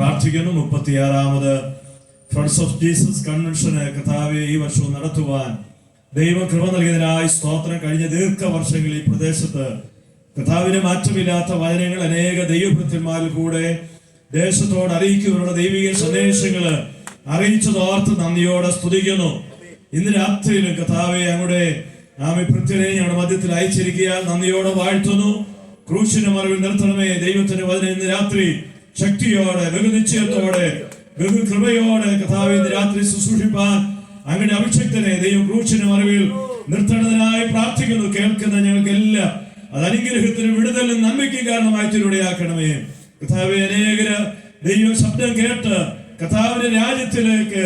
പ്രാർത്ഥിക്കുന്നു. 36ാമത് friends of Jesus കൺവെൻഷന് കർത്താവെ ഈ വർഷവും നടത്തുവാൻ ദൈവം കൃപ നൽകിയതിനായി സ്തോത്രം. കഴിഞ്ഞ ദീർഘവർഷങ്ങളിൽ ഈ പ്രദേശത്ത് കർത്താവിന് മാറ്റമില്ലാത്ത വചനങ്ങൾ അനേക ദൈവഭൃത്യന്മാരിൽ കൂടെ ദേശത്തോട് അറിയിക്കുവാനുള്ള ദൈവിക സന്ദേശങ്ങൾ അറിയിച്ചതോർത്ത് നന്ദിയോടെ സ്തുതിക്കുന്നു. ഇന്ന് രാത്രിയിലും കർത്താവെ അങ്ങയുടെ ഭൃത്യനെ ഞങ്ങളുടെ മധ്യത്തിൽ അയച്ചിരിക്കുക നന്ദിയോടെ വാഴ്ത്തുന്നു. ക്രൂശിന്റെ മറവിൽ നിർത്തണമേ ദൈവത്തിന്റെ വചനം ഇന്ന് രാത്രി ശക്തിയോടെ ബഹുനിശ്ചയത്തോടെ ബഹുകൃപയോടെ കർത്താവെ ഇന്ന് രാത്രി ശുശ്രൂഷിപ്പാൻ അങ്ങയുടെ അഭിഷക്തനെ ദൈവം ക്രൂശിന്റെ മറവിൽ നിർത്തണതിനായി പ്രാർത്ഥിക്കുന്നു. കേൾക്കുന്ന ഞങ്ങൾക്കെല്ലാം അത് അനുഗ്രഹത്തിനും വിടുതലും നന്മയ്ക്കും കാരണമായി തിരുവടയാക്കണമേ. കർത്താവെ അനേകര് ദൈവ ശബ്ദം കേട്ട് കർത്താവിന്റെ രാജ്യത്തിലേക്ക്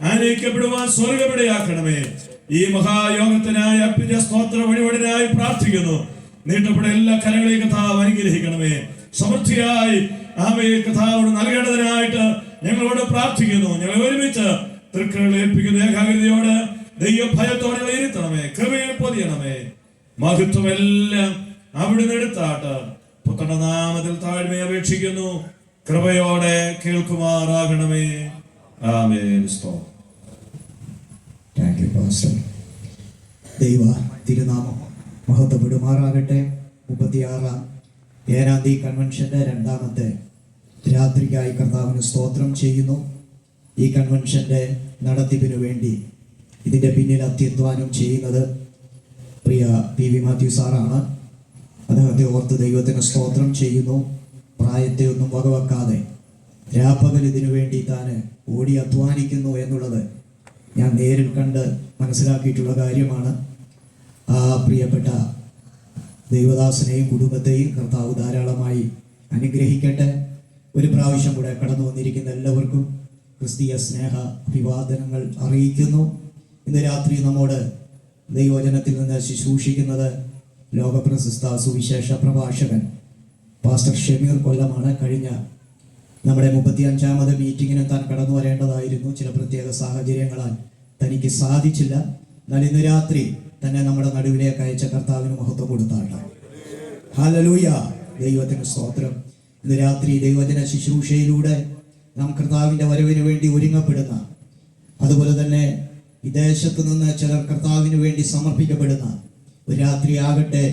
ആനയിക്കപ്പെടുവാൻ സ്വർഗമിടയാക്കണമേ. ഈ മഹായോഗത്തിനായി അർപ്പിച്ച സ്തോത്ര വഴിപാടിനായി പ്രാർത്ഥിക്കുന്നു. നീട്ടപ്പെട്ട എല്ലാ കരകളെയും കർത്താവ് അനുഗ്രഹിക്കണമേ. സമൃദ്ധിയായി ആമയെ കർത്താവോട് നൽകേണ്ടതിനായിട്ട് ഞങ്ങളോട് പ്രാർത്ഥിക്കുന്നു. ഞങ്ങൾ ഒരുമിച്ച് തൃക്കരങ്ങൾ ഏൽപ്പിക്കുന്ന ഏകാഗ്രതയോട് ദൈവ ഭയത്തോടെ ഇരുത്തണമേ. കൃപയിൽ പൊതിയണമേ. മഹത്വമെല്ലാം അവിടുന്ന് എടുത്താട്ട് പുത്രന്റെ നാമത്തിൽ താഴ്മയെ അപേക്ഷിക്കുന്നു. കൃപയോടെ കേൾക്കുമാറാകണമേ. ആമേൻ. ദൈവ തിരുനാമം മഹത്വപ്പെടുമാറാകട്ടെ. 36ാം ഏനാന്തി കൺവെൻഷന്റെ 2ാമത്തെ രാത്രിക്കായി കർത്താവിന് സ്തോത്രം ചെയ്യുന്നു. ഈ കൺവെൻഷന്റെ നടത്തിപ്പിനു വേണ്ടി ഇതിന്റെ പിന്നിൽ അത്യധ്വാനം ചെയ്യുന്നത് പ്രിയ പി.വി. മാത്യു സാറാണ്. അദ്ദേഹത്തെ ഓർത്ത് ദൈവത്തിന് സ്തോത്രം ചെയ്യുന്നു. പ്രായത്തെ ഒന്നും വകവെക്കാതെ രാപ്പകൽ ഇതിനു വേണ്ടി താൻ ഓടി അധ്വാനിക്കുന്നു എന്നുള്ളത് ഞാൻ നേരിൽ കണ്ട് മനസ്സിലാക്കിയിട്ടുള്ള കാര്യമാണ്. ആ പ്രിയപ്പെട്ട ദൈവദാസനെയും കുടുംബത്തെയും കർത്താവ് ധാരാളമായി അനുഗ്രഹിക്കട്ടെ. ഒരു പ്രാവശ്യം കൂടെ കടന്നു വന്നിരിക്കുന്ന എല്ലാവർക്കും ക്രിസ്തീയ സ്നേഹ അഭിവാദനങ്ങൾ അറിയിക്കുന്നു. ഇന്ന് രാത്രി നമ്മോട് ദൈവവചനത്തിൽ നിന്ന് ശുശ്രൂഷിക്കുന്നത് ലോകപ്രശസ്ത സുവിശേഷ പ്രഭാഷകൻ പാസ്റ്റർ ഷമീർ കൊല്ലമാണ്. കഴിഞ്ഞ നമ്മുടെ 35ാമത് മീറ്റിങ്ങിന് താൻ കടന്നു വരേണ്ടതായിരുന്നു. ചില പ്രത്യേക സാഹചര്യങ്ങളാൽ തനിക്ക് സാധിച്ചില്ല. എന്നാൽ ഇന്ന് രാത്രി തന്നെ നമ്മുടെ നടുവിലേക്ക് അയച്ച കർത്താവിന് മഹത്വം കൊടുത്താട്ടെ. ഹല്ലേലൂയ. ദൈവത്തിന് സ്തോത്രം. ഇന്ന് രാത്രി ദൈവവചന ശുശ്രൂഷയിലൂടെ നാം കർത്താവിൻ്റെ വരവിന് വേണ്ടി ഒരുങ്ങപ്പെടുന്ന, അതുപോലെ തന്നെ വിദേശത്ത് നിന്ന് ചിലർ കർത്താവിന് വേണ്ടി സമർപ്പിക്കപ്പെടുന്ന ഒരു രാത്രി ആകട്ടെ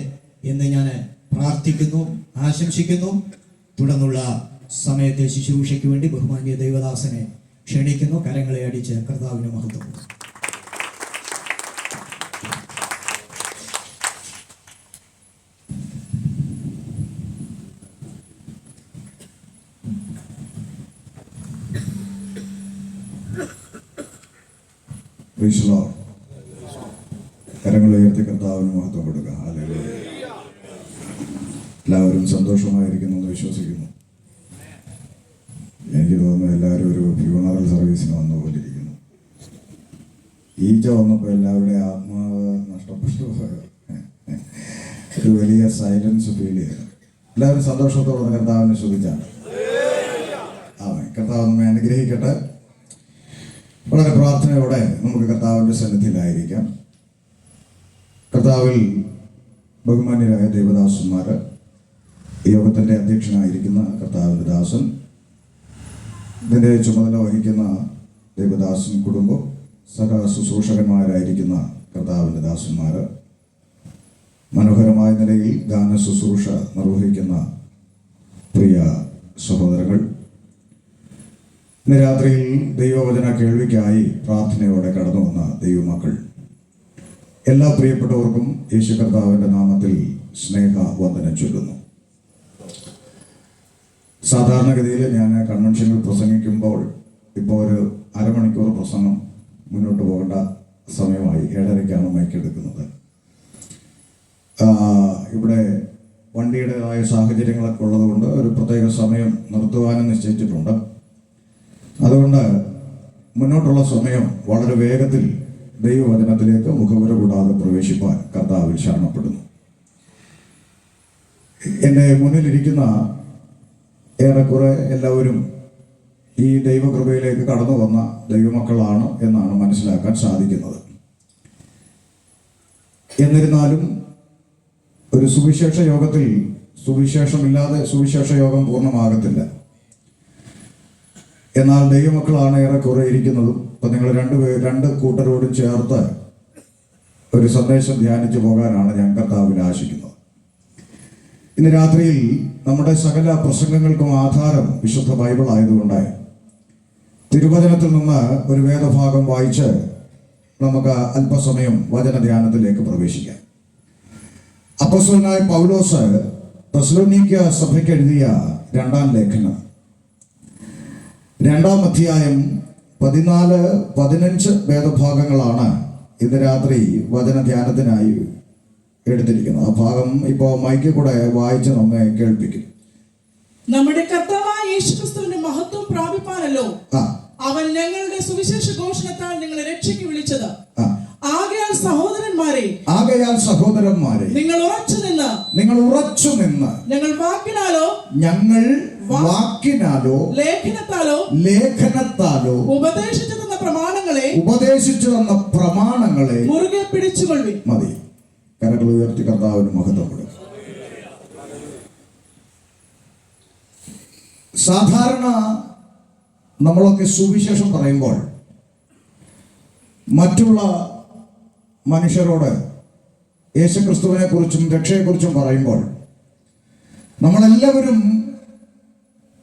എന്ന് ഞാൻ പ്രാർത്ഥിക്കുന്നു, ആശംസിക്കുന്നു. തുടർന്നുള്ള സമയത്തെ ശുശ്രൂഷയ്ക്ക് വേണ്ടി ബഹുമാന്യ ദൈവദാസനെ ക്ഷണിക്കുന്നു. കരങ്ങളെ അടിച്ച് കർത്താവിന് മഹത്വം. കരങ്ങൾ ഉയർത്തി കർത്താവിന് മഹത്വം കൊടുക്കുക. ഹല്ലേലൂയ. എല്ലാവരും സന്തോഷമായിരിക്കുന്നു എന്ന് വിശ്വസിക്കുന്നു. എനിക്ക് തോന്നുന്നു എല്ലാവരും ഒരു ഫ്യൂണറൽ സർവീസിന് വന്ന പോലെ ഇരിക്കുന്നു. ഈച്ച വന്നപ്പോൾ എല്ലാവരുടെയും ആത്മാവ് നഷ്ടപ്പെട്ടു ഒരു വലിയ സൈലൻസ് ഫീൽ ചെയ്തു. എല്ലാവരും സന്തോഷത്തോടെ കർത്താവിനെ ശ്രദ്ധിച്ചാണ്. കർത്താവ് നമ്മെ അനുഗ്രഹിക്കട്ടെ. വളരെ പ്രാർത്ഥനയോടെ നമുക്ക് കർത്താവിൻ്റെ സന്നിധിയിലായിരിക്കാം. കർത്താവിൽ ബഹുമാന്യരായ ദേവദാസന്മാർ, യോഗത്തിൻ്റെ അധ്യക്ഷനായിരിക്കുന്ന കർത്താവിൻ്റെ ദാസൻ, ഇതിൻ്റെ ചുമതല വഹിക്കുന്ന ദേവദാസൻ കുടുംബം, സഹ ശുശ്രൂഷകന്മാരായിരിക്കുന്ന കർത്താവിൻ്റെ ദാസന്മാർ, മനോഹരമായ നിലയിൽ ഗാന ശുശ്രൂഷ നിർവഹിക്കുന്ന പ്രിയ സഹോദരങ്ങൾ, ഇന്ന് രാത്രിയിൽ ദൈവവചന കേൾവിക്കായി പ്രാർത്ഥനയോടെ കടന്നു വന്ന ദൈവമക്കൾ, എല്ലാ പ്രിയപ്പെട്ടവർക്കും യേശു കർത്താവിൻ്റെ നാമത്തിൽ സ്നേഹ വന്ദനം ചൊല്ലുന്നു. സാധാരണഗതിയിൽ ഞാൻ കൺവെൻഷനിൽ പ്രസംഗിക്കുമ്പോൾ ഇപ്പോൾ ഒരു അരമണിക്കൂർ പ്രസംഗം മുന്നോട്ട് പോകേണ്ട സമയമായി. 7:30ക്കാണ് മൈക്കെടുക്കുന്നത്. ഇവിടെ വണ്ടിയുടേതായ സാഹചര്യങ്ങളൊക്കെ ഉള്ളതുകൊണ്ട് ഒരു പ്രത്യേക സമയം നിർത്തുവാനും നിശ്ചയിച്ചിട്ടുണ്ട്. അതുകൊണ്ട് മുന്നോട്ടുള്ള സമയം വളരെ വേഗത്തിൽ ദൈവവചനത്തിലേക്ക് മുഖവുര കൂടാതെ പ്രവേശിപ്പാൻ കർത്താവിൽ ശരണപ്പെടുന്നു. എൻ്റെ മുന്നിലിരിക്കുന്ന ഏറെക്കുറെ എല്ലാവരും ഈ ദൈവകൃപയിലേക്ക് കടന്നു വന്ന ദൈവമക്കളാണ് എന്നാണ് മനസ്സിലാക്കാൻ സാധിക്കുന്നത്. എന്നിരുന്നാലും ഒരു സുവിശേഷ യോഗത്തിൽ സുവിശേഷമില്ലാതെ സുവിശേഷ യോഗം പൂർണ്ണമാകത്തില്ല. എന്നാൽ ദൈവമക്കളാണ് ഏറെക്കുറെ ഇരിക്കുന്നതും. അപ്പം നിങ്ങൾ രണ്ട് കൂട്ടരോടും ചേർത്ത് ഒരു സന്ദേശം ധ്യാനിച്ചു പോകാനാണ് ഞാൻ കർത്താവിൽ ആശിക്കുന്നത്. ഇന്ന് രാത്രിയിൽ നമ്മുടെ സകല പ്രസംഗങ്ങൾക്കും ആധാരം വിശുദ്ധ ബൈബിൾ ആയതുകൊണ്ട് തിരുവചനത്തിൽ നിന്ന് ഒരു വേദഭാഗം വായിച്ച് നമുക്ക് അല്പസമയം വചന ധ്യാനത്തിലേക്ക് പ്രവേശിക്കാം. അപ്പോസ്തലനായ പൗലോസ് തെസ്സലോനിക്ക സഭയ്ക്ക് എഴുതിയ 2-ാം ലേഖനം 2-ാം അധ്യായം 14-15 വേദഭാഗങ്ങളാണ് ഇന്ന് രാത്രി വചന ധ്യാനത്തിനായി എടുത്തിരിക്കുന്നത്. ആ ഭാഗം ഇപ്പോൾ മൈക്കിൽ കൂടെ വായിച്ച് നമ്മെ കേൾപ്പിക്കും. നമ്മുടെ കർത്താവായ യേശുക്രിസ്തുവിന്റെ മഹത്വം പ്രാപിപ്പാനല്ലോ അവൻ ഞങ്ങളുടെ സുവിശേഷ ഘോഷണത്താൽ നിങ്ങളെ രക്ഷയ്ക്ക് വിളിച്ചത്. ആകയാൽ സഹോദരന്മാരെ നിങ്ങൾ ഉറച്ചു നിന്ന് ഞങ്ങൾ വാക്കിനാലോ ലേഖനത്താലോ ഉപദേശിച്ചു തന്ന പ്രമാണങ്ങളെ മുറുകെ പിടിച്ചുകൊള്ളി. മതി. കരങ്ങൾ ഉയർത്തി കർത്താവിന് മഹത്വം കൊടുക്കും. സാധാരണ നമ്മളൊക്കെ സുവിശേഷം പറയുമ്പോൾ മറ്റുള്ള മനുഷ്യരോട് യേശുക്രിസ്തുവിനെ കുറിച്ചും രക്ഷയെക്കുറിച്ചും പറയുമ്പോൾ നമ്മളെല്ലാവരും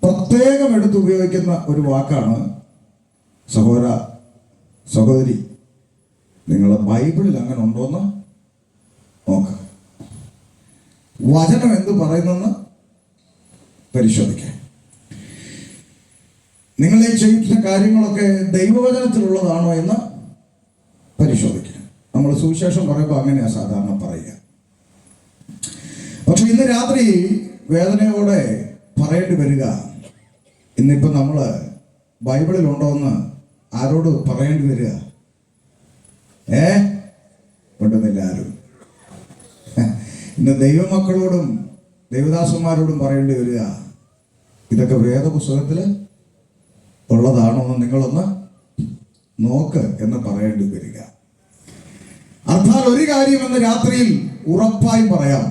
പ്രത്യേകം എടുത്തുപയോഗിക്കുന്ന ഒരു വാക്കാണ് സഹോദര സഹോദരി, നിങ്ങൾ ബൈബിളിൽ അങ്ങനെ ഉണ്ടോന്ന് നോക്ക, വചനം എന്ത് പറയുന്നെന്ന് പരിശോധിക്കാം. നിങ്ങൾ ഈ ചെയ്യുന്ന കാര്യങ്ങളൊക്കെ ദൈവവചനത്തിലുള്ളതാണോ എന്ന് പരിശോധിക്കുക. നമ്മൾ സുവിശേഷം പറയുമ്പോൾ അങ്ങനെയാണ് സാധാരണ പറയുക. പക്ഷെ ഇന്ന് രാത്രി വേദനയോടെ പറയേണ്ടി വരിക, ഇന്നിപ്പോൾ നമ്മൾ ബൈബിളിലുണ്ടോ എന്ന് ആരോട് പറയേണ്ടി വരിക? ഉണ്ടെന്നില്ല ആരും. ഇന്ന് ദൈവമക്കളോടും ദൈവദാസന്മാരോടും പറയേണ്ടി വരിക, ഇതൊക്കെ വേദപുസ്തകത്തിൽ ഉള്ളതാണോ എന്ന് നിങ്ങളൊന്ന് നോക്ക് എന്ന് പറയേണ്ടി വരിക. അർത്ഥാൽ ഒരു കാര്യം എന്ന് രാത്രിയിൽ ഉറപ്പായി പറയാം,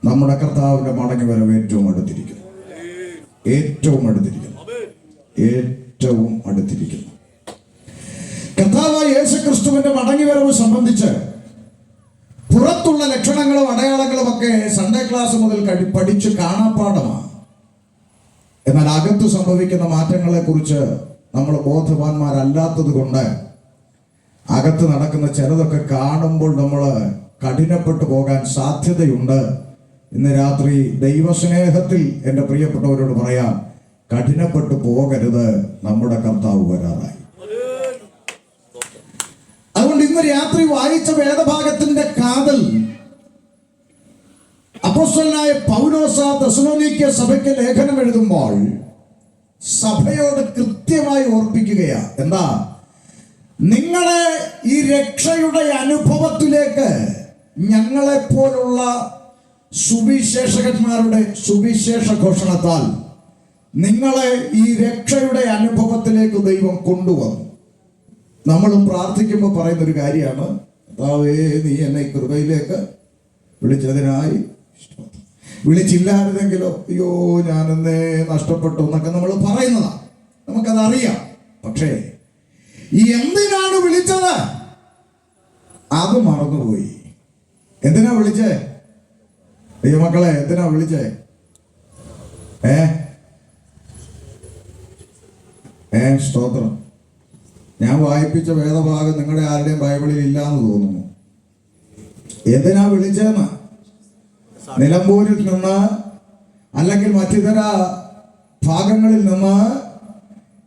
നമ്മുടെ കർത്താവിന്റെ മടങ്ങി വരവ് ഏറ്റവും അടുത്തിരിക്കുന്നു. കർത്താവായ യേശുക്രിസ്തുവിന്റെ മടങ്ങി വരവ് സംബന്ധിച്ച് പുറത്തുള്ള ലക്ഷണങ്ങളും അടയാളങ്ങളും ഒക്കെ സൺഡേ ക്ലാസ് മുതൽ പഠിച്ച് കാണാപ്പാടമാണ്. എന്നാൽ അകത്ത് സംഭവിക്കുന്ന മാറ്റങ്ങളെ കുറിച്ച് നമ്മൾ ബോധവാന്മാരല്ലാത്തത് കൊണ്ട് അകത്ത് നടക്കുന്ന ചിലതൊക്കെ കാണുമ്പോൾ നമ്മൾ കഠിനപ്പെട്ടു പോകാൻ സാധ്യതയുണ്ട്. ഇന്ന് രാത്രി ദൈവസ്നേഹത്തിൽ എൻ്റെ പ്രിയപ്പെട്ടവരോട് പറയാം, കഠിനപ്പെട്ടു പോകരുത്, നമ്മുടെ കർത്താവ് വരാറായി. അതുകൊണ്ട് ഇന്ന് രാത്രി വായിച്ച വേദഭാഗത്തിന്റെ കാതൽ അപ്പോസ്തലനായ പൗലോസ് തെസ്സലോനിക്ക സഭയ്ക്ക് ലേഖനം എഴുതുമ്പോൾ സഭയോട് കൃത്യമായി ഓർപ്പിക്കുകയാ. എന്താ? നിങ്ങളെ ഈ രക്ഷയുടെ അനുഭവത്തിലേക്ക് ഞങ്ങളെപ്പോലുള്ള സുവിശേഷകന്മാരുടെ സുവിശേഷ ഘോഷണത്താൽ നിങ്ങളെ ഈ രക്ഷയുടെ അനുഭവത്തിലേക്ക് ദൈവം കൊണ്ടുവന്നു. നമ്മളും പ്രാർത്ഥിക്കുമ്പോൾ പറയുന്നൊരു കാര്യമാണ്, കർത്താവേ നീ എന്നെ ഈ കൃപയിലേക്ക് വിളിച്ചതിനായി വിളിച്ചില്ലായിരുന്നെങ്കിലോ അയ്യോ ഞാനെന്നേ നഷ്ടപ്പെട്ടു എന്നൊക്കെ നമ്മൾ പറയുന്നതാണ്, നമുക്കതറിയാം. പക്ഷേ ഈ എന്തിനാണ് വിളിച്ചത് അത് മറന്നുപോയി. എന്തിനാ വിളിച്ചേ ദൈവമക്കളെ? എന്തിനാ വിളിച്ചേ? സ്തോത്രം. ഞാൻ വായിപ്പിച്ച വേദഭാഗം നിങ്ങളുടെ ആരുടെയും ബൈബിളിൽ ഇല്ലാന്ന് തോന്നുന്നു. എന്തിനാ വിളിച്ചതെന്ന്? നിലമ്പൂരിൽ നിന്ന് അല്ലെങ്കിൽ മറ്റിതര ഭാഗങ്ങളിൽ നിന്ന്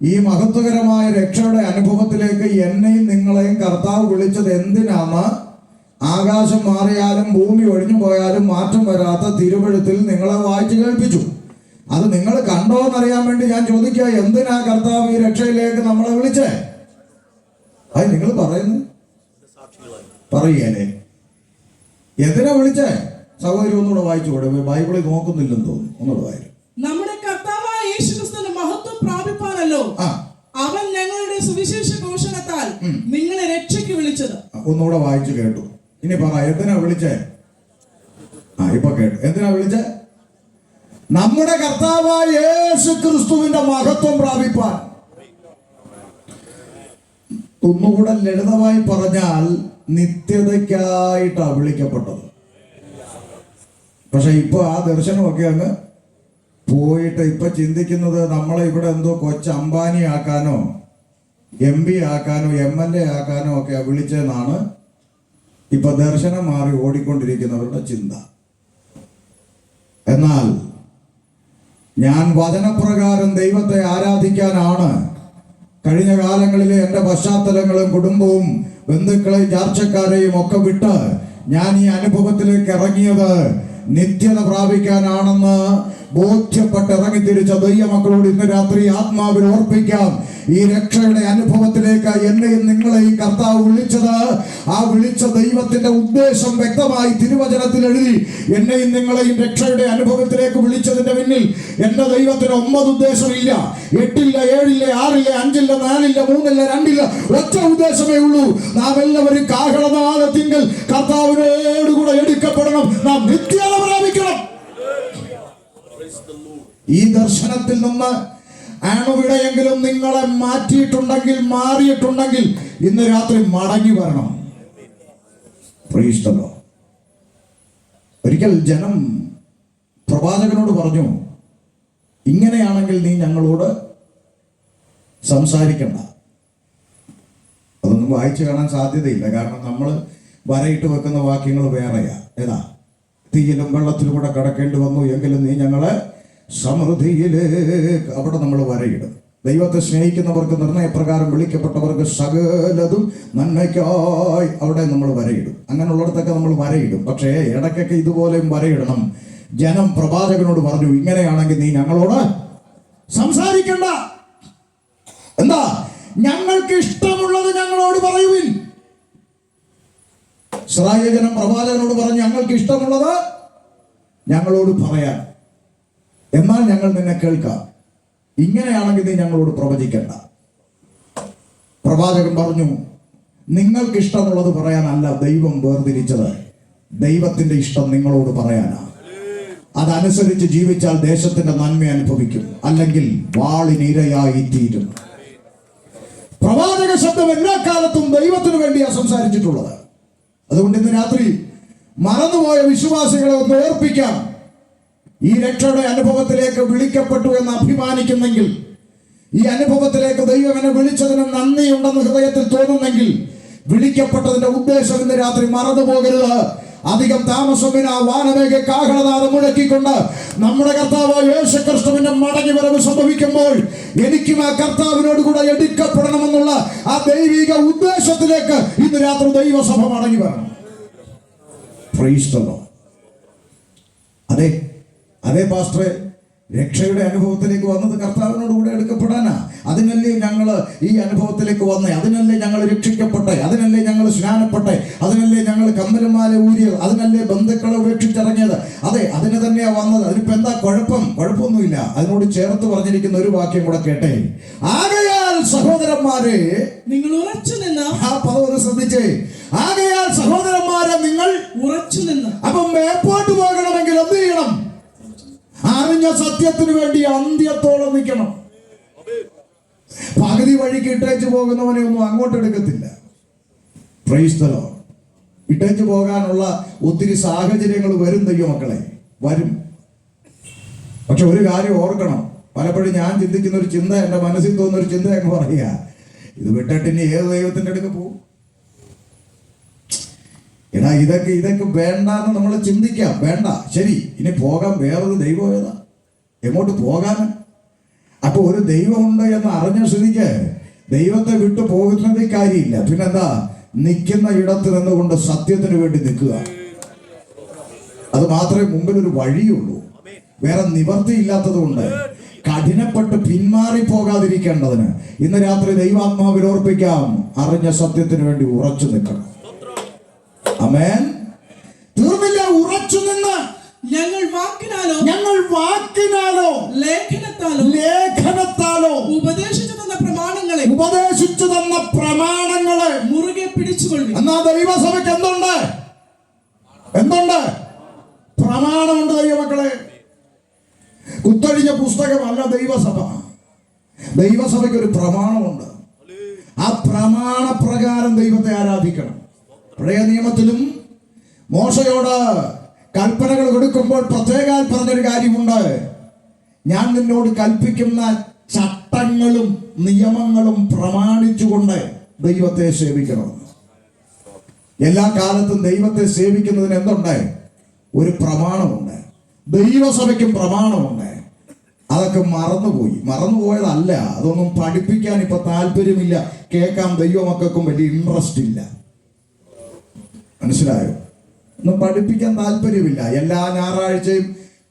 ഈ മഹത്വകരമായ രക്ഷയുടെ അനുഭവത്തിലേക്ക് എന്നെയും നിങ്ങളെയും കർത്താവ് വിളിച്ചത് എന്തിനാണ്? ആകാശം മാറിയാലും ഭൂമി ഒഴിഞ്ഞു പോയാലും മാറ്റം വരാത്ത തിരുവെഴുത്തിൽ നിങ്ങളെ വായിച്ചു കേൾപ്പിച്ചു. അത് നിങ്ങൾ കണ്ടോ എന്നറിയാൻ വേണ്ടി ഞാൻ ചോദിക്കുക, എന്തിനാ കർത്താവ് ഈ രക്ഷയിലേക്ക് നമ്മളെ വിളിച്ചേ? അത് നിങ്ങൾ പറയുന്നു പറയല്ലേ? എന്തിനാ വിളിച്ചേ? സഹോദരി ഒന്നുകൂടെ വായിച്ചു കൂടെ? ബൈബിളിൽ നോക്കുന്നില്ലെന്ന് തോന്നുന്നു. ഒന്നുകൂടെ വായിക്കും. നമ്മുടെ കർത്താവായ യേശുക്രിസ്തുവിന്റെ മഹത്വം പ്രാപിപ്പാനല്ലോ അവൻ ഞങ്ങളുടെ സുവിശേഷ ഘോഷണത്താൽ നിങ്ങളെ രക്ഷയ്ക്ക് വിളിച്ചത്. ഒന്നുകൂടെ വായിച്ചു കേട്ടു. ഇനി പറ, എന്തിനാ വിളിച്ചേ? ഇപ്പൊ കേട്ടു. എന്തിനാ വിളിച്ചേ? നമ്മുടെ കർത്താവായ യേശു ക്രിസ്തുവിന്റെ മഹത്വം പ്രാപിപ്പാൻ. ഒന്നുകൂടെ ലളിതമായി പറഞ്ഞാൽ നിത്യതയ്ക്കായിട്ടാണ് വിളിക്കപ്പെട്ടത്. പക്ഷെ ഇപ്പൊ ആ ദർശനമൊക്കെ അങ്ങ് പോയിട്ട് ഇപ്പൊ ചിന്തിക്കുന്നത് നമ്മളെ ഇവിടെ എന്തോ കൊച്ചു അംബാനി ആക്കാനോ MP ആക്കാനോ MLA ആക്കാനോ ഒക്കെ വിളിച്ചെന്നാണ് ഇപ്പൊ ദർശനം മാറി ഓടിക്കൊണ്ടിരിക്കുന്നവരുടെ ചിന്ത. എന്നാൽ ഞാൻ വചനപ്രകാരം ദൈവത്തെ ആരാധിക്കാനാണ് കഴിഞ്ഞ കാലങ്ങളിലെ എൻ്റെ പശ്ചാത്തലങ്ങളും കുടുംബവും ബന്ധുക്കളെയും ചാർച്ചക്കാരെയും ഒക്കെ വിട്ട് ഞാൻ ഈ അനുഭവത്തിലേക്ക് ഇറങ്ങിയത് നിത്യത പ്രാപിക്കാനാണെന്ന് ബോധ്യപ്പെട്ട് ഇറങ്ങിത്തിരിച്ച ദൈവമക്കളോട് ഇന്ന് രാത്രി ആത്മാവിൽ ഓർപ്പിക്കാം. ഈ രക്ഷയുടെ അനുഭവത്തിലേക്ക് എന്നെയും നിങ്ങളെയും കർത്താവ് വിളിച്ചത്, ആ വിളിച്ച ദൈവത്തിന്റെ ഉദ്ദേശം വ്യക്തമായി തിരുവചനത്തിൽ എഴുതി. എന്നെയും നിങ്ങളെയും രക്ഷയുടെ അനുഭവത്തിലേക്ക് വിളിച്ചതിന്റെ പിന്നിൽ എന്റെ ദൈവത്തിന് 9 ഉദ്ദേശമില്ല, 8 ഇല്ല, 7 ഇല്ല, 6 ഇല്ല, 5 ഇല്ല, 4 ഇല്ല, 3 ഇല്ല, 2 ഇല്ല. ഒറ്റ ഉദ്ദേശമേ ഉള്ളൂ. നാം എല്ലാവരും കാഹളനാദത്തിങ്കൽ കർത്താവിനോടുകൂടെ എടുക്കപ്പെടണം. നാം നിത്യത പ്രാപിക്കണം. ഈ ദർശനത്തിൽ നിന്ന് അണുവിടെയെങ്കിലും നിങ്ങളെ മാറ്റിയിട്ടുണ്ടെങ്കിൽ, മാറിയിട്ടുണ്ടെങ്കിൽ ഇന്ന് രാത്രി മടങ്ങി വരണം. Price the Lord. ഒരിക്കൽ ജനം പ്രവാചകനോട് പറഞ്ഞു, ഇങ്ങനെയാണെങ്കിൽ നീ ഞങ്ങളോട് സംസാരിക്കണ്ട. അതൊന്നും വായിച്ചു കാണാൻ സാധ്യതയില്ല. കാരണം നമ്മൾ വരയിട്ട് വെക്കുന്ന വാക്യങ്ങൾ വേറെയാ. ഏതാ? തീയിലും വെള്ളത്തിലും കൂടെ കടക്കേണ്ടി വന്നു എങ്കിലും നീ ഞങ്ങളെ സമൃദ്ധിയിലേക്ക്, അവിടെ നമ്മൾ വരയിടും. ദൈവത്തെ സ്നേഹിക്കുന്നവർക്ക്, നിർണയപ്രകാരം വിളിക്കപ്പെട്ടവർക്ക് സകലതും നന്മയ്ക്കായി അവിടെ നമ്മൾ വരയിടും. അങ്ങനെയുള്ളിടത്തൊക്കെ നമ്മൾ വരയിടും. പക്ഷേ ഇടയ്ക്കൊക്കെ ഇതുപോലെയും വരയിടണം. ജനം പ്രവാചകനോട് പറഞ്ഞു, ഇങ്ങനെയാണെങ്കിൽ നീ ഞങ്ങളോട് സംസാരിക്കണ്ട. എന്താ? ഞങ്ങൾക്ക് ഇഷ്ടമുള്ളത് ഞങ്ങളോട് പറയുവിൻ. ഇസ്രായേൽ ജനം പ്രവാചകനോട് പറഞ്ഞു, ഞങ്ങൾക്ക് ഇഷ്ടമുള്ളത് ഞങ്ങളോട് പറയാൻ, എന്നാൽ ഞങ്ങൾ നിന്നെ കേൾക്കാം. ഇങ്ങനെയാണെങ്കിൽ നീ ഞങ്ങളോട് പ്രവചിക്കണ്ട. പ്രവാചകൻ പറഞ്ഞു, നിങ്ങൾക്ക് ഇഷ്ടമുള്ളത് പറയാനല്ല ദൈവം വേർതിരിച്ചത്, ദൈവത്തിന്റെ ഇഷ്ടം നിങ്ങളോട് പറയാനാ. അതനുസരിച്ച് ജീവിച്ചാൽ ദേശത്തിന്റെ നന്മ അനുഭവിക്കും, അല്ലെങ്കിൽ വാളിനിരയായി തീരും. പ്രവാചക ശബ്ദം എല്ലാ കാലത്തും ദൈവത്തിന് വേണ്ടിയാണ് സംസാരിച്ചിട്ടുള്ളത്. അതുകൊണ്ട് ഇന്ന് രാത്രി മറന്നുപോയ വിശ്വാസികളെ ഒന്ന് ഓർപ്പിക്കാം. ഈ രക്ഷയുടെ അനുഭവത്തിലേക്ക് വിളിക്കപ്പെട്ടു എന്ന് അഭിമാനിക്കുന്നെങ്കിൽ, ഈ അനുഭവത്തിലേക്ക് ദൈവം എന്നെ വിളിച്ചതിന് നന്ദിയുണ്ടെന്ന് ഹൃദയത്തിൽ തോന്നുന്നെങ്കിൽ, വിളിക്കപ്പെട്ടതിന്റെ ഉദ്ദേശം ഇന്ന് രാത്രി മറന്നു പോകരുത്. അധികം താമസമില്ല, വാനമേഘ കാഹളനാദം മുഴക്കിക്കൊണ്ട് നമ്മുടെ കർത്താവ് യേശു ക്രിസ്തുവിന്റെ മടങ്ങി വരവ് സംഭവിക്കുമ്പോൾ എനിക്കും ആ കർത്താവിനോട് കൂടെ എടുക്കപ്പെടണമെന്നുള്ള ആ ദൈവിക ഉദ്ദേശത്തിലേക്ക് ഇന്ന് രാത്രി ദൈവസഭ മടങ്ങി വരണം. Price the Lord. അതെ പാസ്റ്ററെ, രക്ഷയുടെ അനുഭവത്തിലേക്ക് വന്നത് കർത്താവിനോട് കൂടെ എടുക്കപ്പെടാനാ. അതിനല്ലേ ഞങ്ങൾ ഈ അനുഭവത്തിലേക്ക് വന്നേ, അതിനല്ലേ ഞങ്ങൾ രക്ഷിക്കപ്പെട്ടെ, അതിനല്ലേ ഞങ്ങൾ സ്നാനപ്പെട്ടെ, അതിനല്ലേ ഞങ്ങൾ കമ്മലുമാല ഊരിയത്, അതിനല്ലേ ബന്ധുക്കളെ ഉപേക്ഷിച്ചിറങ്ങിയത്. അതെ, അതിന് തന്നെയാ വന്നത്. അതിനിപ്പോ എന്താ കുഴപ്പം? കുഴപ്പമൊന്നുമില്ല. അതിനോട് ചേർത്ത് പറഞ്ഞിരിക്കുന്ന ഒരു വാക്യം കൂടെ കേട്ടെ. ആകയാൽ സഹോദരന്മാരെ നിങ്ങൾ ഉറച്ചു നിന്ന്. ആ പദം ശ്രദ്ധിച്ചേ. ആകയാൽ സഹോദരന്മാരെ നിങ്ങൾ ഉറച്ചു നിന്ന്. അപ്പം മേപ്പോട്ട് പോകണമെങ്കിൽ എന്ത് ചെയ്യണം? അറിഞ്ഞ സത്യത്തിന് വേണ്ടി അന്ത്യത്തോളം നിൽക്കണം. പകുതി വഴിക്ക് ഇട്ടേച്ച് പോകുന്നവനെ ഒന്നും അങ്ങോട്ട് എടുക്കത്തില്ല. Price the Lord. ഇട്ടേച്ച് പോകാനുള്ള ഒത്തിരി സാഹചര്യങ്ങൾ വരും ദൈവമക്കളെ, വരും. പക്ഷെ ഒരു കാര്യം ഓർക്കണം. പലപ്പോഴും ഞാൻ ചിന്തിക്കുന്ന ഒരു ചിന്ത, എൻ്റെ മനസ്സിൽ തോന്നുന്ന ഒരു ചിന്ത എന്ന് പറയുക, ഇത് വിട്ടിട്ട് ഇനി ഏത് ദൈവത്തിൻ്റെ അടുക്ക് പോകും? എടാ, ഇതൊക്കെ വേണ്ടെന്ന് നമ്മൾ ചിന്തിക്കാം. വേണ്ട, ശരി, ഇനി പോകാൻ വേറൊരു ദൈവം ഏതാ? എങ്ങോട്ട് പോകാൻ? അപ്പൊ ഒരു ദൈവമുണ്ട് എന്ന് അറിഞ്ഞ സ്ഥിതിക്ക് ദൈവത്തെ വിട്ടു പോകുന്നതിൽ കാര്യമില്ല. പിന്നെന്താ? നിൽക്കുന്ന ഇടത്ത് നിന്നുകൊണ്ട് സത്യത്തിന് വേണ്ടി നിൽക്കുക. അത് മാത്രമേ മുമ്പിൽ ഒരു വഴിയുള്ളൂ. വേറെ നിവർത്തിയില്ലാത്തത് കൊണ്ട് കഠിനപ്പെട്ട് പിന്മാറി പോകാതിരിക്കേണ്ടതിന് ഇന്ന് രാത്രി ദൈവാത്മാവിൽ ഓർപ്പിക്കാം, അറിഞ്ഞ സത്യത്തിന് വേണ്ടി ഉറച്ചു നിൽക്കണം. ആമേൻ. തീർന്നില്ല, ഉറച്ചു നിന്ന് ഞങ്ങൾ വാക്കിനാലോ ലേഖനത്താലോ ഉപദേശിച്ചു തന്ന പ്രമാണങ്ങളെ മുറുകെ പിടിച്ചുകൊള്ളു. എന്നാ ദൈവസഭയ്ക്ക് എന്തുണ്ട്? പ്രമാണമുണ്ട് ദൈവമക്കളെ. കുത്തഴിഞ്ഞ പുസ്തകമല്ല ദൈവസഭ. ദൈവസഭയ്ക്ക് ഒരു പ്രമാണമുണ്ട്. ആ പ്രമാണപ്രകാരം ദൈവത്തെ ആരാധിക്കണം. പഴയ നിയമത്തിലും മോശയോട് കൽപ്പനകൾ കൊടുക്കുമ്പോൾ പ്രത്യേകം പറഞ്ഞൊരു കാര്യമുണ്ട്. ഞാൻ നിന്നോട് കൽപ്പിക്കുന്ന ചട്ടങ്ങളും നിയമങ്ങളും പ്രമാണിച്ചുകൊണ്ട് ദൈവത്തെ സേവിക്കണം. എല്ലാ കാലത്തും ദൈവത്തെ സേവിക്കുന്നതിന് എന്തുണ്ട്? ഒരു പ്രമാണമുണ്ട്. ദൈവസഭയ്ക്കും പ്രമാണമുണ്ട്. അതൊക്കെ മറന്നുപോയതല്ല. അതൊന്നും പഠിപ്പിക്കാൻ ഇപ്പൊ താല്പര്യമില്ല. കേൾക്കാൻ ദൈവമക്കൾക്കും വലിയ ഇൻട്രസ്റ്റ് ഇല്ല. മനസ്സിലായോ? ഒന്നും പഠിപ്പിക്കാൻ താല്പര്യമില്ല. എല്ലാ ഞായറാഴ്ചയും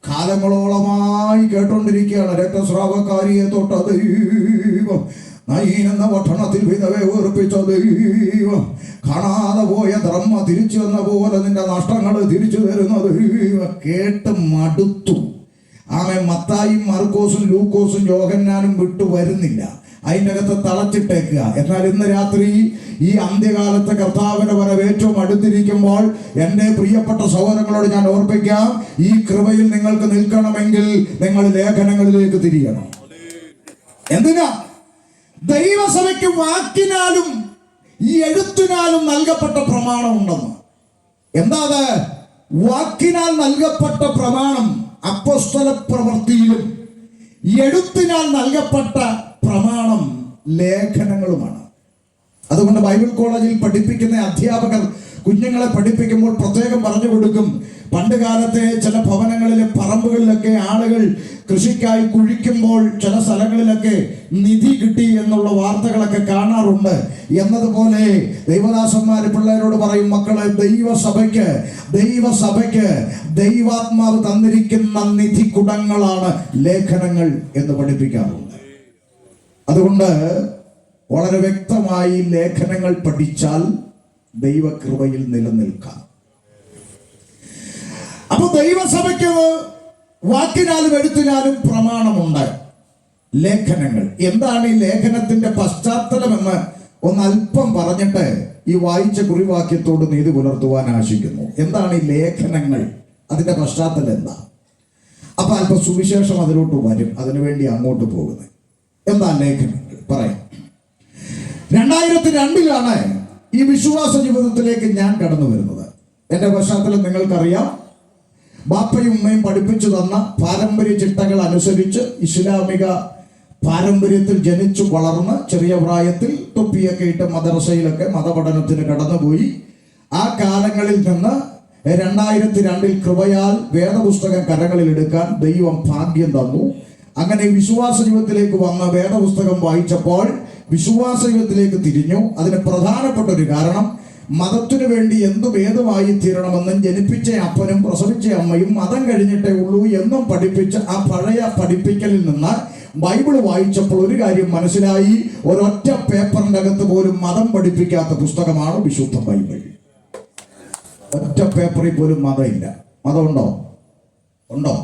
കാലങ്ങളോളമായി കേട്ടോണ്ടിരിക്കുകയാണ്. രക്തസ്രാവക്കാരിയെ തൊട്ട ദൈവം, നയീനെന്ന പട്ടണത്തിൽ വിധവെ ഉറപ്പിച്ച ദൈവം, കാണാതെ പോയ ധർമ്മ തിരിച്ചു വന്ന പോലെ നിന്റെ നഷ്ടങ്ങൾ തിരിച്ചു തരുന്ന ദൈവം. കേട്ട് മടുത്തു. ആമേൻ. മത്തായും മർക്കോസും ലൂക്കോസും യോഹന്നാനും വിട്ടു വരുന്നില്ല. അതിൻ്റെ അകത്ത് തളച്ചിട്ടേക്കുക. എന്നാൽ ഇന്ന് രാത്രി ഈ അന്ത്യകാലത്തെ കർത്താവിന്റെ വരവ് ഏറ്റവും അടുത്തിരിക്കുമ്പോൾ എൻ്റെ പ്രിയപ്പെട്ട സഹോദരങ്ങളോട് ഞാൻ ഓർപ്പിക്കാം, ഈ കൃപയിൽ നിങ്ങൾക്ക് നിൽക്കണമെങ്കിൽ നിങ്ങൾ ലേഖനങ്ങളിലേക്ക് തിരിയണം. എന്തിനാ? ദൈവസഭയ്ക്ക് വാക്കിനാലും ഈ എഴുത്തിനാലും നൽകപ്പെട്ട പ്രമാണമുണ്ടെന്ന്. എന്താ അത്? വാക്കിനാൽ നൽകപ്പെട്ട പ്രമാണം അപ്പോസ്തല പ്രവൃത്തിയിലും എഴുത്തിനാൽ നൽകപ്പെട്ട പ്രമാണം ലേഖനങ്ങളുമാണ്. അതുകൊണ്ട് ബൈബിൾ കോളേജിൽ പഠിപ്പിക്കുന്ന അധ്യാപകർ കുഞ്ഞുങ്ങളെ പഠിപ്പിക്കുമ്പോൾ പ്രത്യേകം പറഞ്ഞു കൊടുക്കും. പണ്ട് കാലത്തെ ചില ഭവനങ്ങളിലെ പറമ്പുകളിലൊക്കെ ആളുകൾ കൃഷിക്കായി കുഴിക്കുമ്പോൾ ചില സ്ഥലങ്ങളിലൊക്കെ നിധി കിട്ടി എന്നുള്ള വാർത്തകളൊക്കെ കാണാറുണ്ട്. എന്നതുപോലെ ദൈവദാസന്മാര് പിള്ളേരോട് പറയും, മക്കളെ, ദൈവസഭയ്ക്ക് ദൈവാത്മാവ് തന്നിരിക്കുന്ന നിധി കുടങ്ങളാണ് ലേഖനങ്ങൾ എന്ന് പഠിപ്പിക്കാറുണ്ട്. അതുകൊണ്ട് വളരെ വ്യക്തമായി ലേഖനങ്ങൾ പഠിച്ചാൽ ദൈവകൃപയിൽ നിലനിൽക്കാം. അപ്പൊ ദൈവസഭയ്ക്ക് വാക്കിനാലും എഴുത്തിനാലും പ്രമാണമുണ്ട്. ലേഖനങ്ങൾ എന്താണ്? ഈ ലേഖനത്തിന്റെ പശ്ചാത്തലം എന്ന് ഒന്നല്പം പറഞ്ഞിട്ട് ഈ വായിച്ച കുറിവാക്യത്തോട് നീതി പുലർത്തുവാൻ ആശിക്കുന്നു. എന്താണ് ഈ ലേഖനങ്ങൾ? അതിന്റെ പശ്ചാത്തലം എന്താ? അപ്പൊ അല്പം സുവിശേഷം അതിലോട്ട് വരും. അതിനുവേണ്ടി അങ്ങോട്ട് പോകുന്നത്. എന്താ ലേഖനങ്ങൾ? പറയാം. 2002 ഈ വിശ്വാസ ജീവിതത്തിലേക്ക് ഞാൻ കടന്നു വരുന്നത്. എൻ്റെ പശ്ചാത്തലം നിങ്ങൾക്കറിയാം. ബാപ്പയും ഉമ്മയും പഠിപ്പിച്ചു തന്ന പാരമ്പര്യ ചിട്ടകൾ അനുസരിച്ച് ഇസ്ലാമിക പാരമ്പര്യത്തിൽ ജനിച്ചു വളർന്ന് ചെറിയ പ്രായത്തിൽ തൊപ്പിയൊക്കെ ഇട്ട് മദ്രസയിലൊക്കെ മതപഠനത്തിന് കടന്നുപോയി. ആ കാലങ്ങളിൽ നിന്ന് 2002 കൃപയാൽ വേദപുസ്തകം കരങ്ങളിൽ എടുക്കാൻ ദൈവം ഭാഗ്യം തന്നു. അങ്ങനെ വിശ്വാസ ജീവിതത്തിലേക്ക് വന്ന വേദപുസ്തകം വായിച്ചപ്പോൾ വിശ്വാസ ജീവിതത്തിലേക്ക് തിരിഞ്ഞു. അതിന് പ്രധാനപ്പെട്ട ഒരു കാരണം, മതത്തിനു വേണ്ടി എന്തും ഏതുമായി തീരണമെന്നും ജനിപ്പിച്ച അപ്പനും പ്രസവിച്ച അമ്മയും മതം കഴിഞ്ഞിട്ടേ ഉള്ളൂ എന്നും പഠിപ്പിച്ച ആ പഴയ പഠിപ്പിക്കലിൽ നിന്ന് ബൈബിൾ വായിച്ചപ്പോൾ ഒരു കാര്യം മനസ്സിലായി. ഒരൊറ്റ പേപ്പറിന്റെ അകത്ത് പോലും മതം പഠിപ്പിക്കാത്ത പുസ്തകമാണ് വിശുദ്ധ ബൈബിൾ. ഒറ്റ പേപ്പറിൽ പോലും മതമില്ല. മതമുണ്ടോ? ഉണ്ടോ?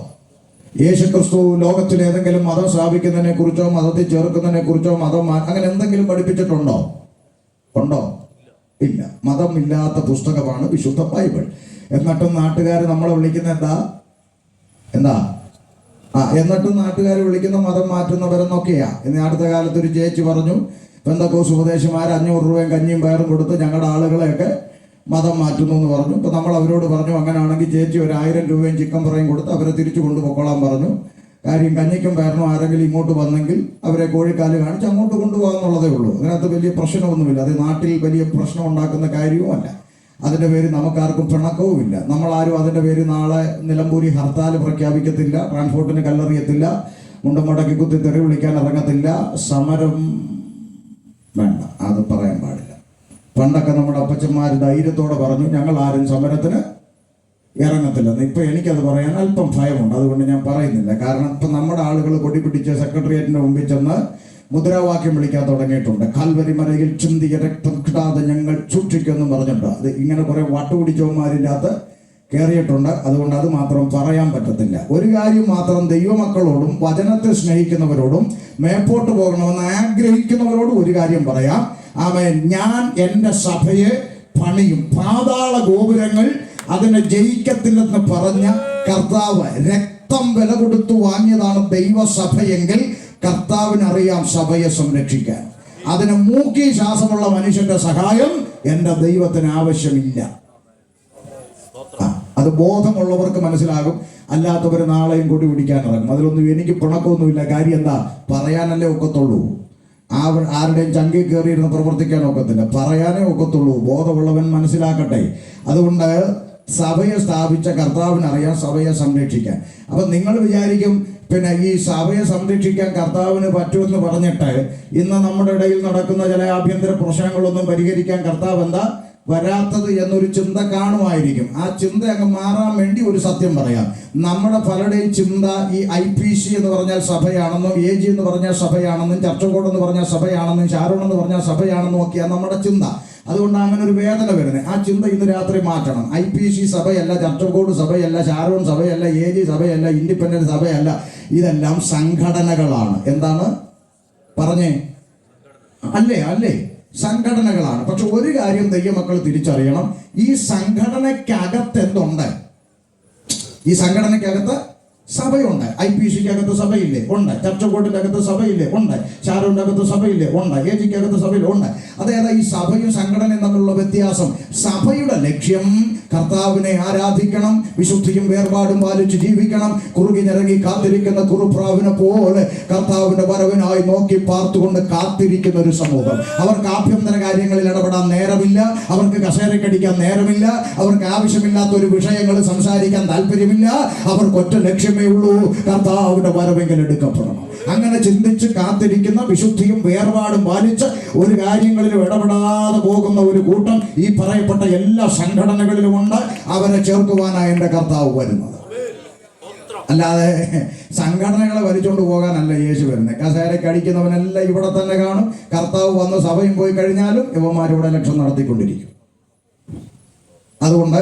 യേശുക്രിസ്തു ലോകത്തിൽ ഏതെങ്കിലും മതം സ്ഥാപിക്കുന്നതിനെ കുറിച്ചോ മതത്തിൽ ചേർക്കുന്നതിനെ കുറിച്ചോ മതം അങ്ങനെ എന്തെങ്കിലും പഠിപ്പിച്ചിട്ടുണ്ടോ? ഉണ്ടോ? ഇല്ല. മതമില്ലാത്ത പുസ്തകമാണ് വിശുദ്ധ ബൈബിൾ. എന്നിട്ടും നാട്ടുകാർ നമ്മളെ വിളിക്കുന്ന എന്താ? എന്നിട്ടും നാട്ടുകാർ വിളിക്കുന്ന മതം മാറ്റുന്നവരെന്നൊക്കെയാ. ഇനി അടുത്ത കാലത്ത് ഒരു ചേച്ചി പറഞ്ഞു, പെന്തക്കോസ്ത് ഉപദേശിമാർ 500 രൂപയും കഞ്ഞിയും പയറും കൊടുത്ത് ഞങ്ങളുടെ ആളുകളെയൊക്കെ മതം മാറ്റുന്നു എന്ന് പറഞ്ഞു. ഇപ്പം നമ്മൾ അവരോട് പറഞ്ഞു, അങ്ങനെയാണെങ്കിൽ ചേച്ചി 1000 രൂപയും ചിക്കൻ ഫ്രൈയും കൊടുത്ത് അവരെ തിരിച്ചു കൊണ്ടുപോയിക്കോളാൻ പറഞ്ഞു. കാര്യം കഞ്ഞിക്കും പയറിനും ആരെങ്കിലും ഇങ്ങോട്ട് വന്നെങ്കിൽ അവരെ കോഴിക്കാല് കാണിച്ച് അങ്ങോട്ട് കൊണ്ടുപോകാന്നുള്ളതേ ഉള്ളൂ. അതിനകത്ത് വലിയ പ്രശ്നമൊന്നുമില്ല. അത് നാട്ടിൽ വലിയ പ്രശ്നം ഉണ്ടാക്കുന്ന കാര്യവുമല്ല. അതിൻ്റെ പേര് നമുക്കാർക്കും പിണക്കവുമില്ല. നമ്മളാരും അതിൻ്റെ പേര് നാളെ നിലമ്പൂരി ഹർത്താൽ പ്രഖ്യാപിക്കത്തില്ല, ട്രാൻസ്പോർട്ടിന് കല്ലെറിയത്തില്ല, മുണ്ടം മടക്കി കുത്തി തെറി വിളിക്കാൻ ഇറങ്ങത്തില്ല, സമരം വേണ്ട. അത് പറയാൻ പാടില്ല. പണ്ടൊക്കെ നമ്മുടെ അപ്പച്ചന്മാർ ധൈര്യത്തോടെ പറഞ്ഞു, ഞങ്ങൾ ആരും സമരത്തിന് ഇറങ്ങത്തില്ലെന്ന്. ഇപ്പം എനിക്കത് പറയാൻ അല്പം ഭയമുണ്ട്. അതുകൊണ്ട് ഞാൻ പറയുന്നില്ല. കാരണം ഇപ്പം നമ്മുടെ ആളുകൾ കൊടി പിടിച്ച് സെക്രട്ടേറിയറ്റിൻ്റെ മുമ്പിൽ ചെന്ന് മുദ്രാവാക്യം വിളിക്കാൻ തുടങ്ങിയിട്ടുണ്ട്. കാൽവരി മലയിൽ ചിന്തിയ രക്തം കിട്ടാതെ ഞങ്ങൾ സൂക്ഷിക്കുമെന്നും പറഞ്ഞിട്ടുണ്ട്. അത് ഇങ്ങനെ കുറേ വട്ടുപിടിച്ചവന്മാരിൻ്റെ അകത്ത് കയറിയിട്ടുണ്ട്. അതുകൊണ്ട് അത് മാത്രം പറയാൻ പറ്റത്തില്ല. ഒരു കാര്യം മാത്രം, ദൈവമക്കളോടും വചനത്തെ സ്നേഹിക്കുന്നവരോടും മേപ്പോട്ട് പോകണമെന്ന് ആഗ്രഹിക്കുന്നവരോടും ഒരു കാര്യം പറയാം. ആമേൻ. ഞാൻ എൻ്റെ സഭയെ പണിയും, പാതാള ഗോപുരങ്ങൾ അതിനെ ജയിക്കത്തില്ലെന്ന് പറഞ്ഞ കർത്താവ് രക്തം രക്തം വില കൊടുത്തു വാങ്ങിയതാണ് ദൈവസഭയെങ്കിൽ കർത്താവിനറിയാം സഭയെ സംരക്ഷിക്കാൻ. അതിന് മൂക്കി ശ്വാസമുള്ള മനുഷ്യന്റെ സഹായം എൻ്റെ ദൈവത്തിന് ആവശ്യമില്ല. അത് ബോധമുള്ളവർക്ക് മനസ്സിലാകും, അല്ലാത്തവർ നാളെയും കൂടി പിടിക്കാൻ ഇറങ്ങും. അതിലൊന്നും എനിക്ക് പിണക്കൊന്നുമില്ല. കാര്യം എന്താ, പറയാനല്ലേ ഒക്കത്തുള്ളൂ. ആരുടെയും ചങ്കിൽ കയറിയിരുന്ന് പ്രവർത്തിക്കാൻ ഒക്കത്തില്ല, പറയാനേ ഒക്കത്തുള്ളൂ. ബോധമുള്ളവൻ മനസ്സിലാക്കട്ടെ. അതുകൊണ്ട് സഭയെ സ്ഥാപിച്ച കർത്താവിനറിയാം സഭയെ സംരക്ഷിക്കാൻ. അപ്പം നിങ്ങൾ വിചാരിക്കും പിന്നെ ഈ സഭയെ സംരക്ഷിക്കാൻ കർത്താവിന് പറ്റുമെന്ന് പറഞ്ഞിട്ട് ഇന്ന് നമ്മുടെ ഇടയിൽ നടക്കുന്ന ചില ആഭ്യന്തര പ്രശ്നങ്ങളൊന്നും പരിഹരിക്കാൻ കർത്താവ് എന്താ വരാത്തത് എന്നൊരു ചിന്ത കാണുമായിരിക്കും. ആ ചിന്ത അങ്ങ് മാറാൻ വേണ്ടി ഒരു സത്യം പറയാം. നമ്മുടെ പലരുടെയും ചിന്ത ഈ IPC എന്ന് പറഞ്ഞാൽ സഭയാണെന്നും AG എന്ന് പറഞ്ഞാൽ സഭയാണെന്നും ചർച്ചകോട് എന്ന് പറഞ്ഞാൽ സഭയാണെന്നും ഷാരോൺ എന്ന് പറഞ്ഞാൽ സഭയാണെന്നും ഒക്കെയാണ് നമ്മുടെ ചിന്ത. അതുകൊണ്ട് അങ്ങനെ ഒരു വേദന വരുന്നത്. ആ ചിന്ത ഇന്ന് രാത്രി മാറ്റണം. IPC സഭയല്ല, ചർച്ചകോട് സഭയല്ല, ഷാരോൺ സഭയല്ല, AG സഭയല്ല, ഇൻഡിപെൻഡന്റ് സഭയല്ല. ഇതെല്ലാം സംഘടനകളാണ്. എന്താണ് പറഞ്ഞേ? അല്ലേ സംഘടനകളാണ്. പക്ഷെ ഒരു കാര്യം ദൈവമക്കൾ തിരിച്ചറിയണം, ഈ സംഘടനയ്ക്കകത്ത് എന്തുണ്ട്? ഈ സംഘടനയ്ക്കകത്ത് സഭയുണ്ട്. IPCക്കകത്ത് സഭയില്ലേ? ഉണ്ട്. ചർച്ചകോട്ടിൻ്റെ അകത്ത് സഭയില്ലേ? ഉണ്ട്. ഷാരോന്റെ അകത്ത് സഭയില്ലേ? ഉണ്ട്. AGക്കകത്ത് സഭയില്ലേ? ഉണ്ട്. അതായത് ഈ സഭയും സംഘടനയും തമ്മിലുള്ള വ്യത്യാസം. സഭയുടെ ലക്ഷ്യം കർത്താവിനെ ആരാധിക്കണം, വിശുദ്ധിയും വേർപാടും പാലിച്ച് ജീവിക്കണം. കുറുകി ഞരങ്ങി കാത്തിരിക്കുന്ന കുറുപ്രാവിനെ പോലെ കർത്താവിന്റെ വരവിനായി നോക്കി പാർത്തുകൊണ്ട് കാത്തിരിക്കുന്ന ഒരു സമൂഹം. അവർക്ക് ആഭ്യന്തര കാര്യങ്ങളിൽ ഇടപെടാൻ നേരമില്ല, അവർക്ക് കസേരക്കടിക്കാൻ നേരമില്ല, അവർക്ക് ആവശ്യമില്ലാത്ത ഒരു വിഷയങ്ങൾ സംസാരിക്കാൻ താല്പര്യമില്ല. അവർക്ക് ഒറ്റ ലക്ഷ്യമേ ഉള്ളൂ, കർത്താവിന്റെ വരവെങ്കിൽ എടുക്കപ്പെടണം. അങ്ങനെ ചിന്തിച്ച് കാത്തിരിക്കുന്ന, വിശുദ്ധിയും വേർപാടും പാലിച്ച് ഒരു കാര്യങ്ങളിലും ഇടപെടാതെ പോകുന്ന ഒരു കൂട്ടം ഈ പറയപ്പെട്ട എല്ലാ സംഘടനകളിലും ഉണ്ട്. അവരെ ചേർക്കുവാനാണ് എൻ്റെ കർത്താവ് വരുന്നത്. അല്ലാതെ സംഘടനകളെ വലിച്ചുകൊണ്ട് പോകാനല്ല യേശു വരുന്നത്. കസേരയ്ക്ക് അടിക്കുന്നവനെല്ലാം ഇവിടെ തന്നെ കാണും. കർത്താവ് വന്ന് സഭയും പോയി കഴിഞ്ഞാലും ഇവന്മാരിവിടെ ലക്ഷം നടത്തിക്കൊണ്ടിരിക്കും. അതുകൊണ്ട്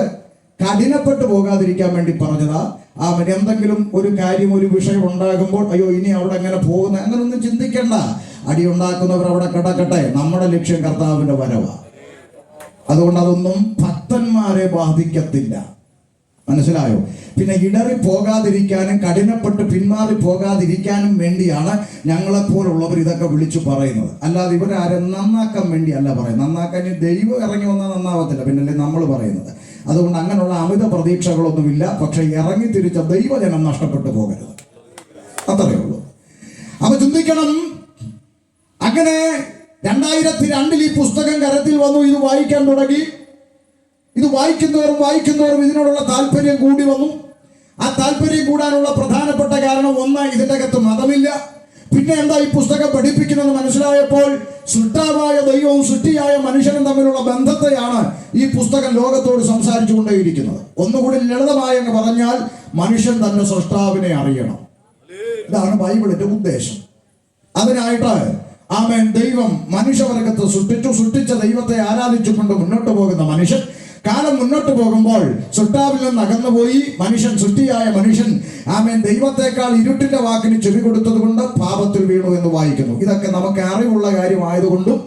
കഠിനപ്പെട്ടു പോകാതിരിക്കാൻ വേണ്ടി പറഞ്ഞതാ. എന്തെങ്കിലും ഒരു കാര്യം, ഒരു വിഷയം ഉണ്ടാകുമ്പോൾ അയ്യോ ഇനി അവിടെ എങ്ങനെ പോകുന്ന അങ്ങനൊന്നും ചിന്തിക്കണ്ട. അടിയുണ്ടാക്കുന്നവർ അവിടെ കിടക്കട്ടെ. നമ്മുടെ ലക്ഷ്യം കർത്താവിന്റെ വരവാ. അതുകൊണ്ട് അതൊന്നും ഭക്തന്മാരെ ബാധിക്കത്തില്ല. മനസ്സിലായോ? പിന്നെ ഇടറി പോകാതിരിക്കാനും കഠിനപ്പെട്ട് പിന്മാറി പോകാതിരിക്കാനും വേണ്ടിയാണ് ഞങ്ങളെപ്പോലുള്ളവർ ഇതൊക്കെ വിളിച്ചു പറയുന്നത്. അല്ലാതെ ഇവരാരും നന്നാക്കാൻ വേണ്ടിയല്ല പറയുന്നത്. നന്നാക്കാൻ ദൈവം ഇറങ്ങി വന്നാൽ നന്നാവത്തില്ല, പിന്നല്ലേ നമ്മൾ പറയുന്നത്. അതുകൊണ്ട് അങ്ങനെയുള്ള അമിത പ്രതീക്ഷകളൊന്നുമില്ല. പക്ഷെ ഇറങ്ങി തിരിച്ച ദൈവജനം നഷ്ടപ്പെട്ടു പോകരുത്, അത്രയേ ഉള്ളൂ. അപ്പൊ ചിന്തിക്കണം. അങ്ങനെ 2002 ഈ പുസ്തകം കരത്തിൽ വന്നു. ഇത് വായിക്കാൻ തുടങ്ങി. ഇത് വായിക്കുന്നവരും ഇതിനോടുള്ള താല്പര്യം കൂടി വന്നു. ആ താല്പര്യം കൂടാനുള്ള പ്രധാനപ്പെട്ട കാരണം ഒന്ന്, ഇതിൻ്റെ അകത്ത് മതമില്ല. പിന്നെ എന്താ ഈ പുസ്തകം പഠിപ്പിക്കുന്നത് മനസ്സിലായപ്പോൾ സൃഷ്ടാവായ ദൈവവും സൃഷ്ടിയായ മനുഷ്യനും തമ്മിലുള്ള ബന്ധത്തെയാണ് ഈ പുസ്തകം ലോകത്തോട് സംസാരിച്ചു കൊണ്ടേയിരിക്കുന്നത്. ഒന്നുകൂടി ലളിതമായി അങ്ങ് പറഞ്ഞാൽ മനുഷ്യൻ തന്നെ സൃഷ്ടാവിനെ അറിയണം. ഇതാണ് ബൈബിളിന്റെ ഉദ്ദേശം. അതിനായിട്ട് ദൈവം മനുഷ്യവർഗത്തെ സൃഷ്ടിച്ച ദൈവത്തെ ആരാധിച്ചുകൊണ്ട് മുന്നോട്ട് പോകുന്ന മനുഷ്യൻ കാലം മുന്നോട്ട് പോകുമ്പോൾ സൃഷ്ടാവിൽ നിന്ന് അകന്നുപോയി സൃഷ്ടിയായ മനുഷ്യൻ ദൈവത്തെക്കാൾ ഇരുട്ടിന്റെ വാക്കിന് ചെവി കൊടുത്തത് കൊണ്ട് പാപത്തിൽ വീണു എന്ന് വായിക്കുന്നു. ഇതൊക്കെ നമുക്ക് അറിവുള്ള കാര്യമായതുകൊണ്ടും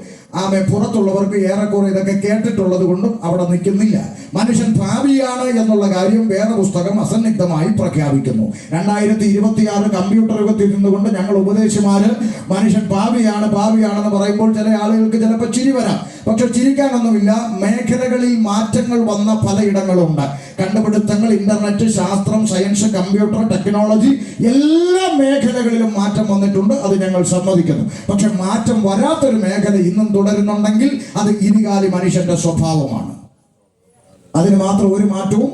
പുറത്തുള്ളവർക്ക് ഏറെക്കുറെ ഇതൊക്കെ കേട്ടിട്ടുള്ളത് കൊണ്ടും അവിടെ നിൽക്കുന്നില്ല. മനുഷ്യൻ പാപിയാണ് എന്നുള്ള കാര്യം വേദപുസ്തകം അസന്നിഗ്ധമായി പ്രഖ്യാപിക്കുന്നു. 2026 കമ്പ്യൂട്ടർ യുഗത്തിൽ നിന്നുകൊണ്ട് ഞങ്ങൾ ഉപദേശിമാര് മനുഷ്യൻ പാപിയാണെന്ന് പറയുമ്പോൾ ചില ആളുകൾക്ക് ചിലപ്പോൾ ചിരി വരാം. പക്ഷെ ചിരിക്കാനൊന്നുമില്ല. മേഖലകളിൽ മാറ്റങ്ങൾ വന്ന പലയിടങ്ങളുണ്ട്. കണ്ടുപിടുത്തങ്ങൾ, ഇന്റർനെറ്റ്, ശാസ്ത്രം, സയൻസ്, കമ്പ്യൂട്ടർ, ടെക്നോളജി, എല്ലാ മേഖലകളിലും മാറ്റം വന്നിട്ടുണ്ട്. അത് ഞങ്ങൾ സമ്മതിക്കുന്നു. പക്ഷെ മാറ്റം വരാത്തൊരു മേഖല ഇന്നും തുടരുന്നുണ്ടെങ്കിൽ അത് ഇരുകാലി മനുഷ്യന്റെ സ്വഭാവമാണ്. അതിന് മാത്രം ഒരു മാറ്റവും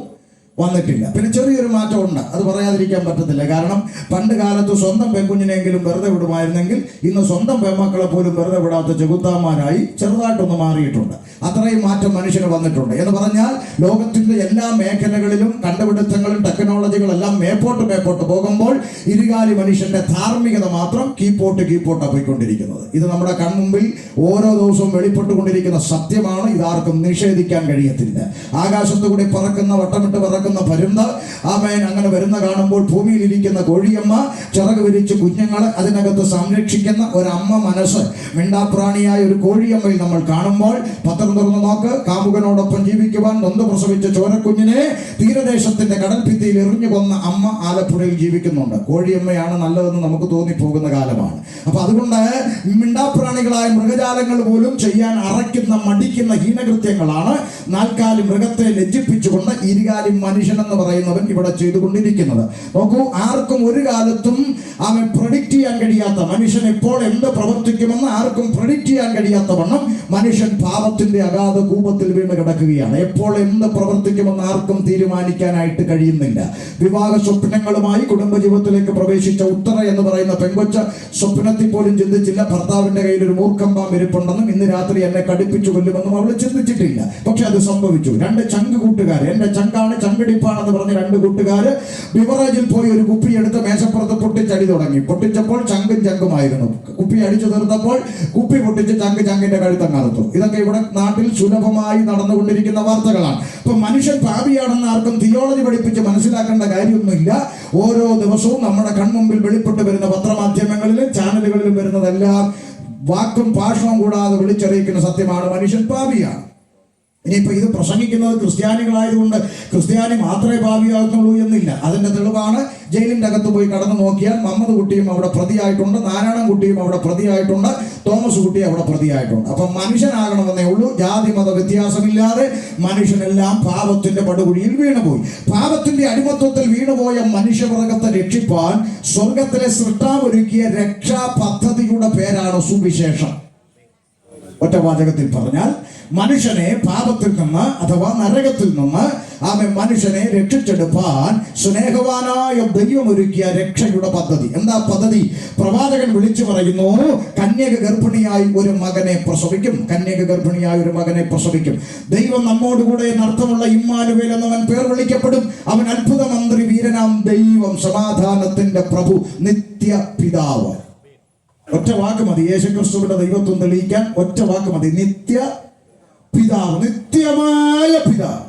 വന്നിട്ടില്ല. പിന്നെ ചെറിയൊരു മാറ്റമുണ്ട്, അത് പറയാതിരിക്കാൻ പറ്റത്തില്ല. കാരണം പണ്ട് കാലത്ത് സ്വന്തം പെൺകുഞ്ഞിനെങ്കിലും വെറുതെ വിടുമായിരുന്നെങ്കിൽ ഇന്ന് സ്വന്തം പെൺമക്കളെ പോലും വെറുതെ വിടാത്ത ചെകുത്താന്മാരായി ചെറുതായിട്ടൊന്ന് മാറിയിട്ടുണ്ട്. അത്രയും മാറ്റം മനുഷ്യന് വന്നിട്ടുണ്ട്. എന്ന് പറഞ്ഞാൽ ലോകത്തിന്റെ എല്ലാ മേഖലകളിലും കണ്ടുപിടുത്തങ്ങളും ടെക്നോളജികളെല്ലാം മേപ്പോട്ട് പോകുമ്പോൾ ഇരുകാലി മനുഷ്യന്റെ ധാർമ്മികത മാത്രം കീപ്പോട്ടാണ് പോയിക്കൊണ്ടിരിക്കുന്നത്. ഇത് നമ്മുടെ കൺമുമ്പിൽ ഓരോ ദിവസവും വെളിപ്പെട്ടുകൊണ്ടിരിക്കുന്ന സത്യമാണ്. ഇതാർക്കും നിഷേധിക്കാൻ കഴിയത്തില്ല. ആകാശത്തുകൂടി പറക്കുന്ന വട്ടമിട്ട് പറക്കുന്ന പറക്കുന്ന പരുന്ത്, ആമേൻ, അങ്ങനെ വരുന്ന കാണുമ്പോൾ ഭൂമിയിലിരിക്കുന്ന കോഴിയമ്മ, ചിറക് വിരിച്ച് കുഞ്ഞുങ്ങളെ അതിനകത്ത് സംരക്ഷിക്കുന്ന ഒരമ്മ മനസ്സ് മിണ്ടാപ്രാണിയായ ഒരു കോഴിയമ്മയിൽ നമ്മൾ കാണുമ്പോൾ, പത്രം തുറന്ന് നോക്ക്, കാമുകനോടൊപ്പം ജീവിക്കുവാൻ നൊന്ത് പ്രസവിച്ച ചോരക്കുഞ്ഞിനെ തീരദേശത്തിന്റെ കടൽഭിത്തിയിൽ എറിഞ്ഞു കൊന്ന അമ്മ ആലപ്പുഴയിൽ ജീവിക്കുന്നുണ്ട്. കോഴിയമ്മയാണ് നല്ലതെന്ന് നമുക്ക് തോന്നിപ്പോകുന്ന കാലമാണ്. അപ്പൊ അതുകൊണ്ട് മിണ്ടാപ്രാണികളായ മൃഗജാലങ്ങൾ പോലും ചെയ്യാൻ അറയ്ക്കുന്ന, മടിക്കുന്ന ഹീനകൃത്യങ്ങളാണ് നാൽക്കാലി മൃഗത്തെ ലജ്ജിപ്പിച്ചുകൊണ്ട് ഇരുകാലി മനുഷ്യനെന്ന് പറയുന്നവൻ ഇവിടെ ചെയ്തുകൊണ്ടിരിക്കുന്നത്. നോക്കൂ, ആർക്കും ഒരു കാലത്തും അവൻ പ്രഡിക്റ്റ് ചെയ്യാൻ കഴിയാത്ത, മനുഷ്യൻ എപ്പോൾ എന്ത് പ്രവർത്തിക്കുമെന്ന് ആർക്കും പ്രഡിക്റ്റ് ചെയ്യാൻ കഴിയാത്ത വണ്ണം മനുഷ്യൻ പാപത്തിന്റെ അഗാധ കൂപത്തിൽ വീണ് കിടക്കുകയാണ്. എപ്പോൾ എന്ത് പ്രവർത്തിക്കുമെന്ന് ആർക്കും തീരുമാനിക്കാനായിട്ട് കഴിയുന്നില്ല. വിവാഹ സ്വപ്നങ്ങളുമായി കുടുംബജീവിതത്തിലേക്ക് പ്രവേശിച്ച ഉത്തര എന്ന് പറയുന്ന പെങ്കൊച്ച സ്വപ്നത്തിൽ പോലും ചിന്തിച്ചില്ല ഭർത്താവിന്റെ കയ്യിൽ ഒരു മൂർഖമ്പാം ഇരിപ്പുണ്ടെന്നും ഇന്ന് രാത്രി എന്നെ കടിപ്പിച്ചു കൊല്ലുമെന്നും അവൾ ചിന്തിച്ചിട്ടില്ല. പക്ഷെ അത് സംഭവിച്ചു. രണ്ട് ചങ്ക് കൂട്ടുകാർ, എന്റെ ചങ്കാണ്, ചങ്കിടിപ്പാണെന്ന് പറഞ്ഞ് രണ്ട് കൂട്ടുകാര് ബിവറേജിൽ പോയി ഒരു കുപ്പി എടുത്ത് മേശപ്പുറത്ത് പൊട്ടിച്ചടി തുടങ്ങി. പൊട്ടിച്ചപ്പോൾ ചങ്കുമായിരുന്നു. കുപ്പി അടിച്ചു തീർത്തപ്പോൾ കുപ്പി പൊട്ടിച്ച് ചങ്കിന്റെ കഴുത്തങ്ങാർത്തു. ഇതൊക്കെ ഇവിടെ നാട്ടിൽ സുലഭമായി നടന്നുകൊണ്ടിരിക്കുന്ന വാർത്തകളാണ്. ഇപ്പൊ മനുഷ്യൻ പാപിയാണെന്ന് ആർക്കും തിയോളജി പഠിപ്പിച്ച് മനസ്സിലാക്കേണ്ട കാര്യമൊന്നുമില്ല. ഓരോ ദിവസവും നമ്മുടെ കൺമുമ്പിൽ വെളിപ്പെട്ട് വരുന്ന പത്രമാധ്യമങ്ങളിലും ചാനലുകളിലും വരുന്നതെല്ലാം വാക്കും ഭാഷണവും കൂടാതെ വിളിച്ചറിയിക്കുന്ന സത്യമാണ്, മനുഷ്യൻ പാപിയാണ്. ഇനിയിപ്പോൾ ഇത് പ്രസംഗിക്കുന്നത് ക്രിസ്ത്യാനികളായതുകൊണ്ട് ക്രിസ്ത്യാനി മാത്രമേ ഭാവിയാകുന്നുള്ളൂ എന്നില്ല. അതിന്റെ തെളിവാണ് ജയിലിന്റെ അകത്ത് പോയി കടന്നു നോക്കിയാൽ മുഹമ്മദ് കുട്ടിയും അവിടെ പ്രതിയായിട്ടുണ്ട്, നാരായണൻ കുട്ടിയും അവിടെ പ്രതിയായിട്ടുണ്ട്, തോമസ് കുട്ടി അവിടെ പ്രതിയായിട്ടുണ്ട്. അപ്പം മനുഷ്യനാകണമെന്നേ ഉള്ളൂ, ജാതി മത വ്യത്യാസമില്ലാതെ മനുഷ്യനെല്ലാം പാപത്തിന്റെ പടുകുഴിയിൽ വീണുപോയി. പാപത്തിന്റെ അടിമത്വത്തിൽ വീണുപോയ മനുഷ്യവർഗത്തെ രക്ഷിപ്പാൻ സ്വർഗത്തിലെ സൃഷ്ടാവ് ഒരുക്കിയ രക്ഷാ പദ്ധതിയുടെ പേരാണ് സുവിശേഷം. ഒറ്റ വാചകത്തിൽ പറഞ്ഞാൽ, മനുഷ്യനെ പാപത്തിൽ നിന്ന് അഥവാ നരകത്തിൽ നിന്ന് മനുഷ്യനെ രക്ഷിച്ചെടുപ്പാൻ സ്നേഹവാനായ ദൈവം ഒരുക്കിയ രക്ഷയുടെ പദ്ധതി. എന്താ പദ്ധതി? പ്രവാചകൻ വിളിച്ചു പറയുന്നു, കന്യക ഗർഭിണിയായി ഒരു മകനെ പ്രസവിക്കും, കന്യക ഗർഭിണിയായ ഒരു മകനെ പ്രസവിക്കും. ദൈവം നമ്മോടുകൂടെ എന്നർത്ഥമുള്ള ഇമ്മാനുവേൽ എന്നവൻ പേർ വിളിക്കപ്പെടും. അവൻ അത്ഭുത മന്ത്രി, വീരനാം ദൈവം, സമാധാനത്തിന്റെ പ്രഭു, നിത്യ പിതാവ്. ഒറ്റ വാക്ക് മതി യേശുക്രിസ്തുവിന്റെ ദൈവത്വം തെളിയിക്കാൻ. ഒറ്റ വാക്ക് മതി, നിത്യ പിതാവ്, നിത്യമായ പിതാവ്.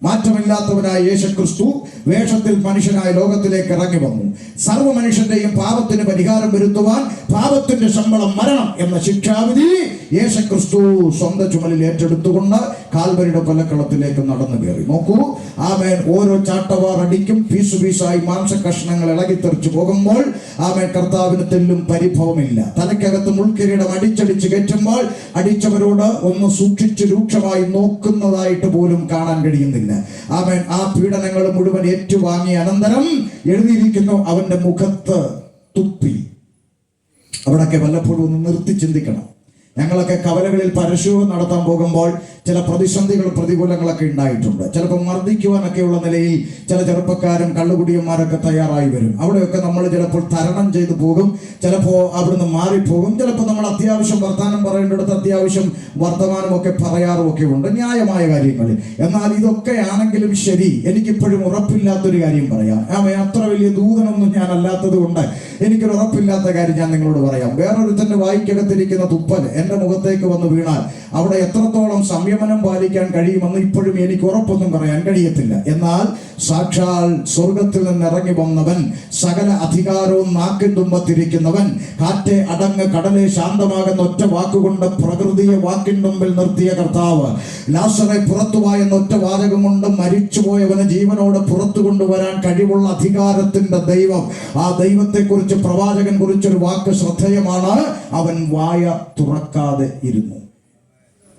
മാറ്റമില്ലാത്തവനായ യേശുക്രിസ്തു വേഷത്തിൽ മനുഷ്യനായ ലോകത്തിലേക്ക് ഇറങ്ങി വന്നു. സർവ്വ മനുഷ്യന്റെയും പാപത്തിന് പരിഹാരം വരുത്തുവാൻ പാപത്തിന്റെ ശമ്പളം മരണം എന്ന ശിക്ഷാവിധി യേശുക്രിസ്തു സ്വന്തം ചുമലിൽ ഏറ്റെടുത്തുകൊണ്ട് കാൽവരിയുടെ കൊലക്കളത്തിലേക്ക് നടന്നു കയറി. നോക്കൂ, ആമേൻ, ഓരോ ചാട്ടവാർ അടിക്കും പീസുപീസായി മാംസകഷ്ണങ്ങൾ ഇളകിത്തെറിച്ചു പോകുമ്പോൾ ആമേൻ കർത്താവിന് തെല്ലും പരിഭവമില്ല. തലയ്ക്കകത്ത് മുൾക്കിരീടം അടിച്ചടിച്ച് കയറ്റുമ്പോൾ അടിച്ചവരോട് ഒന്ന് സൂക്ഷിച്ച് രൂക്ഷമായി നോക്കുന്നതായിട്ട് പോലും കാണാൻ കഴിയുന്നില്ല. ആമേൻ, ആ പീഡനങ്ങൾ മുഴുവൻ ഏറ്റുവാങ്ങിയ അനന്തരം എഴുതിയിരിക്കുന്നു, അവന്റെ മുഖത്ത് തുപ്പി. അവിടൊക്കെ വല്ലപ്പോഴും ഒന്ന് നിർത്തി ചിന്തിക്കണം. ഞങ്ങളൊക്കെ കവലകളിൽ പരസ്യവും നടത്താൻ പോകുമ്പോൾ ചില പ്രതിസന്ധികളും പ്രതികൂലങ്ങളൊക്കെ ഉണ്ടായിട്ടുണ്ട്. ചിലപ്പോൾ മർദ്ദിക്കുവാനൊക്കെയുള്ള നിലയിൽ ചില ചെറുപ്പക്കാരും കള്ളുകുടിയന്മാരൊക്കെ തയ്യാറായി വരും. അവിടെയൊക്കെ നമ്മൾ ചിലപ്പോൾ തരണം ചെയ്തു പോകും, ചിലപ്പോൾ അവിടുന്ന് മാറിപ്പോകും. ചിലപ്പോൾ നമ്മൾ അത്യാവശ്യം വർത്തമാനം പറയേണ്ടടുത്ത് അത്യാവശ്യം വർത്തമാനമൊക്കെ പറയാറുമൊക്കെ ഉണ്ട്, ന്യായമായ കാര്യങ്ങളിൽ. എന്നാൽ ഇതൊക്കെയാണെങ്കിലും ശരി, എനിക്കിപ്പോഴും ഉറപ്പില്ലാത്തൊരു കാര്യം പറയാം. അത്ര വലിയ ദൂതനൊന്നും ഞാൻ അല്ലാത്തത് കൊണ്ട് എനിക്കൊരു ഉറപ്പില്ലാത്ത കാര്യം ഞാൻ നിങ്ങളോട് പറയാം. വേറൊരുത്തന്റെ വായിക്കകത്തിരിക്കുന്ന തുപ്പൽ എന്റെ മുഖത്തേക്ക് വന്ന് വീണാൽ അവിടെ എത്രത്തോളം സംയമനം പാലിക്കാൻ കഴിയുമെന്ന് ഇപ്പോഴും എനിക്ക് ഉറപ്പൊന്നും പറയാൻ കഴിയത്തില്ല. എന്നാൽ സാക്ഷാൽ സ്വർഗത്തിൽ നിന്ന് ഇറങ്ങി വന്നവൻ, സകല അധികാരവും നാക്കിൻ തുമ്പത്തിരിക്കുന്നവൻ, കാറ്റെ അടങ്ങ് കടലെ ശാന്തമാകുന്ന ഒറ്റ വാക്കുകൊണ്ട് പ്രകൃതിയെ വാക്കിൻ മുമ്പിൽ നിർത്തിയ കർത്താവ്, ലാസറെ പുറത്തുവാ എന്ന ഒറ്റ വാചകം കൊണ്ട് മരിച്ചുപോയവന് ജീവനോട് പുറത്തു കൊണ്ടുവരാൻ കഴിവുള്ള അധികാരത്തിന്റെ ദൈവം, ആ ദൈവത്തെ കുറിച്ച് പ്രവാചകൻ കുറിച്ചൊരു വാക്ക് ശ്രദ്ധേയമാണ്, അവൻ വായ തുറക്കാതെ ഇരുന്നു.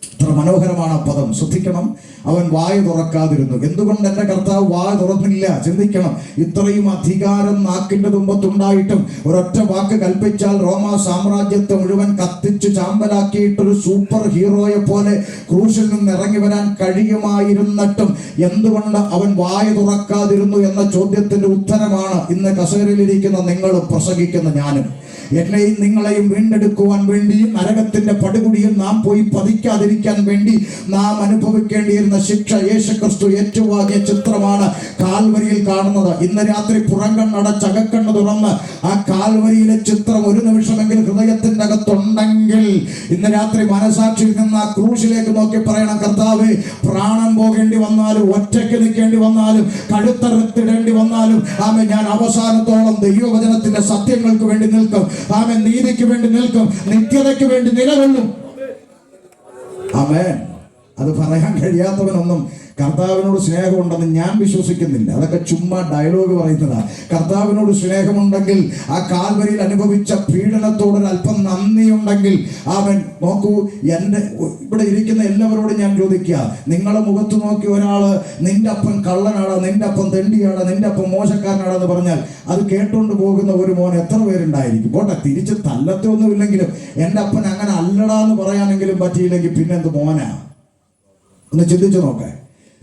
എത്ര മനോഹരമാണ് ആ പദം, ശ്രദ്ധിക്കണം. അവൻ വായ തുറക്കാതിരുന്നു. എന്തുകൊണ്ട് എൻ്റെ കർത്താവ് വായ തുറന്നില്ല? ചിന്തിക്കണം. ഇത്രയും അധികാരം നാക്കിന്റെ തുമ്പത്തുണ്ടായിട്ടും ഒരൊറ്റ വാക്ക് കൽപ്പിച്ചാൽ റോമാ സാമ്രാജ്യത്തെ മുഴുവൻ കത്തിച്ച് ചാമ്പലാക്കിയിട്ടൊരു സൂപ്പർ ഹീറോയെ പോലെ ക്രൂശിൽ നിന്ന് ഇറങ്ങി വരാൻ കഴിയുമായിരുന്നിട്ടും എന്തുകൊണ്ട് അവൻ വായ തുറക്കാതിരുന്നു എന്ന ചോദ്യത്തിന്റെ ഉത്തരമാണ് ഇന്ന് കസേരയിലിരിക്കുന്ന നിങ്ങളും പ്രസംഗിക്കുന്ന ഞാനും. എന്നെയും നിങ്ങളെയും വീണ്ടെടുക്കുവാൻ വേണ്ടി നരകത്തിന്റെ പടുകുടിയിൽ നാം പോയി പതിക്കാതിരിക്കാൻ സമ്പാദിക്കാൻ വേണ്ടി നാം അനുഭവിക്കേണ്ടിയിരുന്ന ശിക്ഷ യേശുക്രിസ്തു ഏറ്റുവാങ്ങിയ ചിത്രമാണ് കാൽവരിയിൽ കാണുന്നത്. ഇന്ന് രാത്രി പുറംകണ്ണടച്ച് അകക്കണ്ണ് തുറന്ന് ആ കാൽവരിയിലെ ചിത്രം ഒരു നിമിഷമെങ്കിൽ ഹൃദയത്തിന്റെ അകത്തുണ്ടെങ്കിൽ ഇന്ന് രാത്രി മനസാക്ഷിയിൽ നിന്ന് ആ ക്രൂശിലേക്ക് നോക്കി പറയണം, കർത്താവേ, പ്രാണൻ പോകേണ്ടി വന്നാലും, ഒറ്റയ്ക്ക് നിൽക്കേണ്ടി വന്നാലും, കഴുത്തറുത്തിടേണ്ടി വന്നാലും, ആമേ, ഞാൻ അവസാനത്തോളം ദൈവവചനത്തിന്റെ സത്യങ്ങൾക്ക് വേണ്ടി നിൽക്കും. ആമേ, നീതിക്ക് വേണ്ടി നിൽക്കും, നിത്യതയ്ക്ക് വേണ്ടി നിലകൊള്ളും. ആമേൻ. അത് പറയാൻ കഴിയാത്തവനൊന്നും കർത്താവിനോട് സ്നേഹമുണ്ടെന്ന് ഞാൻ വിശ്വസിക്കുന്നില്ല. അതൊക്കെ ചുമ്മാ ഡയലോഗ് പറയുന്നതാ. കർത്താവിനോട് സ്നേഹമുണ്ടെങ്കിൽ, ആ കാൽവരിയിൽ അനുഭവിച്ച പീഡനത്തോടൊരു അല്പം നന്ദിയുണ്ടെങ്കിൽ, അവൻ നോക്കൂ, എൻ്റെ ഇവിടെ ഇരിക്കുന്ന എല്ലാവരോടും ഞാൻ ചോദിക്കുക, നിങ്ങളെ മുഖത്ത് നോക്കി ഒരാള് നിന്റെ അപ്പൻ കള്ളനാണ്, നിന്റെ അപ്പൻ തെണ്ടിയാണ്, നിന്റെ അപ്പൻ മോശക്കാരനാണെന്ന് പറഞ്ഞാൽ അത് കേട്ടുകൊണ്ട് പോകുന്ന ഒരു മോൻ എത്ര പേരുണ്ടായിരിക്കും? പോട്ടെ, തിരിച്ച് തല്ലത്തൊന്നുമില്ലെങ്കിലും എൻ്റെ അപ്പൻ അങ്ങനെ അല്ലടാന്ന് പറയാനെങ്കിലും പറ്റിയില്ലെങ്കിൽ പിന്നെന്ത് മോനാ? ഒന്ന് ചിന്തിച്ചു നോക്കേ.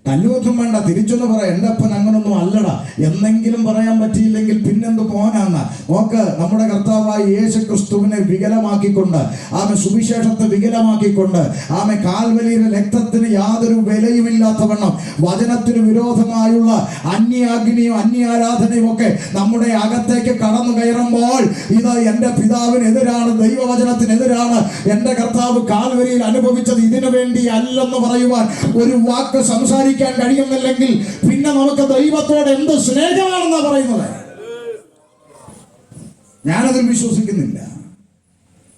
തല്ലുകൊത്തും വേണ്ട, തിരിച്ചൊന്ന് പറയാം, എൻ്റെ അപ്പൻ അങ്ങനൊന്നും അല്ലടാ എന്നെങ്കിലും പറയാൻ പറ്റിയില്ലെങ്കിൽ പിന്നെന്ത് പോനാന്ന് നോക്ക്. നമ്മുടെ കർത്താവായ യേശു ക്രിസ്തുവിനെ വികലമാക്കിക്കൊണ്ട്, ആമെ, സുവിശേഷത്തെ വികലമാക്കിക്കൊണ്ട്, ആമെ, കാൽവരിയിലെ രക്തത്തിന് യാതൊരു വിലയുമില്ലാത്തവണ്ണം വചനത്തിന് വിരോധമായുള്ള അന്യാഗ്നിയും അന്യാരാധനയും ഒക്കെ നമ്മുടെ അകത്തേക്ക് കടന്നു കയറുമ്പോൾ, ഇത് എൻ്റെ പിതാവിനെതിരാണ്, ദൈവവചനത്തിനെതിരാണ്, എൻ്റെ കർത്താവ് കാൽവരിയിൽ അനുഭവിച്ചത് ഇതിനു വേണ്ടി അല്ലെന്ന് പറയുവാൻ ഒരു വാക്ക് സംസാരിക്കാൻ കഴിയുന്നില്ലെങ്കിൽ പിന്നെ നമുക്ക് ദൈവത്തോട് എന്ത് സ്നേഹമാണെന്നാ പറയുന്നത്? ഞാനതിൽ വിശ്വസിക്കുന്നില്ല.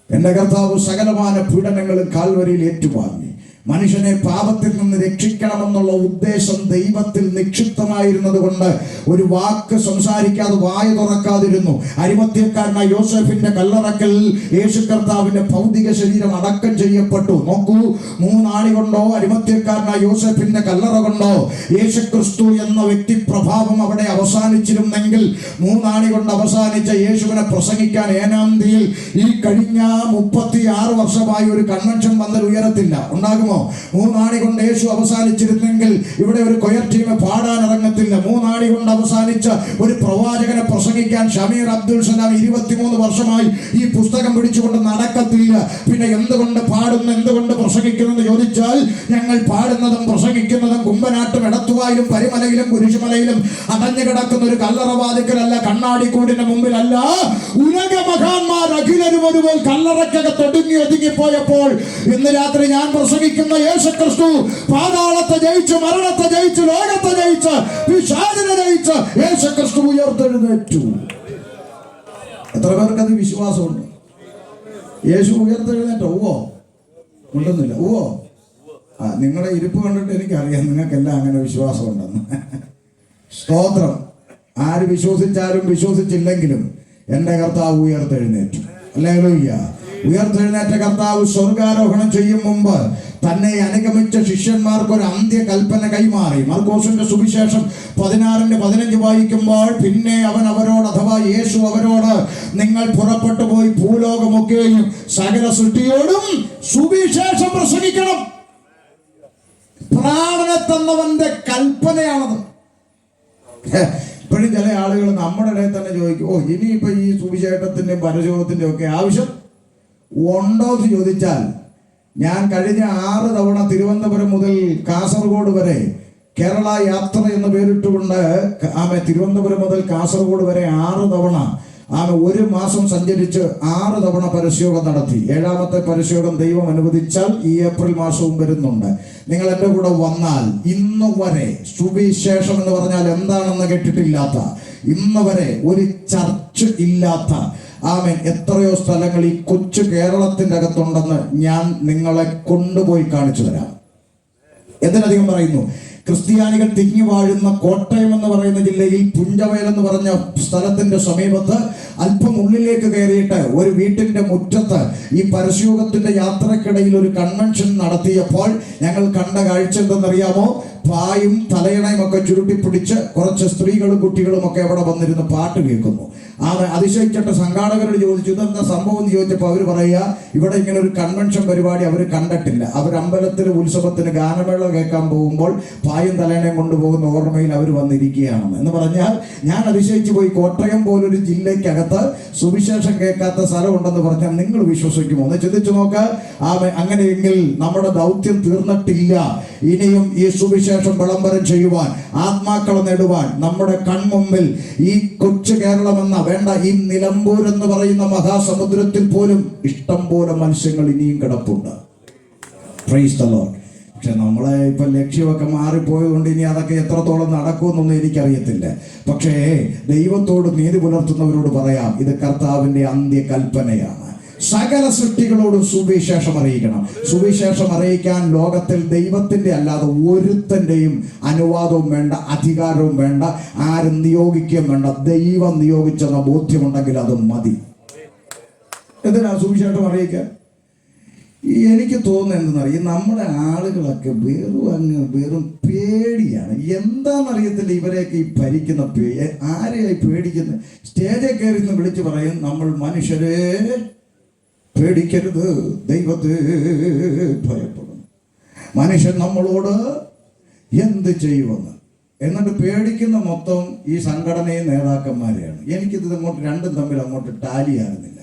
എന്റെ കർത്താവ് സകലമായ പീഡനങ്ങളും കാൽവരിയിൽ ഏറ്റുവാങ്ങി മനുഷ്യനെ പാപത്തിൽ നിന്ന് രക്ഷിക്കണമെന്നുള്ള ഉദ്ദേശം ദൈവത്തിൽ നിക്ഷിപ്തമായിരുന്നത് കൊണ്ട് ഒരു വാക്ക് സംസാരിക്കാതെ വായ തുറക്കാതിരുന്നു. അരിമത്യക്കാരനായ യോസേഫിന്റെ കല്ലറക്കൽ യേശു കർത്താവിന്റെ ഭൗതിക ശരീരം അടക്കം ചെയ്യപ്പെട്ടു. നോക്കൂ, 3 നാഴി കൊണ്ടോ അരിമത്യക്കാരനായ യോസേഫിന്റെ കല്ലറ കൊണ്ടോ യേശു ക്രിസ്തു എന്ന വ്യക്തി പ്രഭാവം അവിടെ അവസാനിച്ചിരുന്നെങ്കിൽ 3 നാഴി കൊണ്ട് അവസാനിച്ച യേശുവിനെ പ്രസംഗിക്കാൻ ഏനാന്തിയിൽ ഈ കഴിഞ്ഞ 36 വർഷമായി ഒരു കൺവെൻഷൻ പന്തൽ ഉയരത്തില്ല. ഉണ്ടാകുമോ? 3 നാഴി കൊണ്ട് യേശു അവസാനിച്ചിരുന്നെങ്കിൽ ഇവിടെ ഒരു കൊയർ ടീം പാടാൻ ഇറങ്ങത്തില്ല. 3 നാഴി കൊണ്ട് അവസാനിച്ച ഒരു പ്രവാചകനെ പ്രസംഗിക്കാൻ ഷമീർ അബ്ദുൽ സലാം 23 വർഷമായി ഈ പുസ്തകം പിടിച്ചുകൊണ്ട് നടക്കത്തില്ല. പിന്നെ എന്തുകൊണ്ട് പാടുന്നു, എന്തുകൊണ്ട് പ്രസംഗിക്കുന്നു എന്ന് ചോദിച്ചാൽ, ഞങ്ങൾ പാടുന്നതും പ്രസംഗിക്കുന്നതും കുമ്പനാട്ടും എടത്തുവായിലും പരിമലയിലും കുരിശുമലയിലും അടഞ്ഞു കിടക്കുന്ന ഒരു കല്ലറവാതിക്കലല്ല, കണ്ണാടിക്കൂടിന്റെ മുമ്പിലല്ല. ഉലക മഹാന്മാർ അഖിലരും ഒരുപോൽ കല്ലറക്കകത്ത് ഒതുങ്ങിപ്പോയപ്പോൾ ഇന്ന് രാത്രി ഞാൻ പ്രസംഗിക്കുന്ന യേശുക്രിസ്തു പാതാളത്തെ ജയിച്ച്, മരണത്തെ ജയിച്ച്, ലോകത്തെ ജയിച്ച്, പിശാചിനെ ജയിച്ച് യേശുക്രിസ്തു ഉയർത്തെഴുന്നേറ്റു. എത്ര പേർക്ക് അത് വിശ്വാസമുണ്ട്? യേശു ഉയർത്തെഴുന്നേറ്റോ? ഉണ്ടെന്നില്ല. നിങ്ങളുടെ ഇരിപ്പ് കണ്ടിട്ട് എനിക്കറിയാം നിങ്ങൾക്കെല്ലാം അങ്ങനെ വിശ്വാസമുണ്ടെന്ന്. സ്തോത്രം. ആര് വിശ്വസിച്ചാലും വിശ്വസിച്ചില്ലെങ്കിലും എൻ്റെ കർത്താവ് ഉയർത്തെഴുന്നേറ്റു. ഹല്ലേലൂയ. ഉയർത്തെഴുന്നേറ്റ കർത്താവ് സ്വർഗാരോഹണം ചെയ്യും മുമ്പ് തന്നെ അനുഗമിച്ച ശിഷ്യന്മാർക്ക് ഒരു അന്ത്യകൽപ്പന കൈമാറി. മർക്കോസിന്റെ സുവിശേഷം 16:15 വായിക്കുമ്പോൾ, പിന്നെ അവൻ അവരോട്, അഥവാ യേശു അവരോട്, നിങ്ങൾ പുറപ്പെട്ടു പോയി ഭൂലോകമൊക്കെയും സകല സൃഷ്ടിയോടും സുവിശേഷം പ്രസംഗിക്കണം. പ്രാണനെ തന്നവന്റെ കൽപ്പനയാണത്. ഇപ്പോഴും ചില ആളുകൾ നമ്മുടെ ഇടയിൽ തന്നെ ചോദിക്കും, ഇനിയിപ്പോ ഈ സുവിശേഷത്തിന്റെയും പരലോകത്തിന്റെയും ഒക്കെ ആവശ്യം ഉണ്ടോ എന്ന് ചോദിച്ചാൽ, ഞാൻ കഴിഞ്ഞ 6 തവണ തിരുവനന്തപുരം മുതൽ കാസർഗോഡ് വരെ കേരള യാത്ര എന്ന് പേരിട്ടുകൊണ്ട് തിരുവനന്തപുരം മുതൽ കാസർഗോഡ് വരെ 6 തവണ ഒരു മാസം സഞ്ചരിച്ച് 6 തവണ പരസ്യോഗം നടത്തി. 7ാമത്തെ പരസ്യോഗം ദൈവം അനുവദിച്ചാൽ ഈ ഏപ്രിൽ മാസവും വരുന്നുണ്ട്. നിങ്ങൾ എൻ്റെ കൂടെ വന്നാൽ ഇന്ന് വരെ സുവിശേഷം എന്ന് പറഞ്ഞാൽ എന്താണെന്ന് കേട്ടിട്ടില്ലാത്ത, ഇന്ന് വരെ ഒരു ചർച്ച് ഇല്ലാത്ത, എത്രയോ സ്ഥലങ്ങൾ ഈ കൊച്ചു കേരളത്തിൻ്റെ അകത്തുണ്ടെന്ന് ഞാൻ നിങ്ങളെ കൊണ്ടുപോയി കാണിച്ചു തരാം. എന്തിനധികം പറയുന്നു, ക്രിസ്ത്യാനികൾ തിങ്ങി വാഴുന്ന കോട്ടയം എന്ന് പറയുന്ന ജില്ലയിൽ പുഞ്ചവയൽ എന്ന് പറഞ്ഞ സ്ഥലത്തിന്റെ സമീപത്ത് അല്പം ഉള്ളിലേക്ക് കയറിയിട്ട് ഒരു വീട്ടിന്റെ മുറ്റത്ത് ഈ പരസ്യോഗത്തിന്റെ യാത്രക്കിടയിൽ ഒരു കൺവെൻഷൻ നടത്തിയപ്പോൾ ഞങ്ങൾ കണ്ട കാഴ്ച എന്തെന്നറിയാമോ? പായും തലയണയും ഒക്കെ ചുരുട്ടിപ്പിടിച്ച് കുറച്ച് സ്ത്രീകളും കുട്ടികളും ഒക്കെ അവിടെ വന്നിരുന്ന് പാട്ട് കേൾക്കുന്നു. അതിശയിച്ചിട്ട് സംഘാടകരോട് ചോദിച്ചു, ഇതെന്താ സംഭവം എന്ന് ചോദിച്ചപ്പോൾ അവർ പറയുക, ഇവിടെ ഇങ്ങനെ ഒരു കൺവെൻഷൻ പരിപാടി അവർ കണ്ടിട്ടില്ല. അവർ അമ്പലത്തിൽ ഉത്സവത്തിന് ഗാനമേള കേൾക്കാൻ പോകുമ്പോൾ പായും തലേണയും കൊണ്ടുപോകുന്ന ഓർമ്മയിൽ അവർ വന്നിരിക്കുകയാണെന്ന്. എന്ന് പറഞ്ഞാൽ ഞാൻ അതിശയിച്ചു പോയി. കോട്ടയം പോലൊരു ജില്ലയ്ക്കകത്ത് സുവിശേഷം കേൾക്കാത്ത സ്ഥലമുണ്ടെന്ന് പറഞ്ഞാൽ നിങ്ങൾ വിശ്വസിക്കുമോ? ഒന്ന് ചിന്തിച്ചു നോക്ക്. അങ്ങനെയെങ്കിൽ നമ്മുടെ ദൗത്യം തീർന്നിട്ടില്ല. ഇനിയും ഈ സുവിശേഷം വിളംബരം ചെയ്യുവാൻ, ആത്മാക്കളെ നേടുവാൻ നമ്മുടെ കൺമുമ്പിൽ ഈ കൊച്ചു കേരളമെന്ന വേണ്ട ഈ നിലമ്പൂർ എന്ന് പറയുന്ന മഹാസമുദ്രത്തിൽ പോലും ഇഷ്ടം പോലെ മത്സ്യങ്ങൾ ഇനിയും കിടപ്പുണ്ട്. Price the Lord. പക്ഷെ നമ്മളെ ഇപ്പൊ ലക്ഷ്യമൊക്കെ മാറിപ്പോയതുകൊണ്ട് ഇനി അതൊക്കെ എത്രത്തോളം നടക്കുമെന്നൊന്നും എനിക്കറിയത്തില്ല. പക്ഷേ ദൈവത്തോട് നീതി പുലർത്തുന്നവരോട് പറയാം, ഇത് കർത്താവിന്റെ അന്ത്യകൽപ്പനയാണ്. സകല സൃഷ്ടികളോടും സുവിശേഷം അറിയിക്കണം. സുവിശേഷം അറിയിക്കാൻ ലോകത്തിൽ ദൈവത്തിന്റെ അല്ലാതെ ഒരുത്തന്റെയും അനുവാദവും വേണ്ട, അധികാരവും വേണ്ട, ആരും നിയോഗിക്കുകയും വേണ്ട. ദൈവം നിയോഗിച്ചെന്ന ബോധ്യമുണ്ടെങ്കിൽ അത് മതി. എന്തിനാ സുവിശേഷം അറിയിക്കാൻ? എനിക്ക് തോന്നുന്നത് എന്തെന്നറിയാം, നമ്മുടെ ആളുകളൊക്കെ വെറും പേടിയാണ്. എന്താണെന്നറിയത്തില്ല ഇവരെയൊക്കെ ഈ ഭരിക്കുന്ന ആരെയായി പേടിക്കുന്നത്? സ്റ്റേജിൽ കയറി നിന്ന് വിളിച്ചു പറയും, നമ്മൾ മനുഷ്യരെ പേടിക്കരുത്, ദൈവത്തെ ഭയപ്പെടും, മനുഷ്യൻ നമ്മളോട് എന്ത് ചെയ്യുമെന്ന്. എന്നിട്ട് പേടിക്കുന്ന മൊത്തം ഈ സംഘടനയും നേതാക്കന്മാരെയാണ്. എനിക്കിത് അങ്ങോട്ട് രണ്ടും തമ്മിൽ അങ്ങോട്ട് ടാലിയാകുന്നില്ല.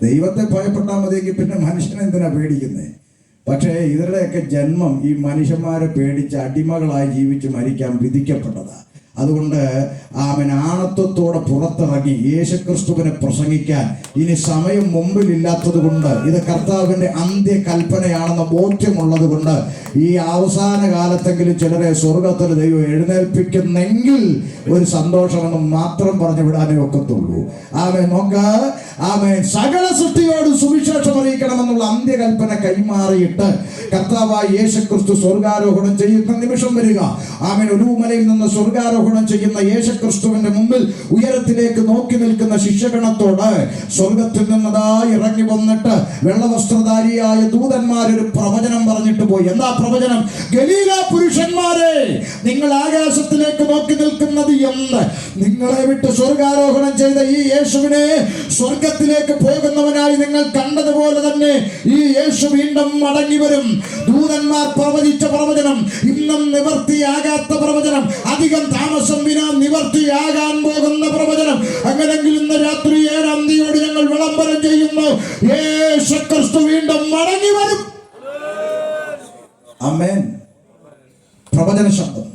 ദൈവത്തെ ഭയപ്പെട്ടാൽ മതിയെങ്കിൽ പിന്നെ മനുഷ്യനെ എന്തിനാ പേടിക്കുന്നത്? പക്ഷേ ഇവരുടെയൊക്കെ ജന്മം ഈ മനുഷ്യന്മാരെ പേടിച്ച് അടിമകളായി ജീവിച്ച് മരിക്കാൻ വിധിക്കപ്പെട്ടതാണ്. അതുകൊണ്ട് അവൻ ആണത്വത്തോടെ പുറത്തിറങ്ങി യേശുക്രിസ്തുവിനെ പ്രസംഗിക്കാൻ ഇനി സമയം മുമ്പിലില്ലാത്തത് കൊണ്ട്, ഇത് കർത്താവിന്റെ അന്ത്യകൽപ്പനയാണെന്ന ബോധ്യമുള്ളത് കൊണ്ട് ഈ അവസാന കാലത്തെങ്കിലും ചിലരെ സ്വർഗത്തിൽ ദൈവം എഴുന്നേൽപ്പിക്കുന്നെങ്കിൽ ഒരു സന്തോഷമെന്ന് മാത്രം പറഞ്ഞു വിടാനേ ഒക്കത്തുള്ളൂ. ആമേൻ. ആമേൻ. സകല സൃഷ്ടിയോട് സുവിശേഷം അറിയിക്കണമെന്നുള്ള അന്ത്യകൽപ്പന കൈമാറിയിട്ട് കർത്താവായ യേശുക്രിസ്തു സ്വർഗാരോഹണം ചെയ്യുന്ന നിമിഷം വരിക. ആമേൻ. ഒലിവുമലയിൽ നിന്ന് സ്വർഗാരോഹണം ചെയ്യുന്ന യേശുക്രിസ്തുവിന്റെ മുമ്പിൽ ഉയരത്തിലേക്ക് നോക്കി നിൽക്കുന്ന ശിഷ്യഗണത്തോട് സ്വർഗത്തിൽ നിന്നതാ ഇറങ്ങി വന്നിട്ട് വെള്ളവസ്ത്രധാരിയായ ദൂതന്മാരൊരു പ്രവചനം പറഞ്ഞിട്ട് പോയി. എന്താ പ്രവചനം? ഗലീല പുരുഷന്മാരെ, നിങ്ങൾ ആകാശത്തിലേക്ക് നോക്കി നിൽക്കുന്നത് എന്ത്? നിങ്ങളെ വിട്ട് സ്വർഗാരോഹണം ചെയ്ത ഈ യേശുവിനെ സ്വർഗത്തിലേക്ക് പോകുന്നവനായി നിങ്ങൾ കണ്ടതുപോലെ തന്നെ ഈ യേശു വീണ്ടും മടങ്ങി വരും. ദൂതന്മാർ പ്രവചിച്ച പ്രവചനം ഇന്നും നിവർത്തിയാകാത്ത പ്രവചനം, അധികം താമസം വിനാ നിവർത്തിയാകാൻ പോകുന്ന പ്രവചനം. അങ്ങനെങ്കിൽ ഇന്ന് രാത്രി 7-ാം തീയതിയോട് ഞങ്ങൾ വിളംബരം ചെയ്യുന്നു, യേശുക്രിസ്തു വീണ്ടും മടങ്ങി വരും. ആമേൻ. പ്രവചന ശബ്ദം,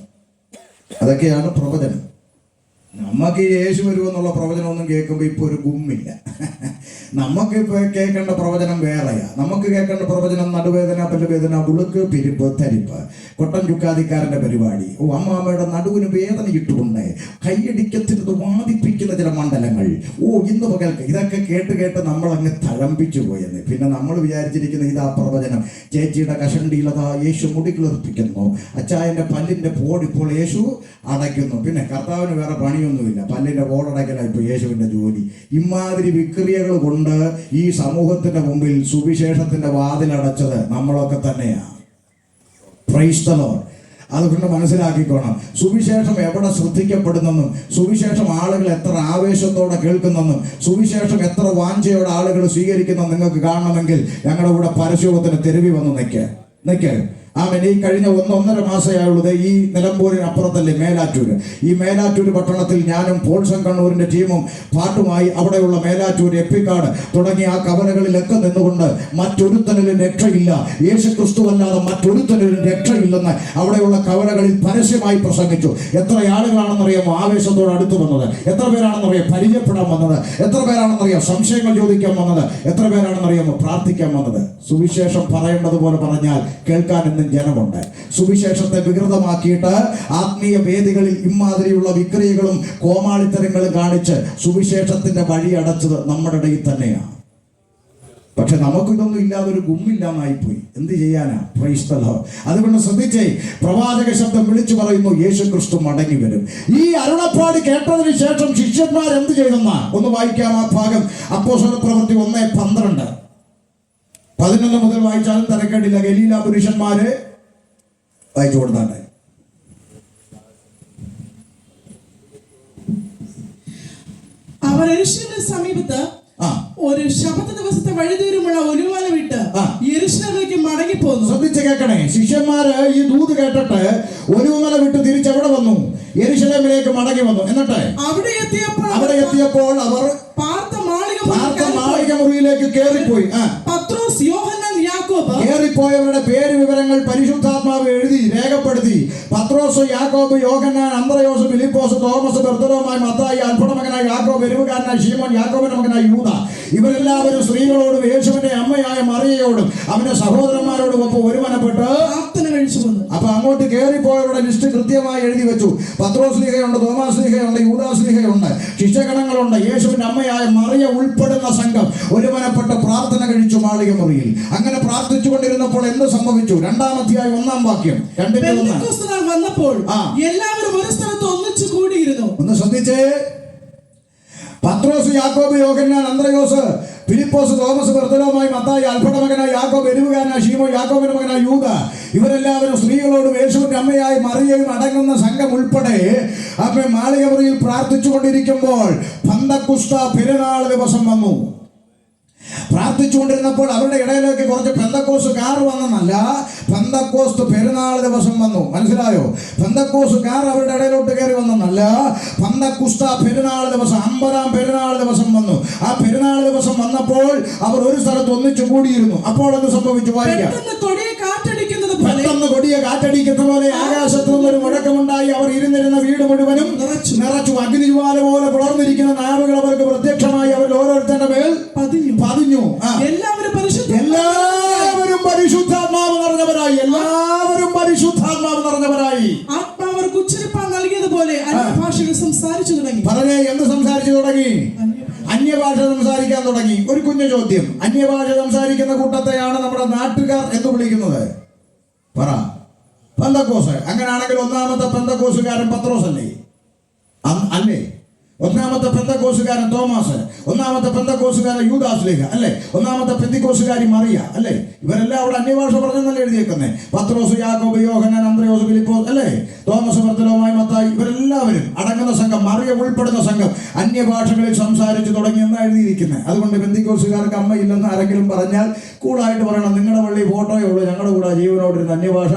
അതൊക്കെയാണ് പ്രവചനം. നമുക്ക് യേശു വരുമെന്നുള്ള പ്രവചനമൊന്നും കേൾക്കുമ്പോൾ ഇപ്പോൾ ഒരു ഗുമ്മില്ല. നമുക്കിപ്പോൾ കേൾക്കേണ്ട പ്രവചനം വേറെയാ. നമുക്ക് കേൾക്കേണ്ട പ്രവചനം നടുവേദന, പല്ലുവേദന, ഉളുക്ക്, പിരിപ്പ്, തരിപ്പ്, കൊട്ടൻ ചുക്കാതിക്കാരൻ്റെ പരിപാടി. അമ്മാമ്മയുടെ നടുവിന് വേദന ഇട്ടുകൊണ്ട് കൈയടിക്കത്തിരുന്ന് വാദിപ്പിക്കുന്ന ചില മണ്ഡലങ്ങൾ. ഇന്ന് പകൽക്ക് ഇതൊക്കെ കേട്ട് നമ്മളങ്ങ് തഴമ്പിച്ചു പോയെന്ന്. പിന്നെ നമ്മൾ വിചാരിച്ചിരിക്കുന്ന ഇതാ പ്രവചനം. ചേച്ചിയുടെ കഷണ്ടിയിലതാ യേശു മുടി കിളിർപ്പിക്കുന്നു, അച്ചായൻ്റെ പല്ലിൻ്റെ പോടിപ്പോൾ യേശു അടയ്ക്കുന്നു. പിന്നെ കർത്താവിന് വേറെ പണിയൊന്നുമില്ല, പല്ലിൻ്റെ പോടടയ്ക്കലാണ് ഇപ്പോൾ യേശുവിൻ്റെ ജോലി. ഇമാതിരി വിക്രിയകൾ കൊണ്ട് ഈ സമൂഹത്തിന്റെ മുമ്പിൽ സുവിശേഷത്തിന്റെ വാതിലടച്ചത് നമ്മളൊക്കെ തന്നെയാണ്. Price the Lord. അതുകൊണ്ട് മനസ്സിലാക്കിക്കോണം, സുവിശേഷം എവിടെ ശ്രദ്ധിക്കപ്പെടുന്നെന്നും സുവിശേഷം ആളുകൾ എത്ര ആവേശത്തോടെ കേൾക്കുന്നെന്നും സുവിശേഷം എത്ര വാഞ്ചയോടെ ആളുകൾ സ്വീകരിക്കുന്ന നിങ്ങൾക്ക് കാണണമെങ്കിൽ ഞങ്ങളുടെ കൂടെ പരസ്യത്തിന് തെരുവി വന്ന് നിൽക്ക്. ആമേൻ. ഈ കഴിഞ്ഞ 1-1.5 മാസമായുള്ളത് ഈ നിലമ്പൂരിന് അപ്പുറത്തല്ലേ മേലാറ്റൂര്. ഈ മേലാറ്റൂര് പട്ടണത്തിൽ ഞാനും പോൾസൺ കണ്ണൂരിന്റെ ടീമും പാട്ടുമായി അവിടെയുള്ള മേലാറ്റൂർ, എപ്പിക്കാട് തുടങ്ങിയ ആ കവലകളിലൊക്കെ നിന്നുകൊണ്ട് മറ്റൊരുത്തനിലും രക്ഷയില്ല, യേശുക്രിസ്തു അല്ലാതെ മറ്റൊരുത്തനിലും രക്ഷയില്ലെന്ന് അവിടെയുള്ള കവലകളിൽ പരസ്യമായി പ്രസംഗിച്ചു. എത്ര ആളുകളാണെന്നറിയാമോ ആവേശത്തോട് അടുത്ത് വന്നത്? എത്ര പേരാണെന്നറിയാം പരിചയപ്പെടാൻ വന്നത്? എത്ര പേരാണെന്നറിയാം സംശയങ്ങൾ ചോദിക്കാൻ വന്നത്? എത്ര പേരാണെന്നറിയാമോ പ്രാർത്ഥിക്കാൻ വന്നത്? സുവിശേഷം പറയേണ്ടതുപോലെ പറഞ്ഞാൽ കേൾക്കാൻ ജനമുണ്ട്. സുവിശേഷത്തെ വികൃതമാക്കിയിട്ട് ആത്മീയ വേദികളിൽ ഇമാതിരിയുള്ള വിക്രിയകളും കോമാളിത്തരങ്ങളും കാണിച്ച് സുവിശേഷത്തിന്റെ വഴി അടച്ചത് നമ്മുടെ ഇടയിൽ തന്നെയാണ്. പക്ഷെ നമുക്കിതൊന്നും ഇല്ലാതെ ഒരു ഗുമ്മില്ലാന്നായിപ്പോയി. എന്ത് ചെയ്യാനാ? Price the Lord. അതുകൊണ്ട് ശ്രദ്ധിച്ചേ, പ്രവാചക ശബ്ദം വിളിച്ചു പറയുന്നു, യേശുക്രിസ്തു മടങ്ങി വരും. ഈ അരുളപ്പാട് കേട്ടതിന് ശേഷം ശിഷ്യന്മാർ എന്ത് ചെയ്തെന്നാ ഒന്ന് വായിക്കാം ആ ഭാഗം. അപ്പോസ്തലപ്രവൃത്തി 1:12 11 മുതൽ വായിച്ചാലും തിരക്കേണ്ടില്ല. ഗലീല പുരുഷന്മാര് വായിച്ചു കൊടുത്താട്ടെ. അവർ യെരൂശലേമിന് സമീപത്ത് ഒരു ശബത്ത് ദിവസത്തെ വഴിതീരുമുള്ള ഒലിവുമല വിട്ട് യെരൂശലേമിലേക്ക് മടങ്ങി പോന്നു. ശ്രദ്ധിച്ച് കേൾക്കണേ, ശിഷ്യന്മാര് ഈ ദൂത് കേട്ടിട്ട് ഒലിവുമല വിട്ട് തിരിച്ചെവിടെ വന്നു? യെരൂശലേമിലേക്ക് മടങ്ങി വന്നു. എന്നിട്ട് അവിടെ എത്തിയപ്പോൾ അവർ പാർത്ത മാളിക മുറിയിലേക്ക് കയറിപ്പോയി. പത്രോസ്, യോഹന്നാൻ, യാക്കോബ് കയറിപ്പോയവരുടെ പേര് വിവരങ്ങൾ പരിശുദ്ധാത്മാവ് എഴുതി രേഖപ്പെടുത്തി. പത്രോസ്, യാക്കോബ്, യോഹന്നാൻ, അന്ത്രയോസ്, ഫിലിപ്പോസ്, തോമസ്, ബർത്തലോമായി, മത്തായി, അൽഫയുടെ മകനായ യാക്കോബ്, എരുവുകാരനായ ശീമോൻ, യാക്കോബിന്റെ മകനായ യൂദ, ഇവരെല്ലാവരും സ്ത്രീകളോടും യേശുവിന്റെ അമ്മയായ മറിയയോടും അവന്റെ സഹോദരന്മാരോടും ഒപ്പം ഒരുമനപ്പെട്ട് പ്രാർത്ഥന കഴിച്ചു വന്നു. അപ്പൊ അങ്ങോട്ട് കയറിപ്പോയവരുടെ ലിസ്റ്റ് കൃത്യമായി എഴുതി വെച്ചു. പത്രോസ് ലീഹയുണ്ട്, തോമാസ് ലീഹയുണ്ട്, യൂദാസ് ലീഹയുണ്ട്, ശിഷ്യഗണങ്ങളുണ്ട്, യേശുവിന്റെ അമ്മയായ മറിയ ഉൾപ്പെടുന്ന സംഘം ഒരുമനപ്പെട്ട് പ്രാർത്ഥന കഴിച്ചു മാളിക മുറിയിൽ. അങ്ങനെ പ്രാർത്ഥിച്ചുകൊണ്ടിരുന്നപ്പോൾ എന്ത് സംഭവിച്ചു? 2-ാം അധ്യായം 1-ാം വാക്യം. വന്നപ്പോൾ എല്ലാവരും ഒരു സ്ഥലത്ത് ഒന്നിച്ചു കൂടിയിരുന്നു. ഒന്ന് ശ്രദ്ധിച്ചേ. പത്രോസ്, യാക്കോബ്, യോഹന്നാൻ, അന്ത്രയോസ്, ഫിലിപ്പോസ്, തോമസ്, ബർത്തലോമായി, മത്തായി, അൽഫയുടെ മകനായ യാക്കോബ്, എരുവുകാരനായ ശീമോൻ, യാക്കോബിന്റെ മകനായ യൂദ, ഇവരെല്ലാവരും സ്ത്രീകളോടും യേശുവിന്റെ അമ്മയായി മറിയയും അടങ്ങുന്ന സംഘം ഉൾപ്പെടെ അവൻ മാളിക മുറിയിൽ പ്രാർത്ഥിച്ചുകൊണ്ടിരിക്കുമ്പോൾ പെന്തക്കോസ്ത് പെരുന്നാൾ ദിവസം വന്നു. പ്രാർത്ഥിച്ചുകൊണ്ടിരുന്നപ്പോൾ അവരുടെ ഇടയിലേക്ക് കുറച്ച് പെന്തക്കോസ്തുകാർ വന്നെന്നല്ല, പെന്തക്കോസ്ത് പെരുന്നാൾ ദിവസം വന്നു. മനസ്സിലായോ? പെന്തക്കോസ്തുകാർ അവരുടെ ഇടയിലോട്ട് കയറി വന്നെന്നല്ല, പെന്തക്കോസ്ത് പെരുന്നാൾ ദിവസം 50-ാം പെരുന്നാൾ ദിവസം വന്നു. ആ പെരുന്നാൾ ദിവസം വന്നപ്പോൾ അവർ ഒരു സ്ഥലത്ത് ഒന്നിച്ചു കൂടിയിരുന്നു. അപ്പോൾ എന്ത് സംഭവിച്ചു? വായിക്കാം. പെട്ടെന്ന് കൊടിയ കാറ്റടിക്കുന്ന പോലെ ആകാശത്തു നിന്നൊരു മുഴക്കമുണ്ടായി. അവർ ഇരുന്നിരുന്ന വീട് മുഴുവനും നിറച്ചു. അഗ്നിജ്വാല പോലെ പുലർന്നിരിക്കുന്ന നാവുകൾ അവർക്ക് പ്രത്യക്ഷമായി. അവർ ഓരോരുത്തരുടെ മേൽ പതിഞ്ഞു. എല്ലാവരും പരിശുദ്ധാത്മാവ് നിറഞ്ഞവരായി. ആത്മാവ് അവർക്ക് ഉച്ചരിപ്പാൻ നൽകിയതുപോലെ അന്യഭാഷകൾ സംസാരിച്ചു തുടങ്ങി. പറഞ്ഞേ, എന്ത് സംസാരിച്ചു തുടങ്ങി? അന്യഭാഷ സംസാരിക്കാൻ തുടങ്ങി. ഒരു കുഞ്ഞു ചോദ്യം, അന്യഭാഷ സംസാരിക്കുന്ന കൂട്ടത്തെയാണ് നമ്മുടെ നാട്ടുകാർ എന്ന് വിളിക്കുന്നത്? പറ. പെന്തക്കോസ്. അങ്ങനെയാണെങ്കിൽ 1-ാമത്തെ പെന്തക്കോസുകാരൻ പത്രോസ് അല്ലേ? അല്ലേ? 1-ാമത്തെ പെന്തക്കോസുകാരൻ തോമാസ്, 1-ാമത്തെ പെന്തക്കോസുകാരൻ യൂദാസ് ലീഹ അല്ലേ? 1-ാമത്തെ പെന്തക്കോസുകാരി മറിയ അല്ലേ? ഇവരെല്ലാം അവിടെ അന്യഭാഷ പറഞ്ഞെന്നല്ലേ എഴുതിയേക്കുന്നേ? പത്രോസ്, യാക്കോബ്, യോഹന്നാൻ, അന്ത്രയോസ്, ഫിലിപ്പോസ് അല്ലേ? തോമസ്, ബർത്തലോമായി, മത്തായി, ഇവരെല്ലാവരും അടങ്ങുന്ന സംഘം, മറിയ ഉൾപ്പെടുന്ന സംഘം അന്യഭാഷകളിൽ സംസാരിച്ചു തുടങ്ങി എന്നാണ് എഴുതിയിരിക്കുന്നത്. അതുകൊണ്ട് പെന്തക്കോസുകാർക്ക് അമ്മയില്ലെന്ന് ആരെങ്കിലും പറഞ്ഞാൽ കൂളായിട്ട് പറയണം, നിങ്ങളുടെ പള്ളി ഫോട്ടോയേ ഉള്ളൂ, ഞങ്ങളുടെ കൂടെ ജീവനോടിരുന്ന അന്യഭാഷ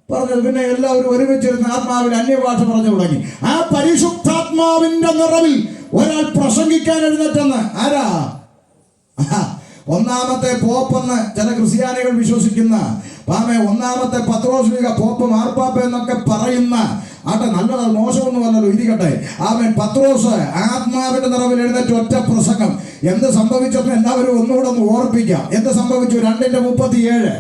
പറഞ്ഞത്. പിന്നെ എല്ലാവരും ഒരുമിച്ചിരുന്ന ആത്മാവിൽ അന്യഭാഷ പറഞ്ഞു തുടങ്ങി. ആ പരിശുദ്ധാത്മാവിന്റെ നിറവിൽ ഒരാൾ പ്രസംഗിക്കാൻ എഴുന്നേറ്റെന്ന്. ആരാ? 1-ാമത്തെ പോപ്പെന്ന് ചില ക്രിസ്ത്യാനികൾ വിശ്വസിക്കുന്ന 1-ാമത്തെ പത്രോസ് ലീഗ പോപ്പ്, മാർപ്പാപ്പ എന്നൊക്കെ പറയുന്ന നല്ലത്, മോശമൊന്നുമല്ലല്ലോ, ഇരിക്കട്ടെ. പത്രോസ് ആത്മാവിന്റെ നിറവിൽ എഴുന്നേറ്റ് ഒറ്റ പ്രസംഗം. എന്ത് സംഭവിച്ചെന്ന് എല്ലാവരും ഒന്നുകൂടെ ഒന്ന് ഓർപ്പിക്കാം. എന്ത് സംഭവിച്ചു? 2:37.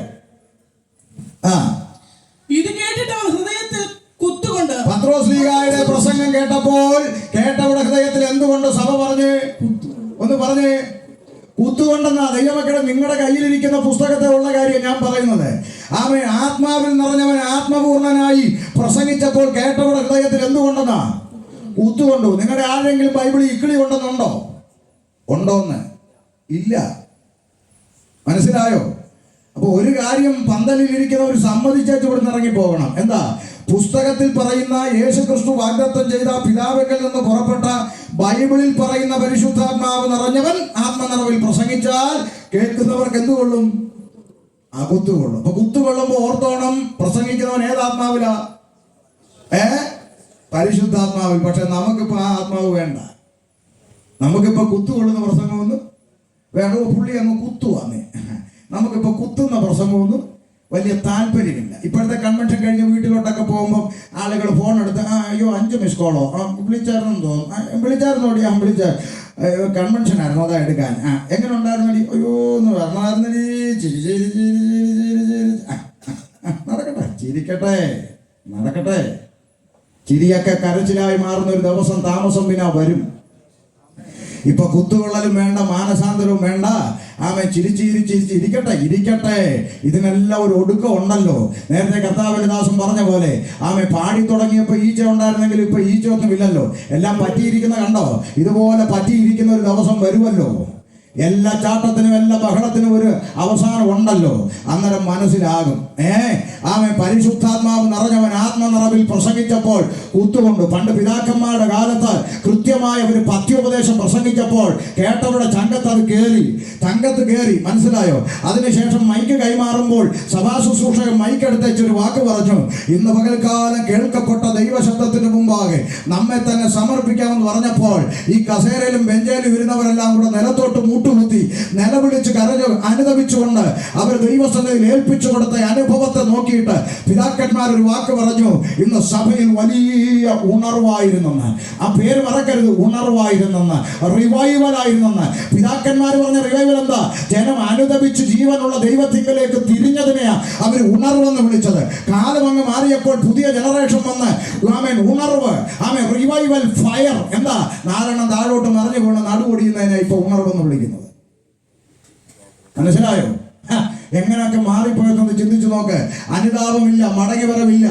ഇത് കേട്ടിട്ട് അവർ ഹൃദയത്തിൽ കുത്തുകൊണ്ട്. പത്രോസ് ലീഗായുടെ പ്രസംഗം കേട്ടപ്പോൾ കേട്ടവരുടെ ഹൃദയത്തിൽ എന്തുകൊണ്ട് സഭ പറഞ്ഞ്? ഒന്ന് പറഞ്ഞ്. കുത്തുകൊണ്ടെന്നാ. ദൈവമക്കളെ, നിങ്ങളുടെ കയ്യിലിരിക്കുന്ന പുസ്തകത്തെ ഉള്ള കാര്യം ഞാൻ പറയുന്നത്. അവൻ ആത്മാവിൽ നിറഞ്ഞവൻ ആത്മപൂർണനായി പ്രസംഗിച്ചപ്പോൾ കേട്ടവരുടെ ഹൃദയത്തിൽ എന്തുകൊണ്ടെന്നാ? കുത്തുകൊണ്ടു. നിങ്ങളുടെ ആരെങ്കിലും ബൈബിളിൽ ഇക്കിളി കൊണ്ടെന്നുണ്ടോ? ഉണ്ടോന്ന്? ഇല്ല. മനസ്സിലായോ? അപ്പോൾ ഒരു കാര്യം പന്തലിലിരിക്കുന്നവർ സമ്മതിച്ചേച്ച് ഇവിടുന്ന് ഇറങ്ങി പോകണം. എന്താ? പുസ്തകത്തിൽ പറയുന്ന യേശുക്രിസ്തു വാഗ്ദത്തം ചെയ്ത പിതാവിൽ നിന്ന് പുറപ്പെട്ട ബൈബിളിൽ പറയുന്ന പരിശുദ്ധാത്മാവ് നിറഞ്ഞവൻ ആത്മനിറവിൽ പ്രസംഗിച്ചാൽ കേൾക്കുന്നവർക്ക് എന്തുകൊള്ളും? കുത്തുകൊള്ളും. അപ്പൊ കുത്തുകൊള്ളുമ്പോ ഓർത്തോണം, പ്രസംഗിക്കുന്നവൻ ഏതാത്മാവിലാ? പരിശുദ്ധാത്മാവിൽ. പക്ഷെ നമുക്കിപ്പോ ആ ആത്മാവ് വേണ്ട. നമുക്കിപ്പോ കുത്തുകൊള്ളുന്ന പ്രസംഗമൊന്നും വേണ്ട. പുള്ളി അങ്ങ് കുത്തുവാന്നേ. നമുക്കിപ്പോൾ കുത്തുന്ന പ്രസംഗമൊന്നും വലിയ താല്പര്യമില്ല. ഇപ്പോഴത്തെ കൺവെൻഷൻ കഴിഞ്ഞ് വീട്ടിലോട്ടൊക്കെ പോകുമ്പോൾ ആളുകൾ ഫോൺ എടുത്ത് അയ്യോ 5 മിസ് കോളോ വിളിച്ചായിരുന്നു തോന്നുന്നു, വിളിച്ചായിരുന്നോടി, വിളിച്ച കൺവെൻഷൻ ആയിരുന്നു, അതാ എടുക്കാൻ. എങ്ങനെ ഉണ്ടായിരുന്നടി? അയ്യോ എന്ന് പറഞ്ഞായിരുന്നടി, ചിരി ചിരി ചിരി ചിരി ചിരി നടക്കട്ടെ, ചിരിക്കട്ടെ, നടക്കട്ടെ. ചിരിയൊക്കെ കരച്ചിലായി മാറുന്ന ഒരു ദിവസം താമസം പിന്നെ വരും. ഇപ്പൊ കുത്തുകൊള്ളലും വേണ്ട, മാനസാന്തരവും വേണ്ട. ചിരിച്ചിരിച്ചിരിക്കട്ടെ, ഇരിക്കട്ടെ. ഇതിനെല്ലാം ഒരു ഒടുക്കം ഉണ്ടല്ലോ. നേരത്തെ കർത്താവിന്റെ ദാസൻ പറഞ്ഞ പോലെ പാടി തുടങ്ങിയപ്പോ ഈച്ച ഉണ്ടായിരുന്നെങ്കിൽ ഇപ്പൊ ഈച്ച ഒന്നും ഇല്ലല്ലോ. എല്ലാം പറ്റിയിരിക്കുന്ന കണ്ടോ? ഇതുപോലെ പറ്റിയിരിക്കുന്ന ഒരു ദിവസം വരുമല്ലോ. എല്ലാ ചാട്ടത്തിനും എല്ലാ ബഹളത്തിനും ഒരു അവസാനം ഉണ്ടല്ലോ, അന്നേരം മനസ്സിലാകും. ആമേ പരിശുദ്ധാത്മാവ് നിറഞ്ഞവൻ ആത്മനിറവിൽ പ്രസംഗിച്ചപ്പോൾ കുത്തുകൊണ്ടു. പണ്ട് പിതാക്കന്മാരുടെ കാലത്ത് കൃത്യമായ ഒരു പഥ്യോപദേശം പ്രസംഗിച്ചപ്പോൾ കേട്ടവരുടെ ചങ്കത്ത് കയറി, മനസ്സിലായോ? അതിനുശേഷം മൈക്ക് കൈമാറുമ്പോൾ സഭാ ശുശ്രൂഷകൻ മൈക്ക് എടുത്തേച്ചൊരു വാക്ക് പറഞ്ഞു, ഇന്ന് പകൽക്കാലം കേൾക്കപ്പെട്ട ദൈവശബ്ദത്തിന് മുമ്പാകെ നമ്മെ തന്നെ സമർപ്പിക്കാമെന്ന് പറഞ്ഞപ്പോൾ ഈ കസേരയിലും ബെഞ്ചയിലും ഇരുന്നവരെല്ലാം കൂടെ നിലത്തോട്ട് മുട്ടുകുത്തി നിലവിളിച്ച് കരഞ്ഞു അനുദപിച്ചുകൊണ്ട് അവർ ദൈവസന്നിധിയിൽ ഏൽപ്പിച്ചു കൊടുത്ത അനുഭവത്തെ നോക്കിയിട്ട് പിതാക്കന്മാർ ഒരു വാക്ക് പറഞ്ഞു, ഇന്ന് സഭയിൽ വലിയ ഉണർവായിരുന്നെന്ന്. ആ പേര് മറക്കരുത്, ഉണർവായിരുന്നെന്ന്, റിവൈവലായിരുന്നെന്ന്. പിതാക്കന്മാർ പറഞ്ഞ റിവൈവൽ എന്താ? ജനം അനുദപിച്ച് ജീവനുള്ള ദൈവത്തിങ്കലേക്ക് തിരിഞ്ഞതിനെയാ അവർ ഉണർവെന്ന് വിളിച്ചത്. കാലം അങ്ങ് മാറിയപ്പോൾ പുതിയ ജനറേഷൻ വന്ന് ഉണർവ്, റിവൈവൽ ഫയർ. എന്താ? നാലെണ്ണം താഴോട്ട് മറിഞ്ഞു പോകണം നടുപൊടിയുന്നതിനെ ഇപ്പൊ ഉണർവെന്ന് വിളിക്കുന്നത്. മനസ്സിലായോ? എങ്ങനെയൊക്കെ മാറിപ്പോയെന്ന് ചിന്തിച്ചു നോക്ക്. അനുതാപമില്ല, മടങ്ങി വരവില്ല,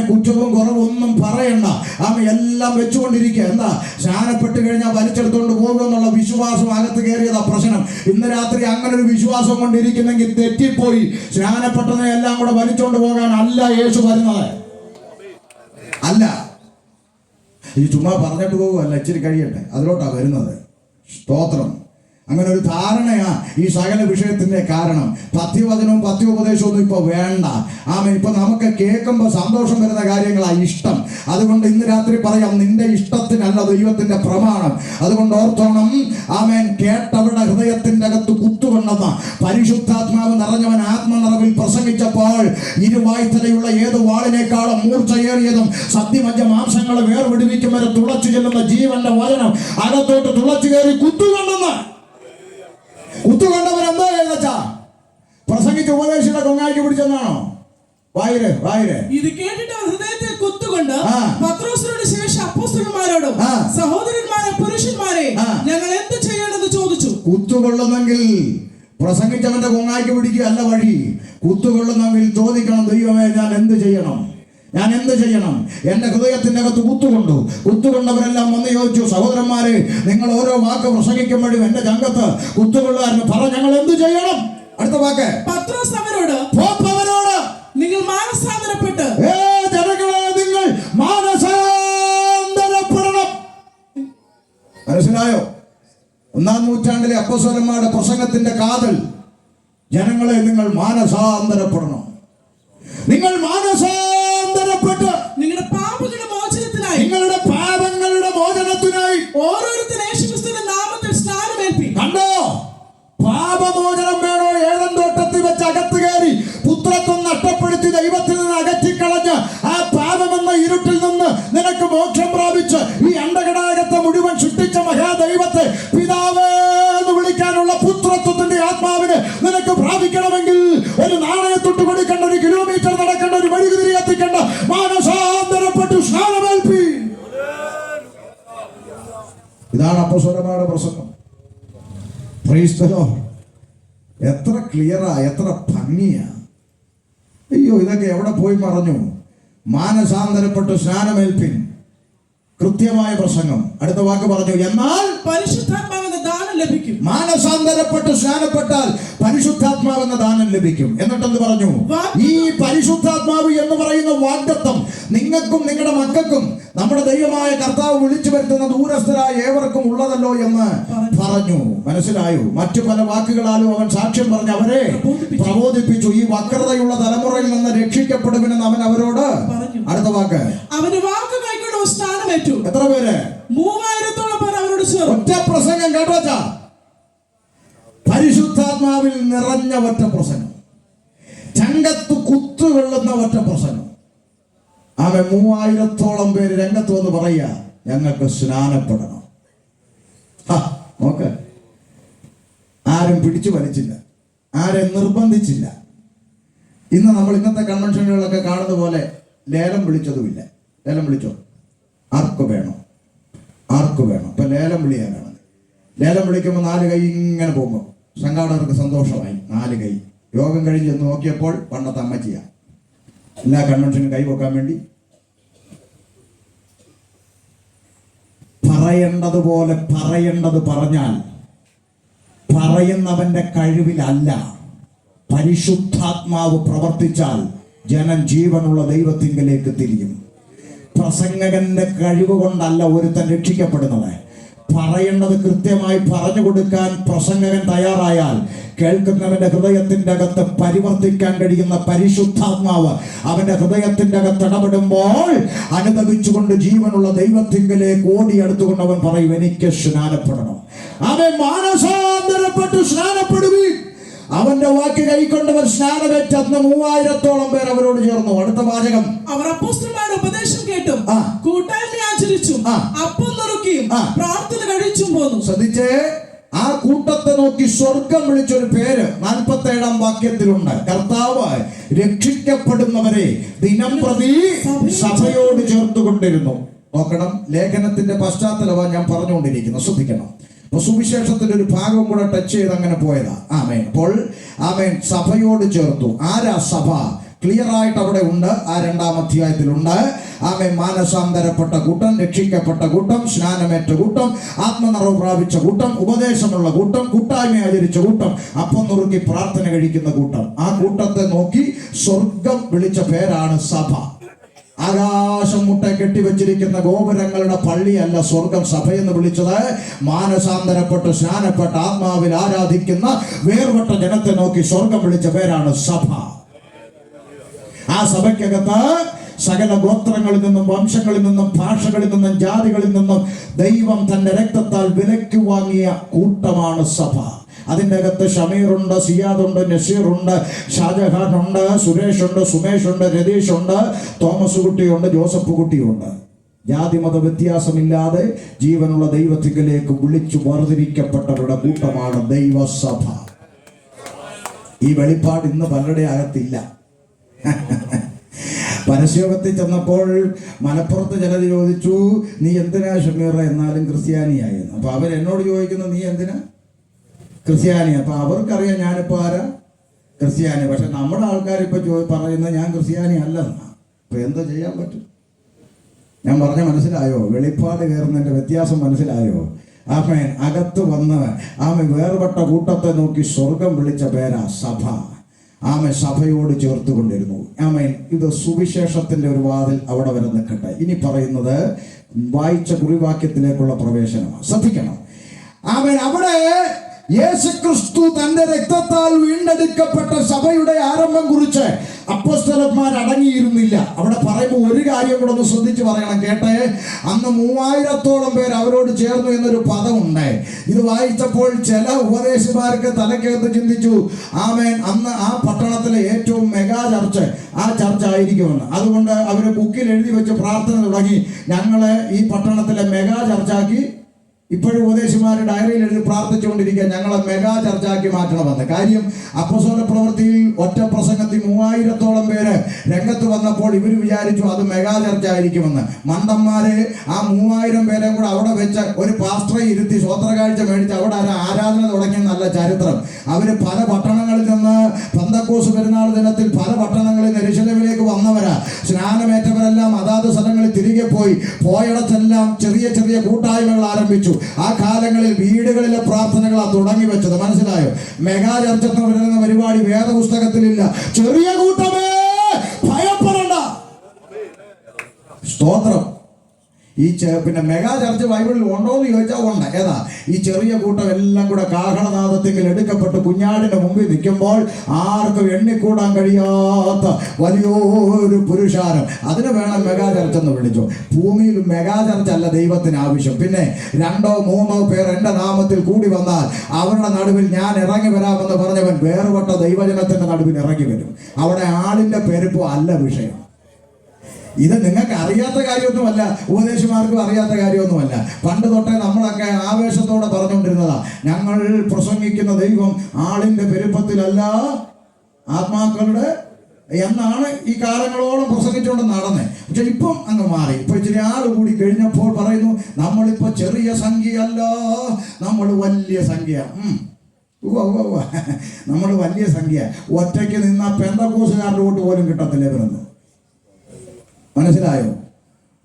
കുറ്റവും കുറവും ഒന്നും പറയണ്ട. എല്ലാം വെച്ചുകൊണ്ടിരിക്കുക. എന്താ? സ്നാനപ്പെട്ട് കഴിഞ്ഞാൽ വലിച്ചെടുത്തോണ്ട് പോകുമെന്നുള്ള വിശ്വാസം അകത്ത് കയറിയതാ പ്രശ്നം. ഇന്ന് രാത്രി അങ്ങനെ ഒരു വിശ്വാസം കൊണ്ടിരിക്കുന്നെങ്കിൽ തെറ്റിപ്പോയി. സ്നാനപ്പെട്ടതിനെ എല്ലാം കൂടെ വലിച്ചോണ്ട് പോകാൻ അല്ല യേശു വരുന്നത്. അല്ല, ഈ ചുമ്മാ പറഞ്ഞിട്ട് പോകുമല്ല, ഇച്ചിരി കഴിയട്ടെ, അതിലോട്ടാ വരുന്നത്. സ്തോത്രം. അങ്ങനെ ഒരു ധാരണയാ ഈ സകല വിഷയത്തിന്റെ കാരണം. പഥ്യവചനവും പഥ്യോപദേശവും ഒന്നും ഇപ്പൊ വേണ്ട. ഇപ്പൊ നമുക്ക് കേൾക്കുമ്പോൾ സന്തോഷം വരുന്ന കാര്യങ്ങളാ ഇഷ്ടം. അതുകൊണ്ട് ഇന്ന് രാത്രി പറയാം, നിന്റെ ഇഷ്ടത്തിനല്ല ദൈവത്തിന്റെ പ്രമാണം. അതുകൊണ്ട് ഓർത്തോണം, കേട്ടവരുടെ ഹൃദയത്തിന്റെ അകത്ത് കുത്തുകൊണ്ടെന്ന പരിശുദ്ധാത്മാവ് നിറഞ്ഞവൻ ആത്മനിറവിൽ പ്രസംഗിച്ചപ്പോൾ ഇരുവായ്ത്തലയുള്ള ഏത് വാളിനേക്കാളും മൂർച്ചയേറിയതും സദ്യമജ്ജ മാംസങ്ങളെ വേർപിടിവിക്കും വരെ തുളച്ചു ചെല്ലുന്ന ജീവന്റെ വചനം അകത്തോട്ട് തുളച്ചു കയറി കുത്തുകൊണ്ടെന്ന്. കുത്തുകൊണ്ടവരെന്താ എഴുതച്ചാ? പ്രസംഗിച്ച് ഉപദേശിയുടെ കൊങ്ങായിക്ക് പിടിച്ചെന്നാണോ? വായിര് ഇത് കേട്ടിട്ട് ഹൃദയത്തിൽ കുത്തുകൊണ്ട് പത്രോസിനോട് ശേഷം അപ്പോസ്തലന്മാരോടും സഹോദരന്മാരെ പുരുഷന്മാരെ ഞങ്ങൾ എന്ത് ചെയ്യണമെന്ന് ചോദിച്ചു. കുത്തുകൊള്ളുന്നെങ്കിൽ പ്രസംഗിച്ചവന്റെ കൊങ്ങായിക്ക് പിടിക്കുക അല്ല വഴി. കുത്തുകൊള്ളുന്നെങ്കിൽ ചോദിക്കണം, ദൈവമേ ഞാൻ എന്ത് ചെയ്യണം? എന്റെ ഹൃദയത്തിന്റെ അകത്ത് കുത്തുകൊണ്ടവരെല്ലാം വന്ന് ചോദിച്ചു, സഹോദരന്മാരെ നിങ്ങൾ ഓരോ വാക്ക് പ്രസംഗിക്കുമ്പോഴും എന്റെ ചങ്കത്ത് കുത്തുകൊള്ളുകാരന് പറ, ഞങ്ങൾ എന്ത് ചെയ്യണം? അടുത്ത വാക്ക് പത്രോസ് അവരോട് നിങ്ങൾ മാനസാന്തരപ്പെട്ട് ജനങ്ങളെ നിങ്ങൾ മാനസാന്തരപ്പെടണം. മനസ്സിലായോ? 1-ാം നൂറ്റാണ്ടിലെ അപ്പോസ്തലന്മാരുടെ പ്രസംഗത്തിന്റെ കാതൽ, ജനങ്ങളെ നിങ്ങൾ മാനസാന്തരപ്പെടണം. നിങ്ങൾ മാനസാന്തരപ്പെട്ട് നിങ്ങളുടെ പാപങ്ങളുടെ മോചനത്തിനായി ഓരോരുത്തരും യേശുക്രിസ്തുവിന്റെ നാമത്തിൽ സ്നാനമേൽപ്പി. കണ്ടോ? പാപമോചനം വേണോ? ഏദൻ തോട്ടത്തിൽ വെച്ച് അകത്ത് കയറി പുത്രത്വം നഷ്ടപ്പെടുത്തി ദൈവത്തിൽ നിന്ന് അകറ്റിക്കളഞ്ഞ് ആ പാപമെന്ന ഇരുട്ടിൽ നിന്ന് നിനക്ക് മോക്ഷം പ്രാപിച്ച് ഈ അണ്ടകടാകത്തെ മുഴുവൻ സൃഷ്ടിച്ച മഹാദൈവത്തെ പിതാവേ എന്ന് വിളിക്കാനുള്ള പുത്രത്വത്തിന്റെ ആത്മാവിന് നിനക്ക് പ്രാപിക്കണമെങ്കിൽ ഒരു നാണയത്തൊട്ട് കൊടുക്കേണ്ട, 1 കിലോമീറ്റർ നടക്കേണ്ട, ഒരു മെഴുകുതിരി എത്തിക്കേണ്ട, മാനസാന്തരപ്പെട്ടു സ്നാനമേൽപ്പി. ഇതാണ് അപ്പോസ്തലന്മാരുടെ പ്രസംഗം. Price the Lord. എത്ര ക്ലിയറാ, എത്ര ഭംഗിയാ. അയ്യോ, ഇതൊക്കെ എവിടെ പോയി പറഞ്ഞു? മാനസാന്തരപ്പെട്ടു സ്നാനമേൽപ്പിൻ. കൃത്യമായ പ്രസംഗം. അടുത്ത വാക്ക് പറഞ്ഞു, എന്നാൽ പരിശുദ്ധാത്മാവെന്ന ദാനം ലഭിക്കും. മാനസാന്തരപ്പെട്ട് സ്നാനപ്പെട്ടാൽ പരിശുദ്ധാത്മാവെന്ന ദാനം ലഭിക്കും. എന്നിട്ടെന്ന് പറഞ്ഞു, ഈ പരിശുദ്ധാത്മാവ് എന്ന് പറയുന്ന വാഗ്ദത്തം നിങ്ങൾക്കും നിങ്ങളുടെ മക്കൾക്കും നമ്മുടെ ദൈവമായ കർത്താവ് വിളിച്ചു വരുത്തുന്ന ദൂരസ്ഥരായ ഏവർക്കും ഉള്ളതല്ലോ എന്ന് പറഞ്ഞു. മനസ്സിലായോ? മറ്റു പല വാക്കുകളാലും അവൻ സാക്ഷ്യം പറഞ്ഞ് അവരെ പ്രബോധിപ്പിച്ചു. ഈ വക്രതയുള്ള തലമുറയിൽ നിന്ന് രക്ഷിക്കപ്പെടുമെന്ന് അവൻ അവരോട്. അടുത്ത വാക്ക്, അവന്റെ വാക്ക് കൈക്കൊണ്ട് സ്നാനമേറ്റു. എത്ര പേര്? 3000-ഓളം പേർ അവരോട് ചേർന്നു. ഒറ്റ പ്രസംഗം കേട്ടോച്ചാ, പരിശുദ്ധാത്മാവിൽ നിറഞ്ഞ ഒറ്റ പ്രസംഗം, ചങ്കത്ത് കുത്തുകൊള്ളുന്ന ഒറ്റ പ്രസംഗം. 3000-ഓളം പേര് രംഗത്ത് വന്ന് പറയുക, ഞങ്ങൾക്ക് സ്നാനപ്പെടണം. നോക്ക്, ആരും പിടിച്ചു വലിച്ചില്ല, ആരും നിർബന്ധിച്ചില്ല. ഇന്ന് നമ്മൾ ഇന്നത്തെ കൺവെൻഷനുകളിലൊക്കെ കാണുന്ന പോലെ ലേലം വിളിച്ചതുമില്ല. ലേലം വിളിച്ചോ? ആർക്ക് വേണം? ഇപ്പൊ ലേലം വിളിയാണ്. ലേലം വിളിക്കുമ്പോൾ 4 കൈ ഇങ്ങനെ പോകുമ്പോൾ സംഘാടകർക്ക് സന്തോഷമായി. 4 കൈ. യോഗം കഴിഞ്ഞ് ചെന്ന് നോക്കിയപ്പോൾ പണ്ടത്തെ അമ്മച്ചിയാ എല്ലാ കൺവെൻഷനും കൈ വെക്കാൻ വേണ്ടി. പറയേണ്ടതുപോലെ പറയേണ്ടത് പറഞ്ഞാൽ പറയുന്നവന്റെ കഴിവിലല്ല, പരിശുദ്ധാത്മാവ് പ്രവർത്തിച്ചാൽ ജനം ജീവനുള്ള ദൈവത്തിങ്കലേക്ക് തിരിയും. പ്രസംഗകന്റെ കഴിവ് കൊണ്ടല്ല ഒരുത്തൻ രക്ഷിക്കപ്പെടുന്നത്. പറയേണ്ടത് കൃത്യമായി പറഞ്ഞു കൊടുക്കാൻ പ്രസംഗകൻ തയ്യാറായാൽ കേൾക്കുന്നവന്റെ ഹൃദയത്തിന്റെ അകത്ത് പരിവർത്തിക്കാൻ കഴിയുന്ന പരിശുദ്ധാത്മാവ് അവന്റെ ഹൃദയത്തിന്റെ അകത്ത് ഇടപെടുമ്പോൾ അനുഭവിച്ചുകൊണ്ട് ജീവനുള്ള ദൈവത്തിങ്കലേക്ക് ഓടിയെടുത്തുകൊണ്ട് അവൻ പറയും, എനിക്ക് സ്നാനപ്പെടണം. അവൻ മാനസാന്തരപ്പെട്ട് സ്നാനപ്പെടുവീൻ. അവന്റെ വാക്ക് കൈക്കൊണ്ടവർ സ്നാനമേറ്റ് അന്ന് 3000-ഓളം പേർ അവരോട് ചേർന്നു. അടുത്ത വാചകം, അവർ അപ്പോസ്തലന്മാരുടെ ഉപദേശം കേട്ടും കൂട്ടായ്മ ആചരിച്ചും അപ്പം നുറുക്കിയും പ്രാർത്ഥന കഴിച്ചും പോന്നു. ശ്രദ്ധിച്ചേ, ആ കൂട്ടത്തെ നോക്കി സ്വർഗം വിളിച്ചൊരു പേര് 47-ാം വാക്യത്തിലുണ്ട്. കർത്താവ് രക്ഷിക്കപ്പെടുന്നവരെ ദിനം പ്രതി സഭയോട് ചേർത്തുകൊണ്ടിരുന്നു. നോക്കണം, ലേഖനത്തിന്റെ പശ്ചാത്തലമാണ് ഞാൻ പറഞ്ഞുകൊണ്ടിരിക്കുന്നത്, ശ്രദ്ധിക്കണം. അപ്പൊ സുവിശേഷത്തിന്റെ ഒരു ഭാഗം കൂടെ ടച്ച് ചെയ്ത് അങ്ങനെ പോയതാ. ആമേൻ. അപ്പോൾ ആമേൻ, സഭയോട് ചേർത്തു. ആരാ സഭ? ക്ലിയർ ആയിട്ട് അവിടെ ഉണ്ട്. ആ 2-ാം അധ്യായത്തിലുണ്ട്. ആമേൻ. മാനസാന്തരപ്പെട്ട കൂട്ടം, രക്ഷിക്കപ്പെട്ട കൂട്ടം, സ്നാനമേറ്റ കൂട്ടം, ആത്മനിറവ് പ്രാപിച്ച കൂട്ടം, ഉപദേശമുള്ള കൂട്ടം, കൂട്ടായ്മ ആചരിച്ച കൂട്ടം, അപ്പം നുറുക്കി പ്രാർത്ഥന കഴിക്കുന്ന കൂട്ടം. ആ കൂട്ടത്തെ നോക്കി സ്വർഗം വിളിച്ച പേരാണ് സഭ. ആകാശം മുട്ട കെട്ടിവെച്ചിരിക്കുന്ന ഗോപുരങ്ങളുടെ പള്ളിയല്ല സ്വർഗം സഭയെന്ന് വിളിച്ചത്. മാനസാന്തരപ്പെട്ട് സ്നാനപ്പെട്ട ആത്മാവിൽ ആരാധിക്കുന്ന വേർപെട്ട ജനത്തെ നോക്കി സ്വർഗം വിളിച്ച പേരാണ് സഭ. ആ സഭയ്ക്കകത്ത് സകല ഗോത്രങ്ങളിൽ നിന്നും, വംശങ്ങളിൽ നിന്നും, ഭാഷകളിൽ നിന്നും, ജാതികളിൽ നിന്നും ദൈവം തന്റെ രക്തത്താൽ വിലയ്ക്ക് വാങ്ങിയ കൂട്ടമാണ് സഭ. അതിൻ്റെ അകത്ത് ഷമീറുണ്ട്, സിയാദുണ്ട്, നസീറുണ്ട്, ഷാജഹാൻ ഉണ്ട്, സുരേഷ് ഉണ്ട്, സുമേഷ് ഉണ്ട്, രതീഷ് ഉണ്ട്, തോമസ് കുട്ടിയുണ്ട്, ജോസഫ് കുട്ടിയുണ്ട്. ജാതിമത വ്യത്യാസമില്ലാതെ ജീവനുള്ള ദൈവത്തിലേക്ക് വിളിച്ചു വേർതിരിക്കപ്പെട്ടവരുടെ കൂട്ടമാണ് ദൈവസഭ. ഈ വെളിപ്പാട് ഇന്ന് പലരുടെ അകത്തില്ല. പരസ്യോഗത്തിൽ ചെന്നപ്പോൾ മലപ്പുറത്ത് ചിലർ ചോദിച്ചു, നീ എന്തിനാ ഷമീറ എന്നാലും ക്രിസ്ത്യാനിയായിരുന്നു. അപ്പൊ അവരെന്നോട് ചോദിക്കുന്നു, നീ എന്തിനാ ക്രിസ്ത്യാനി? അപ്പൊ അവർക്കറിയാം ഞാനിപ്പോ ആരാ ക്രിസ്ത്യാനി. പക്ഷെ നമ്മുടെ ആൾക്കാർ ഇപ്പൊ പറയുന്നത് ഞാൻ ക്രിസ്ത്യാനി അല്ലെന്നാ. അപ്പൊ എന്താ ചെയ്യാൻ പറ്റും? ഞാൻ പറഞ്ഞ മനസ്സിലായോ? വെളിപ്പാട് കയറുന്നതിന്റെ വ്യത്യാസം മനസ്സിലായോ? ആമേൻ. അകത്ത് വന്ന് ആമേൻ വേർപെട്ട കൂട്ടത്തെ നോക്കി സ്വർഗം വിളിച്ച പേരാ സഭ. ആമേൻ. സഭയോട് ചേർത്തുകൊണ്ടിരുന്നു. ആമേൻ. ഇത് സുവിശേഷത്തിന്റെ ഒരു വാതിൽ അവിടെ വരെ നിൽക്കട്ടെ. ഇനി പറയുന്നത് വായിച്ച കുറിവാക്യത്തിലേക്കുള്ള പ്രവേശനമാണ്. ശ്രദ്ധിക്കണം. ആമേൻ. അവിടെ യേശുക്രിസ്തു തന്റെ രക്തത്താൽ വീണ്ടെടുക്കപ്പെട്ട സഭയുടെ ആരംഭം കുറിച്ച് അപ്പോസ്തലന്മാർ അടങ്ങിയിരുന്നില്ല. അവിടെ പറയുമ്പോൾ ഒരു കാര്യം കൂടെ ഒന്ന് ശ്രദ്ധിച്ച് പറയണം, കേട്ടെ. അന്ന് 3000-ഓളം പേർ അവരോട് ചേർന്നു എന്നൊരു പദമുണ്ട്. ഇത് വായിച്ചപ്പോൾ ചില ഉപദേശിമാർക്ക് തലക്കകത്ത് ചിന്തിച്ചു, ആമേൻ, അന്ന് ആ പട്ടണത്തിലെ ഏറ്റവും മെഗാ ചർച്ച് ആ ചർച്ച ആയിരിക്കുമെന്ന്. അതുകൊണ്ട് അവർ ബുക്കിൽ എഴുതി വെച്ച് പ്രാർത്ഥന തുടങ്ങി, ഞങ്ങളെ ഈ പട്ടണത്തിലെ മെഗാ ചർച്ചാക്കി. ഇപ്പോഴും ഉപദേശിമാർ ഡയറിയിൽ എഴുതി പ്രാർത്ഥിച്ചുകൊണ്ടിരിക്കുക, ഞങ്ങളെ മെഗാ ചർച്ചാക്കി മാറ്റണമെന്ന്. കാര്യം അപ്പോസ്തല പ്രവൃത്തിയിൽ ഒറ്റ പ്രസംഗത്തിൽ 3000-ഓളം പേര് രംഗത്ത് വന്നപ്പോൾ ഇവർ വിചാരിച്ചു അത് മെഗാ ചർച്ച ആയിരിക്കുമെന്ന്. മണ്ടന്മാര് ആ 3000 പേരെ കൂടെ അവിടെ വെച്ച് ഒരു പാസ്റ്ററെ ഇരുത്തി സ്വോത്രകാഴ്ച മേടിച്ച് അവിടെ ആരാധന തുടങ്ങിയെന്നല്ല ചരിത്രം. അവര് പല പട്ടണങ്ങളിൽ നിന്ന് പെന്തക്കോസ്ത് പെരുന്നാൾ ദിനത്തിൽ പല പട്ടണങ്ങളിൽ നിന്ന് യെരൂശലേമിലേക്ക് വന്നവരാ. സ്നാനമേറ്റവരെല്ലാം അതാത് സ്ഥലങ്ങളിൽ തിരികെ പോയിടത്തെല്ലാം ചെറിയ ചെറിയ കൂട്ടായ്മകൾ ആരംഭിച്ചു. ആ കാലങ്ങളിൽ വീടുകളിലെ പ്രാർത്ഥനകളാണ് തുടങ്ങി വെച്ചത്. മനസ്സിലായോ? മെഗാ ചർച്ച എന്ന് പറയുന്ന പരിപാടി വേദപുസ്തകത്തിലില്ല. ചെറിയ കൂട്ടമേ ഭയപ്പെടണ്ട. സ്തോത്രം. ഈ പിന്നെ മെഗാ ചർച്ച ബൈബിളിൽ ഉണ്ടോ എന്ന് ചോദിച്ചാൽ ഉണ്ട്. ഏതാ? ഈ ചെറിയ കൂട്ടം എല്ലാം കൂടെ കാഹളനാദത്തിൽ എടുക്കപ്പെട്ട് കുഞ്ഞാടിന്റെ മുമ്പിൽ നിൽക്കുമ്പോൾ ആർക്കും എണ്ണിക്കൂടാൻ കഴിയാത്ത വലിയൊരു പുരുഷാരം. അതിന് വേണം മെഗാ ചർച്ച എന്ന് വിളിച്ചു. ഭൂമിയിൽ മെഗാ ചർച്ച അല്ല ദൈവത്തിന് ആവശ്യം. പിന്നെ 2 or 3 പേർ എൻ്റെ നാമത്തിൽ കൂടി വന്നാൽ അവരുടെ നടുവിൽ ഞാൻ ഇറങ്ങി വരാമെന്ന് പറഞ്ഞവൻ വേർപെട്ട ദൈവജനത്തിന്റെ നടുവിൽ ഇറങ്ങി വരും. അവിടെ ആളിന്റെ പെരുപ്പം അല്ല വിഷയം. ഇത് നിങ്ങൾക്ക് അറിയാത്ത കാര്യമൊന്നുമല്ല, ഉപദേശിമാർക്കും അറിയാത്ത കാര്യമൊന്നുമല്ല. പണ്ട് തൊട്ടേ നമ്മളൊക്കെ ആവേശത്തോടെ പറഞ്ഞുകൊണ്ടിരുന്നതാ, ഞങ്ങൾ പ്രസംഗിക്കുന്ന ദൈവം ആളിന്റെ പെരുപ്പത്തിലല്ല ആത്മാക്കളുടെ എന്നാണ് ഈ കാലങ്ങളോളം പ്രസംഗിച്ചുകൊണ്ട് നടന്നേ. പക്ഷെ ഇപ്പം അങ്ങ് മാറി. ഇപ്പൊ ഇച്ചിരി ആൾ കൂടി കഴിഞ്ഞപ്പോൾ പറയുന്നു, നമ്മളിപ്പോ ചെറിയ സംഖ്യയല്ല, നമ്മൾ വലിയ സംഖ്യ. നമ്മൾ വലിയ സംഖ്യ. ഒറ്റയ്ക്ക് നിന്ന പെന്തക്കോസ്തുകാരുടെ വോട്ട് പോലും കിട്ടത്തില്ല ഇവരൊന്നും. മനസ്സിലായോ?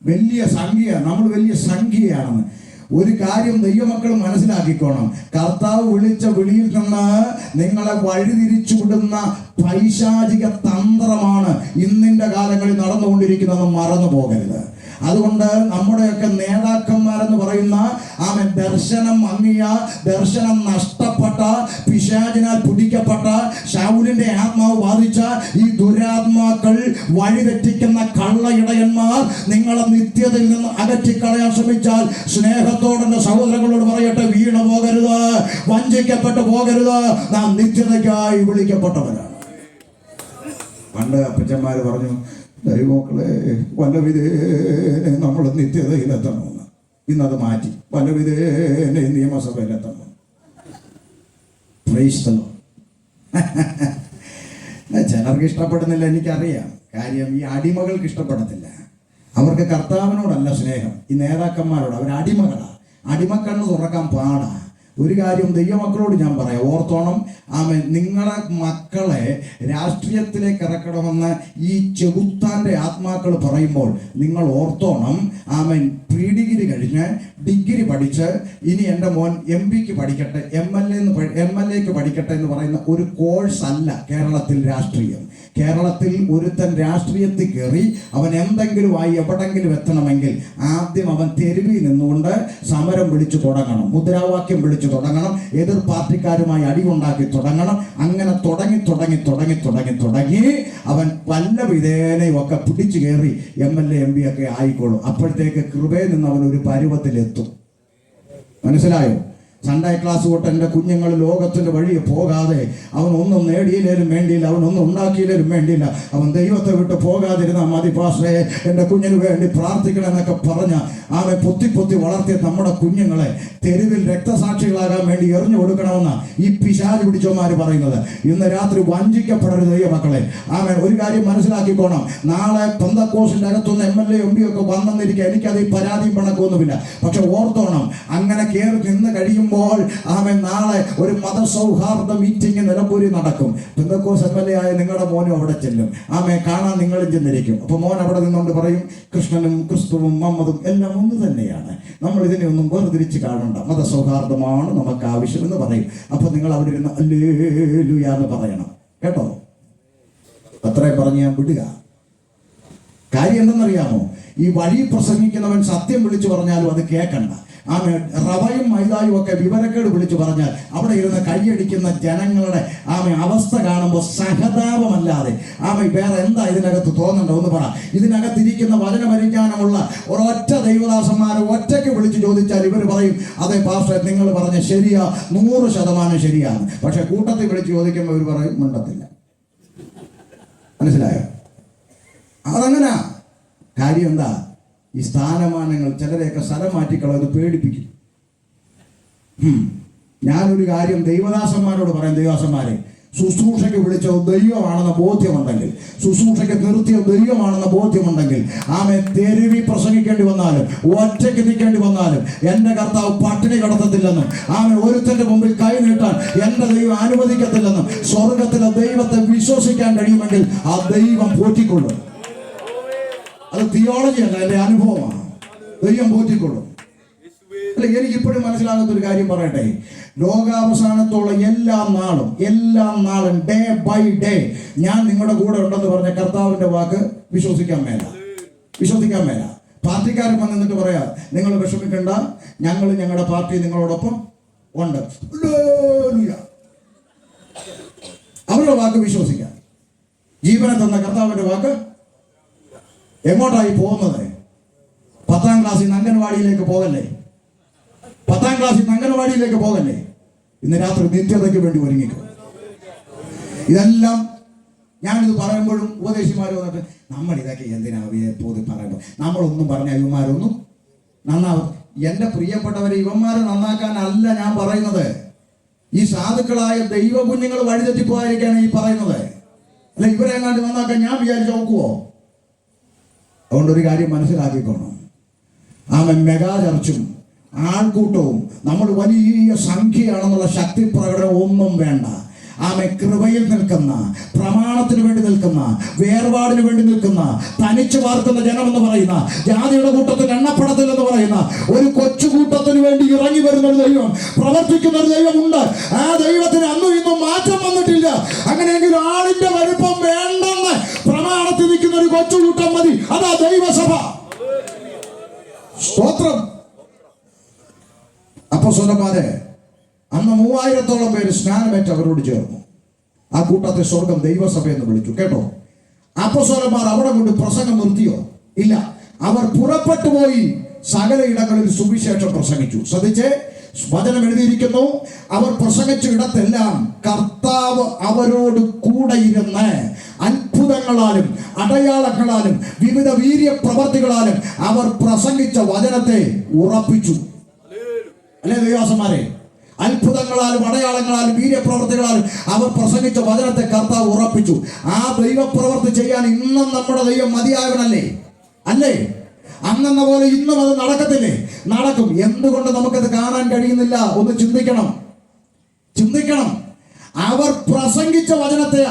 വലിയ സംഖ്യ, നമ്മൾ വലിയ സംഖ്യയാണെന്ന്. ഒരു കാര്യം ദൈവമക്കൾ മനസ്സിലാക്കിക്കോണം. കർത്താവ് വിളിച്ച വിളിയിൽ നിന്ന് നിങ്ങളെ വഴിതിരിച്ചു വിടുന്ന പൈശാചിക തന്ത്രമാണ് ഇന്നിന്റെ കാലങ്ങളിൽ നടന്നുകൊണ്ടിരിക്കുന്നതെന്ന് മറന്നു പോകരുത്. അതുകൊണ്ട് നമ്മുടെയൊക്കെ നേതാക്കന്മാരെന്ന് പറയുന്ന ദർശനം മങ്ങിയ, ദർശനം നഷ്ടപ്പെട്ട, പിശാചിനാൽ പിടിക്കപ്പെട്ട, ശൗലിന്റെ ആത്മാവ് ബാധിച്ച ഈ ദുരാത്മാക്കൾ, വഴിതെറ്റിക്കുന്ന കള്ളയിടയന്മാർ നിങ്ങളെ നിത്യതയിൽ നിന്ന് അകറ്റിക്കളയാൻ ശ്രമിച്ചാൽ സ്നേഹത്തോടെ സഹോദരങ്ങളോട് പറയട്ടെ, വീണു പോകരുത്, വഞ്ചിക്കപ്പെട്ടു പോകരുത്. നാം നിത്യതയ്ക്കായി വിളിക്കപ്പെട്ടവരാണ്. പണ്ട് അപ്പച്ചന്മാര് പറഞ്ഞു, ദൈവമക്കളെ വല്ലവിധേനെ നമ്മൾ നിത്യതയിലെത്തണമെന്ന്. ഇന്നത് മാറ്റി വല്ലവിധേനെ നിയമസഭയിലെത്തണം. Praise the Lord. ചിലർക്ക് ഇഷ്ടപ്പെടുന്നില്ല, എനിക്കറിയാം. കാര്യം ഈ അടിമകൾക്ക് ഇഷ്ടപ്പെടത്തില്ല. അവർക്ക് കർത്താവിനോടല്ല സ്നേഹം, ഈ നേതാക്കന്മാരോട്. അവർ അടിമകളാണ്. അടിമക്കണ്ണ് തുറക്കാൻ പാടാ. ഒരു കാര്യം ദൈവമക്കളോട് ഞാൻ പറയാം, ഓർത്തോണം. നിങ്ങളെ മക്കളെ രാഷ്ട്രീയത്തിലേക്ക് ഇറക്കണമെന്ന് ഈ ചെകുത്താന്റെ ആത്മാക്കൾ പറയുമ്പോൾ നിങ്ങൾ ഓർത്തോണം. പ്രീ ഡിഗ്രി കഴിഞ്ഞ് ഡിഗ്രി പഠിച്ച് ഇനി എൻ്റെ മോൻ MPക്ക് പഠിക്കട്ടെ, MLAക്ക് പഠിക്കട്ടെ എന്ന് പറയുന്ന ഒരു കോഴ്സ് അല്ല കേരളത്തിൽ രാഷ്ട്രീയം. കേരളത്തിൽ ഒരുത്തൻ രാഷ്ട്രീയത്തിൽ കയറി അവൻ എന്തെങ്കിലുമായി എവിടെങ്കിലും എത്തണമെങ്കിൽ ആദ്യം അവൻ തെരുവിൽ നിന്നുകൊണ്ട് സമരം വിളിച്ചു തുടങ്ങണം, മുദ്രാവാക്യം വിളിച്ചു തുടങ്ങണം, എതിർ പാർട്ടിക്കാരുമായി അടിയുണ്ടാക്കി തുടങ്ങണം. അങ്ങനെ തുടങ്ങി അവൻ പല വിധേനയും ഒക്കെ പിടിച്ചു കയറി MLA MP ഒക്കെ ആയിക്കോളും. അപ്പോഴത്തേക്ക് കൃപയിൽ നിന്ന് അവൻ ഒരു പരുവത്തിലെത്തും. മനസ്സിലായോ? സൺഡേ ക്ലാസ് തൊട്ട് എൻ്റെ കുഞ്ഞുങ്ങൾ ലോകത്തിൻ്റെ വഴിയെ പോകാതെ, അവൻ ഒന്നും നേടിയില്ലേലും വേണ്ടിയില്ല, അവൻ ഒന്നും ഉണ്ടാക്കിയില്ലേലും വേണ്ടിയില്ല, അവൻ ദൈവത്തെ വിട്ട് പോകാതിരുന്നാൽ മതി പാസ്റ്റേ, എൻ്റെ കുഞ്ഞിന് വേണ്ടി പ്രാർത്ഥിക്കണം എന്നൊക്കെ പറഞ്ഞ അവൻ പൊത്തി വളർത്തിയ നമ്മുടെ കുഞ്ഞുങ്ങളെ തെരുവിൽ രക്തസാക്ഷികളാകാൻ വേണ്ടി എറിഞ്ഞു കൊടുക്കണമെന്നാണ് ഈ പിശാച് പിടിച്ചവന്മാർ പറയുന്നത്. ഇന്ന് രാത്രി വഞ്ചിക്കപ്പെടരുത് ദൈവമക്കളെ. ഒരു കാര്യം മനസ്സിലാക്കിക്കോണം. നാളെ പെന്തക്കോസിൻ്റെ അകത്തുനിന്ന് MLA MP ഒക്കെ വന്നെന്നിരിക്കുക, എനിക്കത് ഈ പരാതിയും പണക്കൊന്നുമില്ല. പക്ഷെ ഓർത്തോണം, അങ്ങനെ കയറി നിന്ന് കഴിയുമ്പോൾ നാളെ ഒരു മതസൗഹാർദ്ദ മീറ്റിംഗ് നിലമ്പൂരിൽ നടക്കും. പെന്തക്കോസ് MLA ആയ നിങ്ങളുടെ മോനും അവിടെ ചെല്ലും. കാണാൻ നിങ്ങളും ചെന്നിരിക്കും. അപ്പോൾ മോൻ അവിടെ നിന്നുകൊണ്ട് പറയും, കൃഷ്ണനും ക്രിസ്തുവും മുഹമ്മദും എല്ലാം ഒന്ന് തന്നെയാണ്, നമ്മൾ ഇതിനെ ഒന്നും വേർതിരിച്ച് കാണണ്ട, മതസൗഹാർദ്ദമാണ് നമുക്ക് ആവശ്യമെന്ന് പറയും. അപ്പൊ നിങ്ങൾ അവിടെ ഇരുന്ന് ഹല്ലേലൂയ എന്ന് പറയണം. കേട്ടോ? അത്രയും പറഞ്ഞ് ഞാൻ വിടുക. കാര്യം എന്തെന്നറിയാമോ? ഈ വഴി പ്രസംഗിക്കുന്നവൻ സത്യം വിളിച്ചു പറഞ്ഞാലും അത് കേൾക്കണ്ട. റവയും മൈദായും ഒക്കെ വിവരക്കേട് വിളിച്ചു പറഞ്ഞാൽ അവിടെ ഇരുന്ന് കൈയടിക്കുന്ന ജനങ്ങളുടെ അവസ്ഥ കാണുമ്പോൾ സഹതാപമല്ലാതെ വേറെ എന്താ ഇതിനകത്ത് തോന്നണ്ടോ എന്ന് പറ. ഇതിനകത്തിരിക്കുന്ന വചനപരിജ്ഞാനമുള്ള ഒരൊറ്റ ദൈവദാസന്മാരെ ഒറ്റയ്ക്ക് വിളിച്ച് ചോദിച്ചാൽ ഇവർ പറയും, അതെ പാസ്റ്റർ നിങ്ങൾ പറഞ്ഞ ശരിയാ, 100% ശരിയാണ്. പക്ഷെ കൂട്ടത്തിൽ വിളിച്ച് ചോദിക്കുമ്പോൾ ഇവർ പറയും മിണ്ടത്തില്ല. മനസ്സിലായോ? അതങ്ങനാ. കാര്യം എന്താ? ഈ സ്ഥാനമാനങ്ങൾ ചിലരെയൊക്കെ സ്ഥലം മാറ്റിക്കളത് പേടിപ്പിക്കും. ഞാനൊരു കാര്യം ദൈവദാസന്മാരോട് പറയാം, ദൈവദാസന്മാരെ, ശുശ്രൂഷയ്ക്ക് വിളിച്ചത് ദൈവമാണെന്ന ബോധ്യമുണ്ടെങ്കിൽ, ശുശ്രൂഷയ്ക്ക് നിർത്തിയത് ദൈവമാണെന്ന ബോധ്യമുണ്ടെങ്കിൽ, തെരുവി പ്രസംഗിക്കേണ്ടി വന്നാലും ഒറ്റയ്ക്ക് നിൽക്കേണ്ടി വന്നാലും എൻ്റെ കർത്താവ് പട്ടിണി കിടത്തത്തില്ലെന്നും ഒരുത്തന്റെ മുമ്പിൽ കൈ നീട്ടാൻ എൻ്റെ ദൈവം അനുവദിക്കത്തില്ലെന്നും സ്വർഗത്തിലെ ദൈവത്തെ വിശ്വസിക്കാൻ കഴിയുമെങ്കിൽ ആ ദൈവം പോറ്റിക്കൊള്ളും. അത് തിയോളജി അല്ല, എൻ്റെ അനുഭവമാണ്. ദൈവം പോറ്റിക്കൊള്ളും. അല്ലെ, എനിക്കിപ്പോഴും മനസ്സിലാകാത്തൊരു കാര്യം പറയട്ടെ. ലോകാവസാനത്തോളം എല്ലാ നാളും ഡേ ബൈ ഡേ ഞാൻ നിങ്ങളുടെ കൂടെ ഉണ്ടെന്ന് പറഞ്ഞ കർത്താവിന്റെ വാക്ക് വിശ്വസിക്കാൻ മേല. പാർട്ടിക്കാരൻ വന്നിട്ട് പറയാ, നിങ്ങൾ വിഷമിക്കണ്ട, ഞങ്ങൾ ഞങ്ങളുടെ പാർട്ടി നിങ്ങളോടൊപ്പം ഉണ്ട്. അവരുടെ വാക്ക് വിശ്വസിക്കാം. ജീവനെ തന്ന കർത്താവിന്റെ വാക്ക് എങ്ങോട്ടായി പോകുന്നത്? 10ാം ക്ലാസ്സിൽ നിന്ന് അംഗൻവാടിയിലേക്ക് പോകല്ലേ? ഇന്ന് രാത്രി നിത്യതയ്ക്ക് വേണ്ടി ഒരുങ്ങിക്കും. ഇതെല്ലാം ഞാനിത് പറയുമ്പോഴും ഉപദേശിമാർ വന്നിട്ട് നമ്മൾ ഇതൊക്കെ എന്തിനാ പറയുമ്പോൾ നമ്മളൊന്നും പറഞ്ഞ ഇവന്മാരൊന്നും നന്നാവും. എൻ്റെ പ്രിയപ്പെട്ടവരെ, ഇവന്മാരെ നന്നാക്കാനല്ല ഞാൻ പറയുന്നത്. ഈ സാധുക്കളായ ദൈവ കുഞ്ഞുങ്ങൾ വഴിതെറ്റിപ്പോയിരിക്കാണ് ഈ പറയുന്നത്. അല്ല, ഇവരെ എങ്ങാണ്ട് നന്നാക്കാൻ ഞാൻ വിചാരിച്ച് നോക്കുവോ? അതുകൊണ്ടൊരു കാര്യം മനസ്സിലാക്കിക്കോണം. മെഗാ ചർച്ചും ആൾക്കൂട്ടവും നമ്മൾ വലിയ സംഖ്യയാണെന്നുള്ള ശക്തി പ്രകടനം ഒന്നും വേണ്ട. ആമേ കൃപയിൽ നിൽക്കുന്ന, പ്രമാണത്തിന് വേണ്ടി നിൽക്കുന്ന, വേർപാടിന് വേണ്ടി നിൽക്കുന്ന, തനിച്ചു പാർക്കുന്ന ജനം എന്ന് പറയുന്ന, ജാതിയുടെ കൂട്ടത്തിൽ എണ്ണപ്പെടത്തില്ലെന്ന് പറയുന്ന ഒരു കൊച്ചു കൂട്ടത്തിന് വേണ്ടി ഇറങ്ങി വരുന്ന ഒരു ദൈവം, പ്രവർത്തിക്കുന്ന ഒരു ദൈവമുണ്ട്. ആ ദൈവത്തിന് അന്നും ഇന്നും മാറ്റം വന്നിട്ടില്ല. അങ്ങനെയെങ്കിൽ ആളിന്റെ വലുപ്പം വേണ്ടെന്ന് പ്രമാണത്തിൽ നിൽക്കുന്ന ഒരു കൊച്ചു കൂട്ടം മതി. അതാ ദൈവസഭ. സ്തോത്രം. അപ്പോസ്തലന്മാരെ അന്ന് 3000-ഓളം പേര് സ്നാനമേറ്റ് അവരോട് ചേർന്നു. ആ കൂട്ടത്തെ സ്വർഗം ദൈവസഭ എന്ന് വിളിച്ചു. കേട്ടോ, അപ്പോസ്തലന്മാർ അവിടെ കൊണ്ട് പ്രസംഗം നിർത്തിയോ? ഇല്ല. അവർ പുറപ്പെട്ടു പോയി സകല ഇടങ്ങളിൽ സുവിശേഷം പ്രസംഗിച്ചു. ശ്രദ്ധിച്ചേ, വചനം എഴുതിയിരിക്കുന്നു, അവർ പ്രസംഗിച്ച ഇടത്തെല്ലാം കർത്താവ് അവരോട് കൂടെ ഇരുന്ന് അത്ഭുതങ്ങളാലും അടയാളങ്ങളാലും വിവിധ വീര്യ പ്രവർത്തികളാലും അവർ പ്രസംഗിച്ച വചനത്തെ ഉറപ്പിച്ചു. അല്ലേ ദൈവദാസന്മാരെ? അത്ഭുതങ്ങളാലും അടയാളങ്ങളാലും വീര്യപ്രവർത്തികളാലും അവർ പ്രസംഗിച്ച വചനത്തെ കർത്താവ് ഉറപ്പിച്ചു. ആ ദൈവപ്രവർത്തി ചെയ്യാൻ ഇന്നും നമ്മുടെ ദൈവം മതിയായവനല്ലേ? അല്ലേ? അന്നെന്ന പോലെ ഇന്നും അത് നടക്കത്തില്ലേ? നടക്കും. എന്തുകൊണ്ട് നമുക്കത് കാണാൻ കഴിയുന്നില്ല? ഒന്ന് ചിന്തിക്കണം. അവർ പ്രസംഗിച്ച വചനത്തെ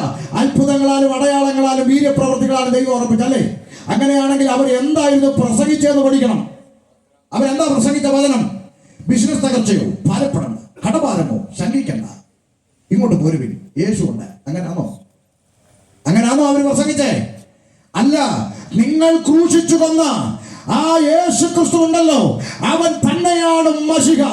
അത്ഭുതങ്ങളാലും അടയാളങ്ങളാലും വീര്യപ്രവർത്തികളാലും ദൈവം ഉറപ്പിച്ചല്ലേ? അങ്ങനെയാണെങ്കിൽ അവർ എന്തായിരുന്നു പ്രസംഗിച്ചതെന്ന് പഠിക്കണം. അവരെന്താ പ്രസംഗിച്ച വചനം? ബിസിനസ് തകർച്ചയോ, ഭാരപ്പെടണ്ട, കടഭാരമോ, ശങ്കിക്കണ്ട, ഇങ്ങോട്ട് പോരുവിൻ, യേശു ഉണ്ട്. അങ്ങനെയാണോ അവർ പ്രസംഗിച്ചേ? അല്ല. നിങ്ങൾ ക്രൂശിച്ചു കൊന്ന ആ യേശു ക്രിസ്തു ഉണ്ടല്ലോ, അവൻ തന്നെയാണ് മശിഹ.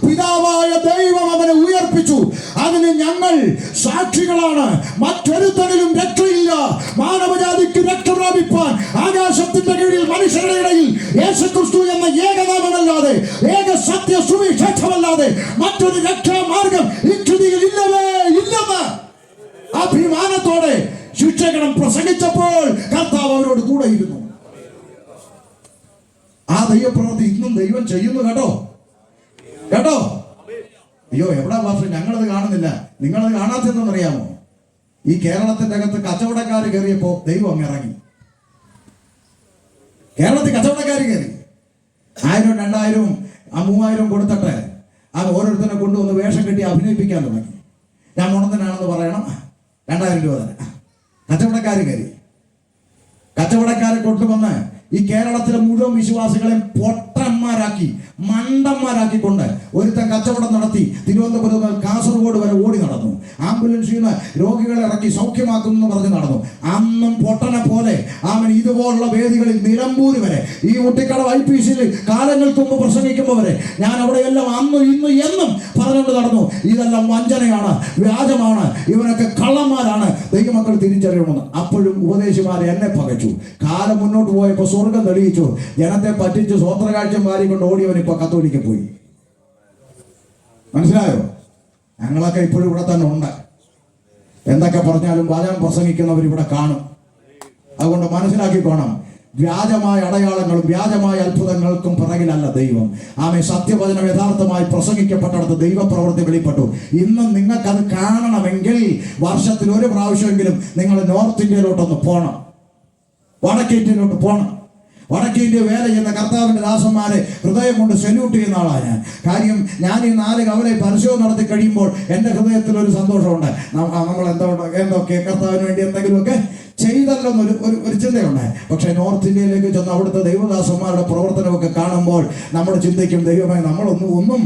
പിതാവായ ദൈവം അവനെ ഉയർപ്പിച്ചു. അതിന് ഞങ്ങൾ സാക്ഷികളാണ്. മറ്റൊരുത്തനിലും രക്ഷയില്ല. മാനവജാതിക്ക് രക്ഷ പ്രാപിപ്പാൻ ആകാശത്തിന്റെ കീഴിൽ മനുഷ്യരുടെ ഇടയിൽ യേശു ക്രിസ്തു എന്ന ഏകനാമമല്ലാതെ, ഏക സത്യ സുവിശേഷമല്ലാതെ മറ്റൊരു രക്ഷാമാർഗം ഈ കൃതിയിൽ ഇല്ലവേ ഇല്ലെന്ന് അഭിമാനത്തോടെ ശിക്ഷകണം പ്രസംഗിച്ചപ്പോൾ കർത്താവ് അവരോട് കൂടെ ഇരുന്നു. ആ ദൈവപ്രവൃത്തി ഇന്നും ദൈവം ചെയ്യുന്നു. കേട്ടോ. അയ്യോ, എവിടെ ഭാഷ? ഞങ്ങളത് കാണുന്നില്ല. നിങ്ങളത് കാണാത്തെന്നറിയാമോ? ഈ കേരളത്തിന്റെ അകത്ത് കച്ചവടക്കാർ കയറിയപ്പോ ദൈവം അങ്ങ് ഇറങ്ങി. കേരളത്തിൽ കച്ചവടക്കാർ കയറി 1000, 2000, 3000 കൊടുത്തിട്ട് ആ ഓരോരുത്തരെ കൊണ്ടുവന്ന് വേഷം കെട്ടി അഭിനയിപ്പിക്കാൻ തുടങ്ങി. ഞാൻ മുണന്തനാണെന്ന് പറയണം, 2000 രൂപ തന്നെ. കച്ചവടക്കാരെ കൊണ്ടുവന്ന് ഈ കേരളത്തിലെ മുഴുവൻ വിശ്വാസികളെ പൊട്ടന്മാരാക്കി, മണ്ടന്മാരാക്കിക്കൊണ്ട് ഒരുത്തൻ കച്ചവടം നടത്തി തിരുവനന്തപുരം മുതൽ കാസർഗോഡ് വരെ ഓടി നടന്നു. ആംബുലൻസിൽ നിന്ന് രോഗികളെ ഇറക്കി സൗഖ്യമാക്കുന്നു എന്ന് പറഞ്ഞ് നടന്നു. അന്നും പൊട്ടനെ പോലെ അവൻ ഇതുപോലുള്ള വേദികളിൽ നിലമ്പൂര് വരെ, ഈ കുട്ടിക്കടവ് IPC-യിൽ കാലങ്ങൾക്ക് മുമ്പ് പ്രസംഗിക്കുമ്പോൾ വരെ ഞാൻ അവിടെയെല്ലാം അന്നും ഇന്നും എന്നും പറഞ്ഞുകൊണ്ട് നടന്നു. ഇതെല്ലാം വഞ്ചനയാണ്, വ്യാജമാണ്, ഇവരൊക്കെ കള്ളന്മാരാണ്, ദൈവമക്കൾ തിരിച്ചറിയണമെന്ന്. അപ്പോഴും ഉപദേശിമാരെ എന്നെ പകച്ചു. കാലം മുന്നോട്ട് പോയപ്പോൾ സ്വർഗം തെളിയിച്ചു. ജനത്തെ പറ്റിച്ച് സ്വോത്രകാഴ്ച മാറിക്കൊണ്ട് ഓടിയവൻ ഇപ്പൊ കത്തോലിക്ക പോയി. മനസ്സിലായോ? ഞങ്ങളൊക്കെ ഇപ്പോഴും ഇവിടെ തന്നെ ഉണ്ട്. എന്തൊക്കെ പറഞ്ഞാലും വചനം പ്രസംഗിക്കുന്നവർ ഇവിടെ കാണും. അതുകൊണ്ട് മനസ്സിലാക്കിക്കോണം, വ്യാജമായ അടയാളങ്ങളും വ്യാജമായ അത്ഭുതങ്ങൾക്കും പിറകിലല്ല ദൈവം. ആമേ, സത്യവചനം യഥാർത്ഥമായി പ്രസംഗിക്കപ്പെട്ടിടത്ത് ദൈവപ്രവൃത്തി വെളിപ്പെട്ടു. ഇന്നും നിങ്ങൾക്കത് കാണണമെങ്കിൽ വർഷത്തിൽ ഒരു പ്രാവശ്യമെങ്കിലും നിങ്ങൾ നോർത്ത് ഇന്ത്യയിലോട്ടൊന്ന് പോകണം, വടക്കേ ഇന്ത്യയിലോട്ട് പോകണം. വടക്കേ ഇന്ത്യ വേല ചെയ്യുന്ന കർത്താവിൻ്റെ ദാസന്മാരെ ഹൃദയം കൊണ്ട് സെല്യൂട്ട് ചെയ്യുന്ന ആളാണ് ഞാൻ. കാര്യം ഞാൻ ഈ 4 കവലെ പരിശോധന നടത്തി കഴിയുമ്പോൾ എൻ്റെ ഹൃദയത്തിൽ ഒരു സന്തോഷമുണ്ട്. നമ്മൾ എന്തൊക്കെ കർത്താവിന് വേണ്ടി എന്തെങ്കിലുമൊക്കെ ചെയ്തല്ലോ ഒരു ചിന്തയുണ്ട്. പക്ഷേ നോർത്ത് ഇന്ത്യയിലേക്ക് ചെന്ന് അവിടുത്തെ ദൈവദാസന്മാരുടെ പ്രവർത്തനമൊക്കെ കാണുമ്പോൾ നമ്മൾ ചിന്തിക്കും, ദൈവമേ, നമ്മളൊന്നും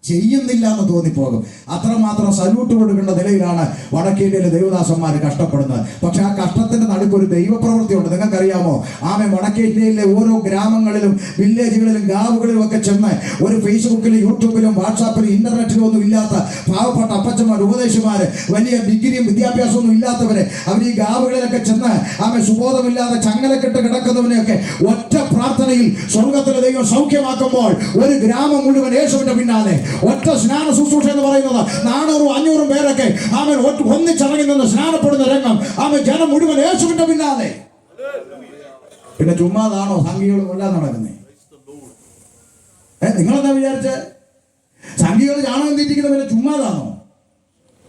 ചെയ്യുന്നില്ല എന്ന് തോന്നിപ്പോകും. അത്രമാത്രം സല്യൂട്ട് കൊടുക്കേണ്ട നിലയിലാണ് വടക്കേ ഇന്ത്യയിലെ ദൈവദാസന്മാർ കഷ്ടപ്പെടുന്നത്. പക്ഷെ ആ കഷ്ടത്തിന്റെ നടുക്കൊരു ദൈവപ്രവൃത്തി ഉണ്ട്. നിങ്ങൾക്കറിയാമോ? ആമേ, വടക്കേ ഇന്ത്യയിലെ ഓരോ ഗ്രാമങ്ങളിലും വില്ലേജുകളിലും ഗാവുകളിലും ഒക്കെ ചെന്ന് ഒരു ഫേസ്ബുക്കിലും യൂട്യൂബിലും വാട്സാപ്പിലും ഇന്റർനെറ്റിലും ഒന്നും ഇല്ലാത്ത പാവപ്പെട്ട അപ്പച്ചന്മാർ, ഉപദേശിമാര്, വലിയ ഡിഗ്രിയും വിദ്യാഭ്യാസമൊന്നും ഇല്ലാത്തവരെ, അവർ ഈ ഗാവുകളിലൊക്കെ ചെന്ന് ആമേ സുബോധമില്ലാതെ ചങ്ങലക്കെട്ട് കിടക്കുന്നവനെയൊക്കെ ഒറ്റ പ്രാർത്ഥനയിൽ സ്വർഗത്തിലെ ദൈവം സൗഖ്യമാക്കുമ്പോൾ ഒരു ഗ്രാമം മുഴുവൻ യേശുവിന്റെ പിന്നാലെ ഒറ്റ സ്നാന ശുശ്രൂഷ എന്ന് പറയുന്നത് 400-500 പേരൊക്കെ ആമേൻ ഒന്നിച്ചിറങ്ങി നിന്ന് സ്നാനപ്പെടുന്ന രംഗം. ആമേൻ, ജനം മുഴുവൻ യേശുവിന്റെ പിന്നാലെ. പിന്നെ ചുമ്മാതാണോ സംഘികൾ കൊല്ലാൻ നടക്കുന്നേ? നിങ്ങളെന്താ വിചാരിച്ചേ? സംഘികൾ ചാണകം തീറ്റിക്കുന്ന പിന്നെ ചുമ്മാതാണോ?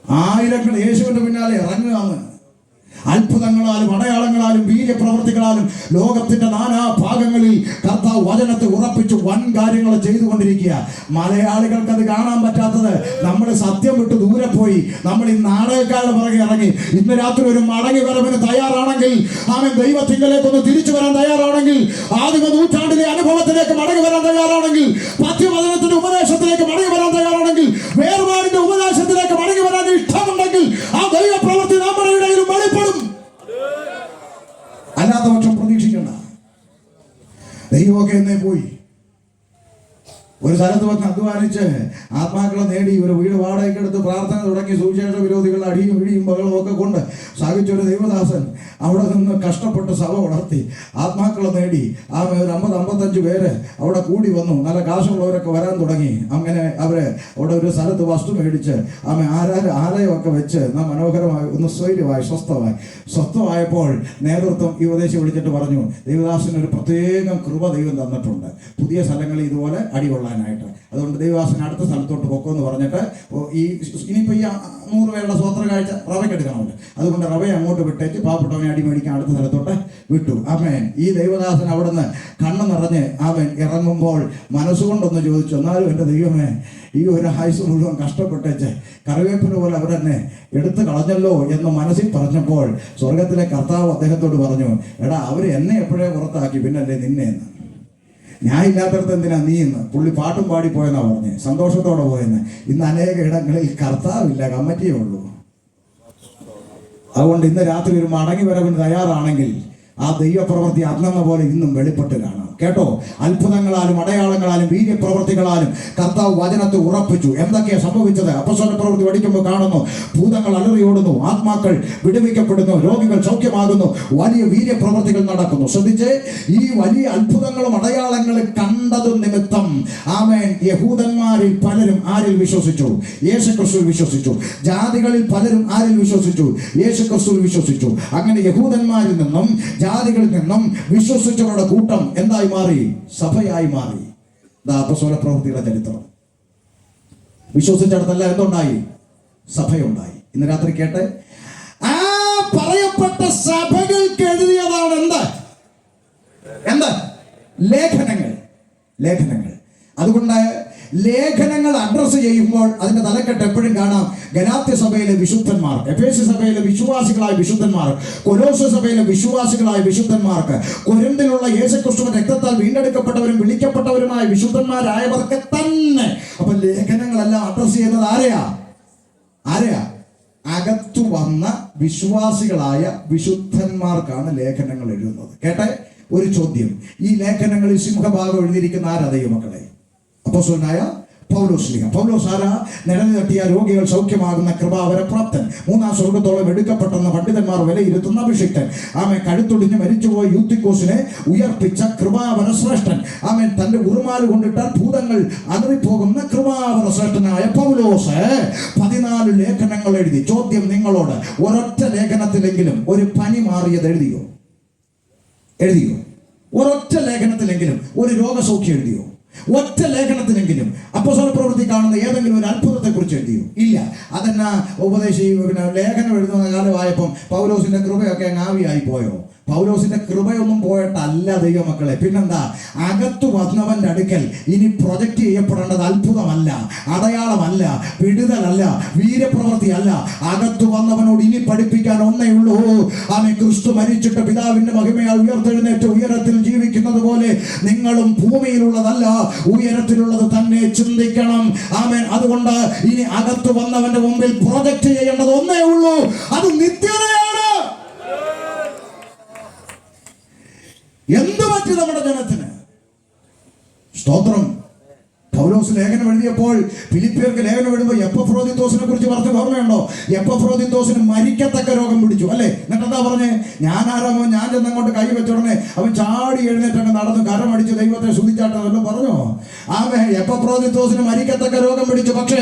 ആയിരങ്ങൾ യേശുവിന്റെ പിന്നാലെ ഇറങ്ങുകയാണ്. അത്ഭുതങ്ങളാലും അടയാളങ്ങളാലും വീര്യപ്രവർത്തികളാലും ലോകത്തിന്റെ നാനാ ഭാഗങ്ങളിൽ കർത്താവ് വചനത്തെ ഉറപ്പിച്ച് വൻ കാര്യങ്ങൾ ചെയ്തുകൊണ്ടിരിക്കുക. മലയാളികൾക്ക് അത് കാണാൻ പറ്റാത്തത്, നമ്മൾ സത്യം വിട്ട് ദൂരെ പോയി. നമ്മൾ ഈ നാടകക്കാരുടെ പുറകെ ഇറങ്ങി. ഇന്ന് രാത്രി ഒരു മടങ്ങി വരവിന് തയ്യാറാണെങ്കിൽ, അവൻ ദൈവത്തിങ്കലേക്കൊന്ന് തിരിച്ചു വരാൻ തയ്യാറാണെങ്കിൽ, ആദിമ നൂറ്റാണ്ടിലെ അനുഭവത്തിലേക്ക് മടങ്ങി വരാൻ തയ്യാറാണെങ്കിൽ, പഥ്യവചനത്തിന്റെ ഉപദേശത്തിലേക്ക് മടങ്ങി വരാൻ തയ്യാറാണെങ്കിൽ, വേർപാടിന്റെ ഉപദേശത്തിലേക്ക് മടങ്ങി വരാൻ ഇഷ്ടമുണ്ടെങ്കിൽ ആ ദൈവ പ്രവൃത്തി നമ്മുടെ ഇടയിലും വെളിപ്പെടും. അല്ലാത്ത പക്ഷം പ്രതീക്ഷിക്കണ്ട. ദൈവമൊക്കെ എന്നേ പോയി ഒരു സ്ഥലത്ത് വന്ന് അധ്വാനിച്ച് ആത്മാക്കളെ നേടി ഒരു വീട് വാടകയ്ക്ക് എടുത്ത് പ്രാർത്ഥന തുടങ്ങി സുവിശേഷ വിരോധികളുടെ അടിയും ഇടിയും ബഹളവും ഒക്കെ കൊണ്ട് സാധിച്ചൊരു ദൈവദാസൻ അവിടെ നിന്ന് കഷ്ടപ്പെട്ട് സഭ വളർത്തി ആത്മാക്കളെ നേടി. ആ ഒരു 50-55 പേര് അവിടെ കൂടി വന്നു. നല്ല കാശുള്ളവരൊക്കെ വരാൻ തുടങ്ങി. അങ്ങനെ അവര് അവിടെ ഒരു സ്ഥലത്ത് വസ്തു മേടിച്ച് ആലയമൊക്കെ വെച്ച് മനോഹരമായി ഒന്ന് സ്വൈര്യമായി സ്വസ്ഥമായപ്പോൾ നേതൃത്വം ഈ ഉപദേശി വിളിച്ചിട്ട് പറഞ്ഞു, ദൈവദാസന് ഒരു പ്രത്യേകം കൃപ ദൈവം തന്നിട്ടുണ്ട്, പുതിയ സ്ഥലങ്ങളിൽ ഇതുപോലെ അടികൊള്ളാനായിട്ട്. അതുകൊണ്ട് ദൈവദാസൻ അടുത്ത സ്ഥലത്തോട്ട് പൊക്കോന്ന് പറഞ്ഞിട്ട് ഇനിയിപ്പോൾ ഈ 100 പേരുടെ സ്വത്ര കാഴ്ച റവയ്ക്ക് എടുക്കണമല്ലോ, അതുകൊണ്ട് റവയെ അങ്ങോട്ട് വിട്ടേച്ച് പാവപ്പെട്ടവനെ അടി മേടിക്കാൻ അടുത്ത സ്ഥലത്തോട്ട് വിട്ടു. ആമേൻ. ഈ ദൈവദാസൻ അവിടുന്ന് കണ്ണു നിറഞ്ഞ് അവൻ ഇറങ്ങുമ്പോൾ മനസ്സുകൊണ്ടൊന്ന് ചോദിച്ചു, എന്നാലും എൻ്റെ ദൈവമേ, ഈ ഒരു ആയുസ് മുഴുവൻ കഷ്ടപ്പെട്ടേച്ച് കറിവേപ്പിന പോലെ അവരെന്നെ എടുത്തു കളഞ്ഞല്ലോ എന്ന് മനസ്സിൽ പറഞ്ഞപ്പോൾ സ്വർഗത്തിലെ കർത്താവ് അദ്ദേഹത്തോട് പറഞ്ഞു, എടാ അവർ എന്നെ എപ്പോഴേ പുറത്താക്കി, പിന്നല്ലേ നിന്നെ എന്ന്. ഞാൻ ഇല്ലാത്തടത്ത് എന്തിനാ നീ എന്ന്. പുള്ളി പാട്ടും പാടി പോയെന്നാ പറഞ്ഞ്, സന്തോഷത്തോടെ പോയെന്ന്. ഇന്ന് അനേക ഇടങ്ങളിൽ കർത്താവില്ല, കമ്മിറ്റിയേ ഉള്ളൂ. അതുകൊണ്ട് ഇന്ന് രാത്രി ഒരു മടങ്ങി വരവിന് തയ്യാറാണെങ്കിൽ ആ ദൈവപ്രവൃത്തി അന്നെന്ന പോലെ ഇന്നും വെളിപ്പെട്ട് കാണാം. കേട്ടോ, അത്ഭുതങ്ങളാലും അടയാളങ്ങളാലും വീര്യപ്രവൃത്തികളാലും കർത്താവ് വചനത്തെ ഉറപ്പിച്ചു. എന്തൊക്കെയാ സംഭവിച്ചത്? അപ്പസ്തല പ്രവൃത്തി പഠിക്കുമ്പോൾ കാണുന്നു, ഭൂതങ്ങൾ അലറിയോടുന്നു, ആത്മാക്കൾ വിടുവിക്കപ്പെടുന്നു, രോഗികൾ സൗഖ്യമാകുന്നു, വലിയ വീര്യപ്രവൃത്തികൾ നടക്കുന്നു. ശ്രദ്ധിച്ച്, ഈ വലിയ അത്ഭുതങ്ങളും അടയാളങ്ങളും കണ്ടതു നിമിത്തം ആമേൻ യഹൂദന്മാരിൽ പലരും ആരിൽ വിശ്വസിച്ചു? യേശുക്രിസ്തുവിൽ വിശ്വസിച്ചു. ജാതികളിൽ പലരും ആരിൽ വിശ്വസിച്ചു? യേശുക്രിസ്തുവിൽ വിശ്വസിച്ചു. അങ്ങനെ യഹൂദന്മാരിൽ നിന്നും ജാതികളിൽ നിന്നും വിശ്വസിച്ചവരുടെ കൂട്ടം എന്തായി മാറി? സഭയായി മാറി. അപ്പോസ്തല പ്രവൃത്തിയുടെ ചരിത്രം. വിശ്വസിച്ചിടത്തല്ല എന്തുണ്ടായി? സഭയുണ്ടായി. ഇന്ന് രാത്രി കേട്ടെ, ആ പറയപ്പെട്ട സഭകൾക്ക് എഴുതിയതാണ് എന്ത്? ലേഖനങ്ങൾ. അതുകൊണ്ട് ലേഖനങ്ങൾ അഡ്രസ് ചെയ്യുമ്പോൾ അതിന്റെ തലക്കെട്ട് എപ്പോഴും കാണാം, ഗലാത്യ സഭയിലെ വിശുദ്ധന്മാർ, എഫേസ്യ സഭയിലെ വിശ്വാസികളായ വിശുദ്ധന്മാർ, കൊലോസ്യ സഭയിലെ വിശ്വാസികളായ വിശുദ്ധന്മാർക്ക്, കൊരിന്തിലുള്ള യേശുക്രിസ്തുവിന്റെ രക്തത്താൽ വീണ്ടെടുക്കപ്പെട്ടവരും വിളിക്കപ്പെട്ടവരുമായ വിശുദ്ധന്മാരായവർക്ക് തന്നെ. അപ്പൊ ലേഖനങ്ങളെല്ലാം അഡ്രസ് ചെയ്യുന്നത് ആരെയാ? അകത്തു വന്ന വിശ്വാസികളായ വിശുദ്ധന്മാർക്കാണ് ലേഖനങ്ങൾ എഴുതുന്നത്. കേട്ടെ, ഒരു ചോദ്യം, ഈ ലേഖനങ്ങളിൽ സിംഹഭാഗം എഴുതിയിരിക്കുന്ന ആരാ ദൈവമക്കളെ? അപ്പോസ്തലനായ പൗലോസ് ആരാ? നിഴൽ തട്ടിയ രോഗികൾ സൗഖ്യമാകുന്ന കൃപാവരപ്രാപ്തൻ, 3-ാം സ്വർഗത്തോളം എടുക്കപ്പെട്ടെന്ന പണ്ഡിതന്മാർ വിലയിരുത്തുന്ന അഭിഷിക്തൻ, ആമേൻ കഴുത്തൊടിഞ്ഞ് മരിച്ചുപോയ യൂത്തിക്കോസിനെ ഉയർപ്പിച്ച കൃപാവര ശ്രേഷ്ഠൻ, ആമേൻ തന്റെ ഉറുമാല് കൊണ്ടിട്ടാൽ ഭൂതങ്ങൾ അലറിപ്പോകുന്ന കൃപാവര ശ്രേഷ്ഠനായ പൗലോസ് 14 ലേഖനങ്ങൾ എഴുതി. ചോദ്യം നിങ്ങളോട്, ഒരൊറ്റ ലേഖനത്തിലെങ്കിലും ഒരു പനി മാറിയത് എഴുതിയോ? ഒരൊറ്റ ലേഖനത്തിലെങ്കിലും ഒരു രോഗസൗഖ്യം എഴുതിയോ? ഒറ്റ ലേഖനത്തിലെങ്കിലും അപ്പോസ്തല പ്രവൃത്തി കാണുന്ന ഏതെങ്കിലും ഒരു അത്ഭുതത്തെ കുറിച്ച് എഴുതിയോ? ഇല്ല. അതെന്നാ ലേഖനം എഴുതുന്ന കാലമായപ്പം പൗലോസിന്റെ കൃപയൊക്കെ ആവിയായി പോയോ? പൗലോസിന്റെ കൃപയൊന്നും പോയിട്ടല്ല ദൈവമക്കളെ. പിന്നെന്താ? അകത്തു വന്നവന്റെ അടുക്കൽ ഇനി പ്രൊജക്റ്റ് ചെയ്യപ്പെടേണ്ടത് അത്ഭുതമല്ല, അടയാളമല്ല, വിടുതലല്ല, വീര്യപ്രവൃത്തിയല്ല. അകത്തു വന്നവനോട് ഇനി പഠിപ്പിക്കാൻ ഒന്നേ ഉള്ളൂ. ആമേൻ. ക്രിസ്തു മരിച്ചിട്ട് പിതാവിന്റെ മഹിമയാൽ ഉയർത്തെഴുന്നേറ്റ് ഉയരത്തിൽ ജീവിക്കുന്നത് പോലെ നിങ്ങളും ഭൂമിയിലുള്ളതല്ല, ഉയരത്തിലുള്ളത് തന്നെ ചിന്തിക്കണം. ആമേൻ. അതുകൊണ്ട് ഇനി അകത്തു വന്നവന്റെ മുമ്പിൽ പ്രൊജക്റ്റ് ചെയ്യേണ്ടത് ഒന്നേ ഉള്ളൂ, അത് നിത്യതയാണ്. എന്ത് പറ്റി നമ്മുടെ ജനത്തിന്? സ്തോത്രം. പൗലോസ് ലേഖനം എഴുതിയപ്പോൾ ഫിലിപ്പിയർക്ക് ലേഖനം എഴുതുമ്പോൾ എപ്പഫ്രോദിത്തോസിനെ കുറിച്ച് പറഞ്ഞ ഓർമ്മയുണ്ടോ? എപ്പഫ്രോദിത്തോസിന് മരിക്കത്തക്ക രോഗം പിടിച്ചു അല്ലേ? എന്നിട്ട് എന്താ പറഞ്ഞേ? ഞാനാരാമോ, ഞാൻ ചെന്നങ്ങോട്ട് കൈ വെച്ചോടനെ അവൻ ചാടി എഴുന്നേറ്റങ്ങ് നടന്ന് കരമടിച്ച് ദൈവത്തെ സ്തുതിച്ചാട്ടെന്നല്ലോ പറഞ്ഞോ? എപ്പഫ്രോദിത്തോസിന് മരിക്കത്തക്ക രോഗം പിടിച്ചു. പക്ഷേ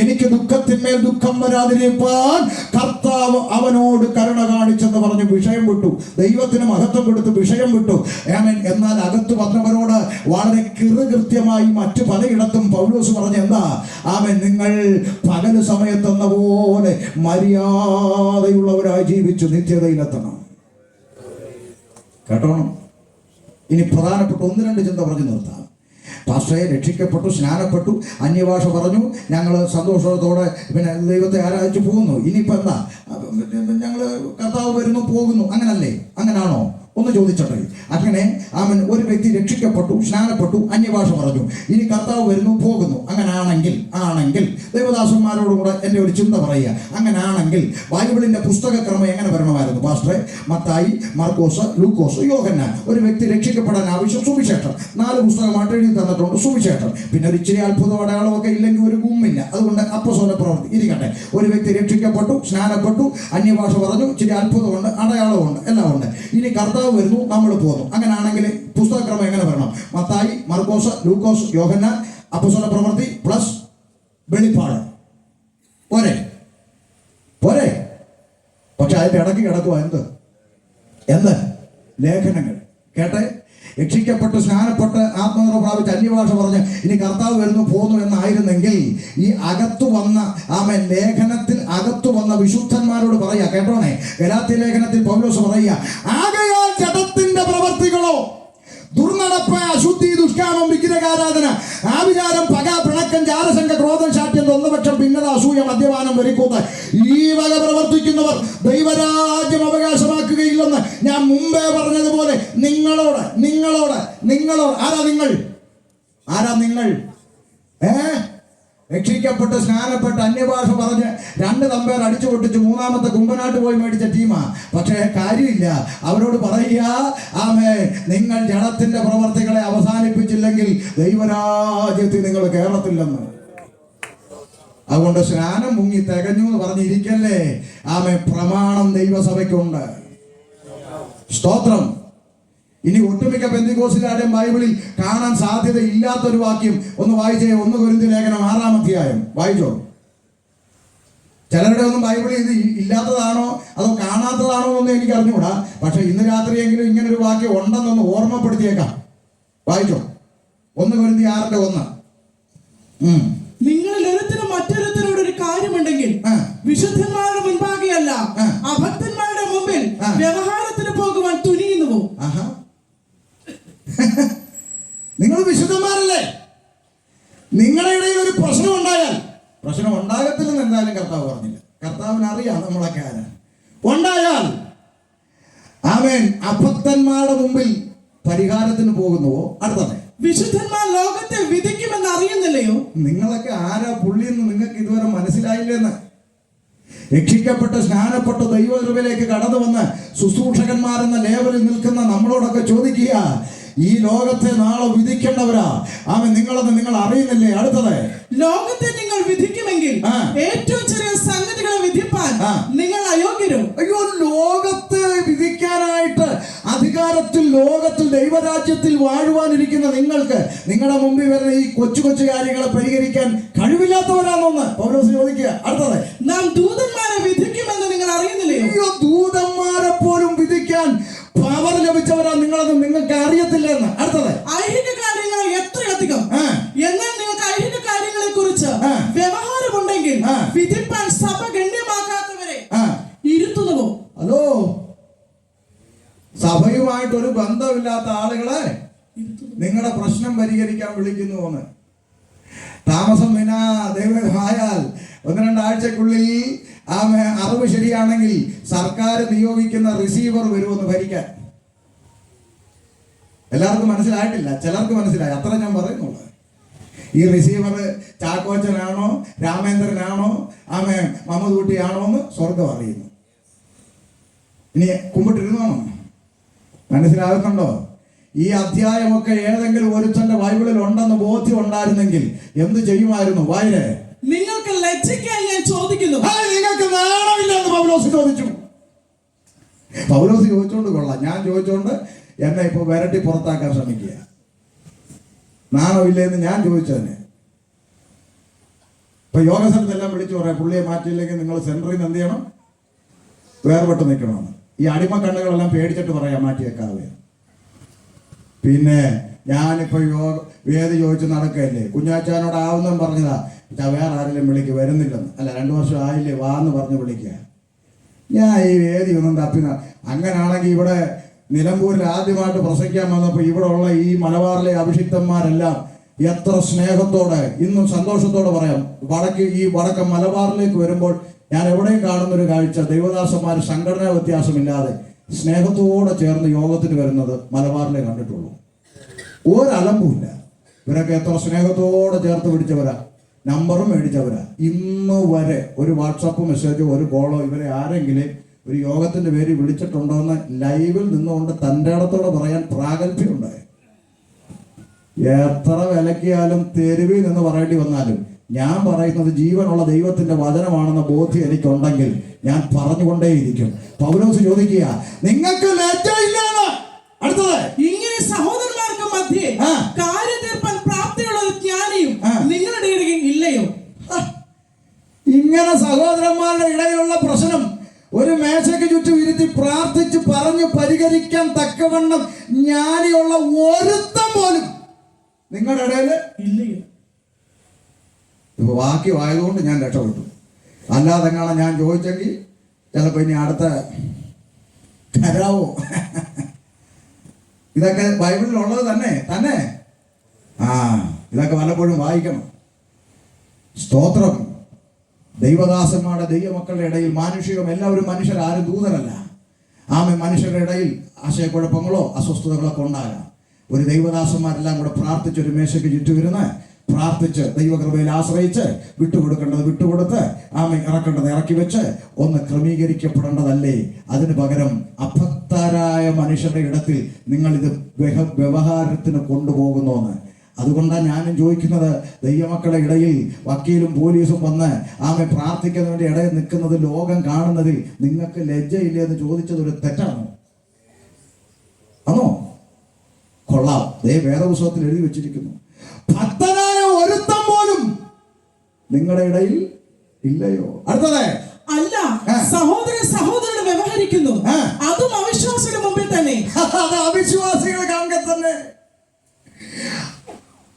എനിക്ക് ദുഃഖത്തിന്മേൽ ദുഃഖം വരാതിരിക്കാൻ കർത്താവ് അവനോട് കരുണ കാണിച്ചെന്ന് പറഞ്ഞ് വിഷയം വിട്ടു, ദൈവത്തിന് മഹത്വം കൊടുത്ത് വിഷയം വിട്ടു. ആമേൻ. എന്നാൽ അകത്ത് വന്നവരോട് വളരെ കൃത്യമായി മറ്റു പലയിടത്തും പൗലോസ് പറഞ്ഞ എന്താ? ആമേൻ, നിങ്ങൾ പകല് സമയത്തെന്ന പോലെ മര്യാദയുള്ളവരായി ജീവിച്ചു നിത്യതയിലെത്തണം. കേട്ടോണം. ഇനി പ്രധാനപ്പെട്ട 1-2 ചിന്ത പറഞ്ഞു നിർത്താം. പാസ്റ്ററെ രക്ഷിക്കപ്പെട്ടു, സ്നാനപ്പെട്ടു, അന്യഭാഷ പറഞ്ഞു, ഞങ്ങൾ സന്തോഷത്തോടെ ദൈവത്തെ ആരാധിച്ചു പോകുന്നു. ഇനിയിപ്പോൾ എന്താ? ഞങ്ങൾ കർത്താവ് വരുന്നു പോകുന്നു, അങ്ങനല്ലേ? അങ്ങനാണോ? ഒന്ന് ചോദിച്ചോട്ടെ. അങ്ങനെ അവൻ ഒരു വ്യക്തി രക്ഷിക്കപ്പെട്ടു, സ്നാനപ്പെട്ടു, അന്യഭാഷ പറഞ്ഞു, ഇനി കർത്താവ് വരുന്നു പോകുന്നു, ആണെങ്കിൽ ദൈവദാസന്മാരോടും കൂടെ എൻ്റെ ഒരു ചിന്ത പറയുക. അങ്ങനാണെങ്കിൽ ബൈബിളിൻ്റെ പുസ്തകക്രമം എങ്ങനെ വരണമായിരുന്നു പാസ്റ്ററെ? മത്തായി, മാർക്കോസ്, ലൂക്കോസ്, യോഹന്നാൻ. ഒരു വ്യക്തി രക്ഷിക്കപ്പെടാൻ ആവശ്യം സുവിശേഷം. 4 പുസ്തകമായിട്ട് എഴുതി തന്നിട്ടുണ്ട് സുവിശേഷം. പിന്നെ ഒരു ഇച്ചിരി അത്ഭുത അടയാളമൊക്കെ ഇല്ലെങ്കിൽ ഒരു ഗുമ്മില്ല. അതുകൊണ്ട് അപ്പോസ്തല പ്രവൃത്തി ഇരിക്കട്ടെ. ഒരു വ്യക്തി രക്ഷിക്കപ്പെട്ടു, സ്നാനപ്പെട്ടു, അന്യഭാഷ പറഞ്ഞു, ഇച്ചിരി അത്ഭുതമുണ്ട്, അടയാളമുണ്ട്, എല്ലാം ഉണ്ട്. ഇനി കർത്താവ് വരുന്നു, നമ്മൾ പോകുന്നു. അങ്ങനെയാണെങ്കിൽ പുസ്തകക്രമം എങ്ങനെ വരണം? മത്തായി, മാർക്കോസ്, ലൂക്കോസ്, യോഹന്നാൻ, അപ്പോസ്തല പ്രവൃത്തി പ്ലസ് വെളിപ്പാട്. പോരെ? പക്ഷെ അതിന്റെ ഇടയ്ക്ക് കിടക്കുക എന്ത്? ലേഖനങ്ങൾ. കേട്ടെ, രക്ഷിക്കപ്പെട്ട് സ്നാനപ്പെട്ട് ആത്മനിർഭരം പ്രാപിച്ച് അന്യഭാഷ പറഞ്ഞ് ഇനി കർത്താവ് വരുന്നു പോകുന്നു എന്നായിരുന്നെങ്കിൽ ഈ അകത്തു വന്ന ലേഖനത്തിൽ അകത്തു വന്ന വിശുദ്ധന്മാരോട് പറയാ. കേട്ടോണേ, ഗലാത്യ ലേഖനത്തിൽ പൗലോസ് പറയുക, ആകയാൽ ജഡത്തിന്റെ പ്രവർത്തികളോ ദുർനടപ്പ്, അശുദ്ധി, ദുഷ്കാമം, വിഗ്രഹാരാധന, ആഭിചാരം, പക, പിണക്കം, ജാരശങ്ക, ക്രോധം, ശാഠ്യം, തൊന്നപക്ഷം, ഭിന്നത, അസൂയ, മദ്യപാനം, വെറിക്കൂത്ത്, ഈ വക പ്രവർത്തിക്കുന്നവർ ദൈവരാജ്യം അവകാശമാക്കുകയില്ലെന്ന് ഞാൻ മുമ്പേ പറഞ്ഞതുപോലെ നിങ്ങളോട് ആരാ നിങ്ങൾ? രക്ഷിക്കപ്പെട്ട് സ്നാനപ്പെട്ട് അന്യഭാഷ പറഞ്ഞ് 2 തമ്പേർ അടിച്ചു പൊട്ടിച്ച് 3ാമത്തെ കുമ്പനാട്ട് പോയി മേടിച്ച ടീമാ. പക്ഷേ കാര്യമില്ല. അവരോട് പറയുക, നിങ്ങൾ ജഡത്തിന്റെ പ്രവർത്തികളെ അവസാനിപ്പിച്ചില്ലെങ്കിൽ ദൈവരാജ്യത്തിൽ നിങ്ങൾ കേറത്തില്ലെന്ന്. അതുകൊണ്ട് സ്നാനം മുങ്ങി തികഞ്ഞു എന്ന് പറഞ്ഞിരിക്കല്ലേ. പ്രമാണം ദൈവസഭയ്ക്കുണ്ട്. സ്തോത്രം. ഇനി ഒട്ടുമിക്ക പെന്തിക്കോസ്തുകാരുടെയും ബൈബിളിൽ കാണാൻ സാധ്യത ഇല്ലാത്തൊരു വാക്യം ഒന്ന് വായിച്ചേ. 1 കൊരിന്ത്യർ ലേഖനം 6-ാം അധ്യായം വായിച്ചോ. ചിലരുടെ ഒന്നും ബൈബിളിൽ ഇത് ഇല്ലാത്തതാണോ അതോ കാണാത്തതാണോ എന്ന് എനിക്ക് അറിഞ്ഞുകൂടാ. പക്ഷെ ഇന്ന് രാത്രിയെങ്കിലും ഇങ്ങനൊരു വാക്യം ഉണ്ടെന്നൊന്ന് ഓർമ്മപ്പെടുത്തിയേക്കാം. വായിച്ചോ. 1 കൊരിന്ത്യർ 6:1. നിങ്ങളിൽ ഒരുത്തിനും മറ്റൊരുത്തിനോട് ഒരു കാര്യമുണ്ടെങ്കിൽ വിശുദ്ധന്മാരുടെ മുൻപാകെയല്ല അഭക്തന്മാരുടെ മുമ്പിൽ വ്യവഹാരത്തിന് പോകുവാൻ തുനിയുന്നുവോ? നിങ്ങൾ വിശുദ്ധന്മാരല്ലേ? നിങ്ങളുടെ ഇടയിൽ ഒരു പ്രശ്നം ഉണ്ടാകത്തില്ലെന്ന് എന്തായാലും കർത്താവ് പറഞ്ഞില്ല. കർത്താവിന് അറിയാം നമ്മളൊക്കെ ആരാ. ഉണ്ടായാൽ അഭക്തന്മാരുടെ മുമ്പിൽ പരിഹാരത്തിന് പോകുന്നുവോ? അടുത്തത്, വിശുദ്ധന്മാർ ലോകത്തെ വിധിക്കുമെന്ന് അറിയുന്നില്ലയോ? നിങ്ങളൊക്കെ ആരാ പുള്ളിയെന്ന് നിങ്ങൾക്ക് ഇതുവരെ മനസ്സിലായില്ലെന്ന്. രക്ഷിക്കപ്പെട്ട് സ്നാനപ്പെട്ട് ദൈവകൃപയിലേക്ക് കടന്നു വന്ന് ശുശ്രൂഷകന്മാരെന്ന ലേവലിൽ നിൽക്കുന്ന നമ്മളോടൊക്കെ ചോദിക്കുക, ഈ ലോകത്തെ നാളെ വിധിക്കേണ്ടവരാ. നിങ്ങളെന്ന് നിങ്ങൾ അറിയുന്നില്ലേ? അടുത്തത്, ലോകത്തെ നിങ്ങൾ വിധിക്കുമെങ്കിൽ ഏറ്റവും ചെറിയ സംഗതികളെ വിധിപ്പാൻ നിങ്ങൾ അയോഗ്യരോ? അയ്യോ, ലോകത്തെ വിധിക്കാനായിട്ട് അധികാരത്തിൽ ലോകത്തിൽ ദൈവരാജ്യത്തിൽ വാഴുവാനിരിക്കുന്ന നിങ്ങൾക്ക് നിങ്ങളുടെ മുമ്പിൽ വരുന്ന ഈ കൊച്ചു കാര്യങ്ങളെ പരിഹരിക്കാൻ കഴിവില്ലാത്തവരാണെന്ന് പൗലോസ് ചോദിക്കുക. അടുത്തത്, നാം ദൂതന്മാരെ വിധിക്കുമെന്ന് നിങ്ങൾ അറിയുന്നില്ലയോ? അയ്യോ, ദൂതന്മാരെ പോലും വിധിക്കാൻ പവർ ലഭിച്ചവരാ നിങ്ങളെന്ന് നിങ്ങൾക്ക് അറിയത്തില്ലെന്ന്. അടുത്തത്, ഐഹിക കാര്യങ്ങളെ എത്രയധികം, എന്നാൽ നിങ്ങൾക്ക് ഐഹിക കാര്യങ്ങളെ കുറിച്ച് വ്യവഹാരമുണ്ടെങ്കിൽ വിധിപ്പാൻ സഭ ഗണ്യമാക്കാത്തവരെ ഇരുത്തുന്നുവോ? ഹലോ, സഭയുമായിട്ടൊരു ബന്ധമില്ലാത്ത ആളുകളെ നിങ്ങളുടെ പ്രശ്നം പരിഹരിക്കാൻ വിളിക്കുന്നുവെന്ന്. താമസം വിനാ ദൈവമായാൽ 1-2 ആഴ്ചക്കുള്ളിൽ അറിവ് ശരിയാണെങ്കിൽ സർക്കാർ നിയോഗിക്കുന്ന റിസീവർ വരുമെന്ന് ഭരിക്കാൻ. എല്ലാവർക്കും മനസ്സിലായിട്ടില്ല, ചിലർക്ക് മനസ്സിലായി, അത്ര ഞാൻ പറയുന്നുള്ളൂ. ഈ റിസീവർ ചാക്കോച്ചനാണോ രാമേന്ദ്രനാണോ മമ്മദൂട്ടിയാണോ എന്ന് സ്വർഗം അറിയുന്നു. ഇനി കുമ്പിട്ടിരുന്നോ? മനസ്സിലാകുന്നുണ്ടോ? ഈ അധ്യായമൊക്കെ ഏതെങ്കിലും ഒരുത്തന്റെ ബൈബിളിൽ ഉണ്ടെന്ന് ബോധ്യം ഉണ്ടായിരുന്നെങ്കിൽ എന്ത് ചെയ്യുമായിരുന്നു? വായിലെ നിങ്ങൾക്ക് ലജ്ജിക്കാൻ ഞാൻ ചോദിക്കുന്നു, നിങ്ങൾക്ക് നാണമില്ലെന്ന് പൗലോസ് ചോദിച്ചു. പൗലോസ് ചോദിച്ചോണ്ട് കൊള്ളാം, ഞാൻ ചോദിച്ചോണ്ട് എന്നെ ഇപ്പൊ വരട്ടി പുറത്താക്കാൻ ശ്രമിക്കുക. നാണമില്ലെന്ന് ഞാൻ ചോദിച്ചതിന് ഇപ്പൊ യോഗ സ്ഥലത്തെല്ലാം വിളിച്ചു പറയാം, പുള്ളിയെ മാറ്റിയില്ലെങ്കിൽ നിങ്ങൾ സെന്ററിൽ നിന്ന് എന്ത് ചെയ്യണം? വേർപെട്ട് നിൽക്കണമെന്ന്. ഈ അടിമ കണ്ണുകളെല്ലാം പേടിച്ചിട്ട് പറയാം മാറ്റിയേക്കാവേ. പിന്നെ ഞാനിപ്പോൾ വേദി ചോദിച്ച് നടക്കുകയല്ലേ, കുഞ്ഞാച്ചാനോട് ആവുന്നതും പറഞ്ഞതാ, വേറെ ആരെങ്കിലും വിളിക്ക് വരുന്നില്ലെന്ന്. അല്ല 2 വർഷം ആയില്ലേ, വാന്ന് പറഞ്ഞ് വിളിക്കുക. ഞാൻ ഈ വേദി ഒന്നും അങ്ങനാണെങ്കിൽ ഇവിടെ നിലമ്പൂരിൽ ആദ്യമായിട്ട് പ്രസംഗിക്കാൻ വന്നപ്പോൾ ഇവിടെ ഉള്ള ഈ മലബാറിലെ അഭിഷിക്തന്മാരെല്ലാം എത്ര സ്നേഹത്തോടെ, ഇന്നും സന്തോഷത്തോടെ പറയാം, വടക്കൻ മലബാറിലേക്ക് വരുമ്പോൾ ഞാൻ എവിടെയും കാണുന്നൊരു കാഴ്ച, ദൈവദാസന്മാർ സംഘടനാ വ്യത്യാസമില്ലാതെ സ്നേഹത്തോടെ ചേർന്ന് യോഗത്തിന് വരുന്നത് മലബാറിലേ കണ്ടിട്ടുള്ളൂ. ഒരലമ്പുമില്ല. ഇവരൊക്കെ എത്ര സ്നേഹത്തോടെ ചേർത്ത് പിടിച്ചവരാ, നമ്പറും മേടിച്ചവരാ. ഇന്ന് വരെ ഒരു വാട്സാപ്പ് മെസ്സേജോ ഒരു കോളോ ഇവരെ ആരെങ്കിലും ഒരു യോഗത്തിന്റെ പേര് വിളിച്ചിട്ടുണ്ടോ എന്ന് ലൈവിൽ നിന്നുകൊണ്ട് തൻ്റെ ഇടത്തോടെ പറയാൻ പ്രാഗൽഭ്യമുണ്ടായി. എത്ര വിലക്കിയാലും തെരുവിൽ നിന്ന് പറയേണ്ടി വന്നാലും ഞാൻ പറയുന്നത് ജീവനുള്ള ദൈവത്തിന്റെ വചനമാണെന്ന ബോധ്യം എനിക്കുണ്ടെങ്കിൽ ഞാൻ പറഞ്ഞുകൊണ്ടേയിരിക്കും. പൗലോസ് ചോദിക്കുക, നിങ്ങൾക്ക് ലജ്ജയില്ലാന്ന്. അടുത്തത്, ഇങ്ങനെ സഹോദരന്മാർക്ക് മധ്യേ കാര്യം തീർപ്പാൻ പ്രാപ്തിയുള്ള ഒരു ജ്ഞാനിയും നിങ്ങളുടെ ഇടയിൽ ഇല്ലയോ? ഇങ്ങനെ സഹോദരന്മാരുടെ ഇടയിലുള്ള പ്രശ്നം ഒരു മേശയ്ക്ക് ചുറ്റും ഇരുത്തി പ്രാർത്ഥിച്ച് പറഞ്ഞു പരിഹരിക്കാൻ തക്കവണ്ണം ജ്ഞാനിയുള്ള ഒരുത്തം പോലും നിങ്ങളുടെ ഇടയിൽ ഇല്ലയോ? ഇപ്പൊ വാക്യമായതുകൊണ്ട് ഞാൻ രക്ഷപ്പെട്ടു. അല്ലാതെ കാണാൻ ഞാൻ ചോദിച്ചെങ്കിൽ ചിലപ്പോൾ ഇനി അടുത്ത കരാവോ. ഇതൊക്കെ ബൈബിളിലുള്ളത് തന്നെ. ഇതൊക്കെ വല്ലപ്പോഴും വായിക്കണം. സ്തോത്രം. ദൈവദാസന്മാരുടെ ദൈവമക്കളുടെ ഇടയിൽ മാനുഷികം, എല്ലാവരും മനുഷ്യർ, ആരും ദൂതരല്ല. മനുഷ്യരുടെ ഇടയിൽ ആശയക്കുഴപ്പങ്ങളോ അസ്വസ്ഥതകളോ ഒക്കെ ഉണ്ടാകാം. ഒരു ദൈവദാസന്മാരെല്ലാം കൂടെ പ്രാർത്ഥിച്ച് ഒരു മേശയ്ക്ക് ചുറ്റുമിരുന്ന് പ്രാർത്ഥിച്ച് ദൈവകൃപയിൽ ആശ്രയിച്ച് വിട്ടുകൊടുക്കേണ്ടത് വിട്ടുകൊടുത്ത് ഇറക്കേണ്ടത് ഇറക്കി വെച്ച് ഒന്ന് ക്രമീകരിക്കപ്പെടേണ്ടതല്ലേ? അതിന് പകരം അഭക്തരായ മനുഷ്യരുടെ ഇടത്തിൽ നിങ്ങളിത് വ്യവഹാരത്തിന് കൊണ്ടുപോകുന്നോന്ന്. അതുകൊണ്ടാണ് ഞാനും ചോദിക്കുന്നത്, ദൈവമക്കളുടെ ഇടയിൽ വക്കീലും പോലീസും വന്ന് പ്രാർത്ഥിക്കുന്നതിൻ്റെ ഇടയിൽ നിൽക്കുന്നത് ലോകം കാണുന്നതിൽ നിങ്ങൾക്ക് ലജ്ജയില്ലേ എന്ന് ചോദിച്ചത് ഒരു തെറ്റാണോ? ആണോ? കൊള്ളാം. വേദപുസ്തകത്തിൽ എഴുതി വെച്ചിരിക്കുന്നു, ഭക്തനായ ഒരുത്തം പോലും നിങ്ങളുടെ ഇടയിൽ ഇല്ലയോ? അടുത്തത്, അല്ല സഹോദരൻ വ്യവഹരിക്കുന്നു, അതും അവിശ്വാസികളുടെ മുമ്പിൽ തന്നെ. അത് അവിശ്വാസികൾ കാണുക തന്നെ.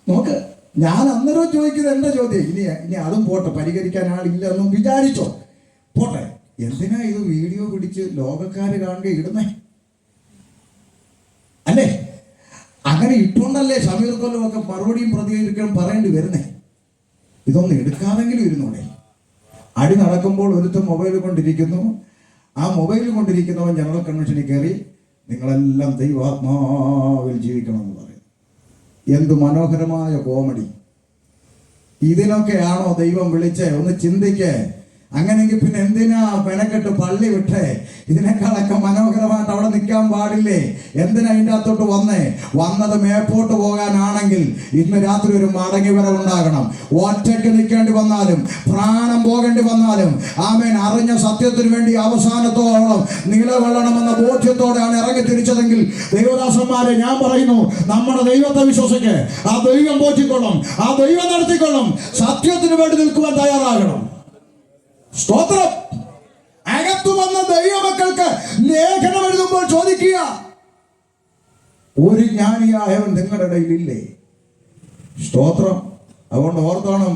നോക്ക്, ഞാൻ അന്നേരം ചോദിക്കുന്നത് എന്റെ ചോദ്യം, ഇനി അതും പോട്ടെ, പരിഹരിക്കാൻ ആളില്ലെന്നും വിചാരിച്ചോ, പോട്ടെ. എന്തിനാ ഇത് വീഡിയോ പിടിച്ച് ലോകക്കാര് കാണുക ഇടുന്നേ? അല്ലേ? അങ്ങനെ ഇട്ടുകൊണ്ടല്ലേ ഷമീർ കൊല്ലം ഒക്കെ മറുപടിയും പ്രതികരിക്കണം പറയേണ്ടി വരുന്നേ. ഇതൊന്നും എടുക്കാതെങ്കിലും ഇരുന്നോടെ. അടി നടക്കുമ്പോൾ ഒരുത്തം മൊബൈൽ കൊണ്ടിരിക്കുന്നു, ആ മൊബൈൽ കൊണ്ടിരിക്കുന്നവൻ ജനറൽ കൺവെൻഷനിൽ കയറി നിങ്ങളെല്ലാം ദൈവാത്മാവിൽ ജീവിക്കണമെന്ന് പറയും. എന്ത് മനോഹരമായ കോമഡി! ഇതിനൊക്കെയാണോ ദൈവം വിളിച്ചേ? ഒന്ന് ചിന്തിക്കേ. അങ്ങനെയെങ്കിൽ പിന്നെ എന്തിനാ മെനക്കെട്ട് പള്ളി വിട്ടേ? ഇതിനേക്കാളൊക്കെ മനോഹരമായിട്ട് അവിടെ നിൽക്കാൻ പാടില്ലേ? എന്തിനാ ഇതിൻ്റെ അകത്തോട്ട് വന്നത് മേപ്പോട്ട് പോകാനാണെങ്കിൽ ഇന്ന് രാത്രി ഒരു മടങ്ങി വരവുണ്ടാകണം. ഒറ്റയ്ക്ക് നിൽക്കേണ്ടി വന്നാലും പ്രാണം പോകേണ്ടി വന്നാലും അറിഞ്ഞ സത്യത്തിന് വേണ്ടി അവസാനത്തോളം നിലകൊള്ളണമെന്ന ബോധ്യത്തോടെയാണ് ഇറങ്ങി തിരിച്ചതെങ്കിൽ ദൈവദാസന്മാരെ ഞാൻ പറയുന്നു, നമ്മുടെ ദൈവത്തെ വിശ്വസിക്ക്. ആ ദൈവം പോറ്റിക്കൊള്ളും, ആ ദൈവം നടത്തിക്കൊള്ളും. സത്യത്തിന് വേണ്ടി നിൽക്കുവാൻ തയ്യാറാകണം. സ്തോത്രം. അകത്തു വന്ന ദൈവമക്കൾക്ക് ലേഖനം എഴുതുമ്പോൾ ചോദിക്കുക, ഒരു ജ്ഞാനിയായവൻ നിങ്ങളുടെ ഇടയിലില്ലേ? സ്തോത്രം. അതുകൊണ്ട് ഓർത്തോണം,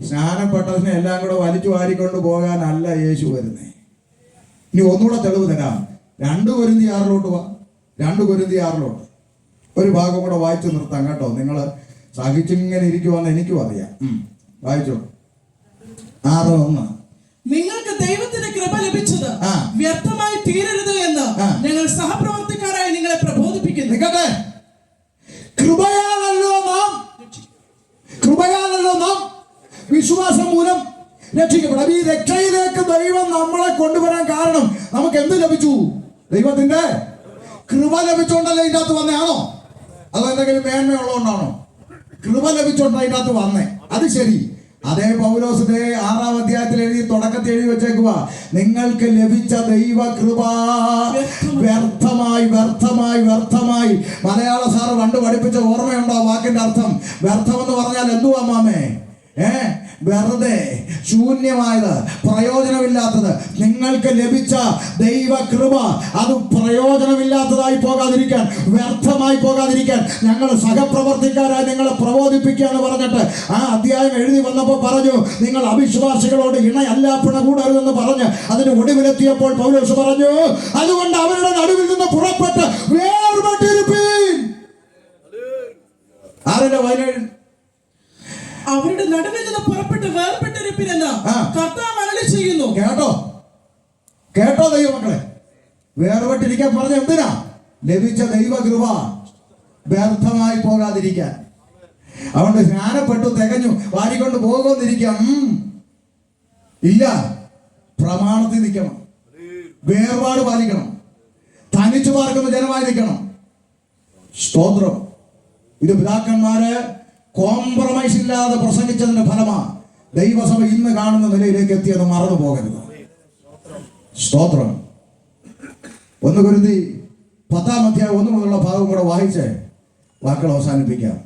സ്നാനപ്പെട്ടതിനെ എല്ലാം കൂടെ വലിച്ചു വാരിക്കൊണ്ട് പോകാനല്ല യേശു വരുന്നേ. ഇനി ഒന്നുകൂടെ തെളിവ് തരാം. 2 കൊരിന്ത്യർ വാ. 2 കൊരിന്ത്യർ ഒരു ഭാഗം കൂടെ വായിച്ചു നിർത്താം കേട്ടോ. നിങ്ങൾ സഹിച്ചിങ്ങനെ ഇരിക്കുവാന്ന് എനിക്കും അറിയാം. വായിച്ചോ. 6:1. നിങ്ങൾക്ക് ദൈവത്തിന്റെ കൃപ ലഭിച്ചത് വ്യർത്ഥമായി തീരരുത് എന്ന് ഞങ്ങൾ സഹപ്രവർത്തകരായി നിങ്ങളെ പ്രബോധിപ്പിക്കുന്നു. കൃപയാണല്ലോ നാം വിശ്വാസം മൂലം രക്ഷിക്കപ്പെടും. ഈ രക്ഷയിലേക്ക് ദൈവം നമ്മളെ കൊണ്ടുവരാൻ കാരണം നമുക്ക് എന്ത് ലഭിച്ചു? ദൈവത്തിന്റെ കൃപ ലഭിച്ചോണ്ടല്ലേ ഇതിൻ്റെ അകത്ത് വന്നയാണോ? അതോ എന്തെങ്കിലും മേന്മയുള്ളതുകൊണ്ടാണോ? കൃപ ലഭിച്ചോണ്ടാ ഇതിൻ്റെ അകത്ത് വന്നേ. അത് ശരി. അതേ പൗലോസ് 6-ാം അധ്യായത്തിൽ തുടക്കത്തിൽ എഴുതി വെച്ചേക്കുക, നിങ്ങൾക്ക് ലഭിച്ച ദൈവ കൃപ വ്യർത്ഥമായി. മലയാള സാറ് പണ്ട് പഠിപ്പിച്ച ഓർമ്മയുണ്ടോ വാക്കിന്റെ അർത്ഥം? വ്യർത്ഥം എന്ന് പറഞ്ഞാൽ എന്തുവാ മാമേ? വെറുതെ ശൂന്യമായത്, പ്രയോജനമില്ലാത്തത്, നിങ്ങൾക്ക് ലഭിച്ച ദൈവകൃപ അത് പ്രയോജനമില്ലാത്തതായി പോകാതിരിക്കാൻ, വ്യർത്ഥമായി പോകാതിരിക്കാൻ ഞങ്ങൾ സഹപ്രവർത്തിക്കാരായി നിങ്ങളെ പ്രബോധിപ്പിക്കുക എന്ന് പറഞ്ഞിട്ട് ആ അധ്യായം എഴുതി വന്നപ്പോൾ പറഞ്ഞു, നിങ്ങൾ അവിശ്വാസികളോട് ഇണയല്ല പിണ കൂടരുതെന്ന് പറഞ്ഞ് അതിന് ഒടുവിലെത്തിയപ്പോൾ പൗലോസ് പറഞ്ഞു, അതുകൊണ്ട് അവരുടെ നടുവിൽ നിന്ന് പുറപ്പെട്ട് വേർപെട്ടിരിപ്പീൻ. ആരുടെ 17? അവരുടെ നടുവിൽ നിന്ന് പുറപ്പെട്ട് വേർപെട്ടിരിപ്പിനെന്ന് കർത്താവ് അരുളി ചെയ്യുന്നു. കേട്ടോ ദൈവമക്കളെ, വേർപെട്ടിരിക്കാൻ പറഞ്ഞ എന്തിനാ? ലഭിച്ച ദൈവകൃപ വ്യർത്ഥമായി പോകാതിരിക്കാൻ. അതുകൊണ്ട് സ്നാനപ്പെട്ടു തികഞ്ഞു വാരിക്കൊണ്ട് പോകുമെന്നിരിക്കാം, ഇല്ല. പ്രമാണത്തിൽ നിൽക്കണം, വേർപാട് പാലിക്കണം, തനിച്ചു പാർക്കുന്ന ജനമായി നിൽക്കണം. സ്തോത്രം. ഇത് പിതാക്കന്മാര് കോംപ്രമൈസ് ഇല്ലാതെ പ്രസംഗിച്ചതിന്റെ ഫലമാണ് ദൈവസഭ ഇന്ന് കാണുന്ന നിലയിലേക്ക് എത്തിയെന്ന് മറന്നു പോകരുത്. സ്തോത്രം. 1 കൊരിന്ത്യർ 10-ാം അധ്യായം 1 മുതലുള്ള ഭാഗം കൂടെ വായിച്ച് വാക്കുകൾ അവസാനിപ്പിക്കാം.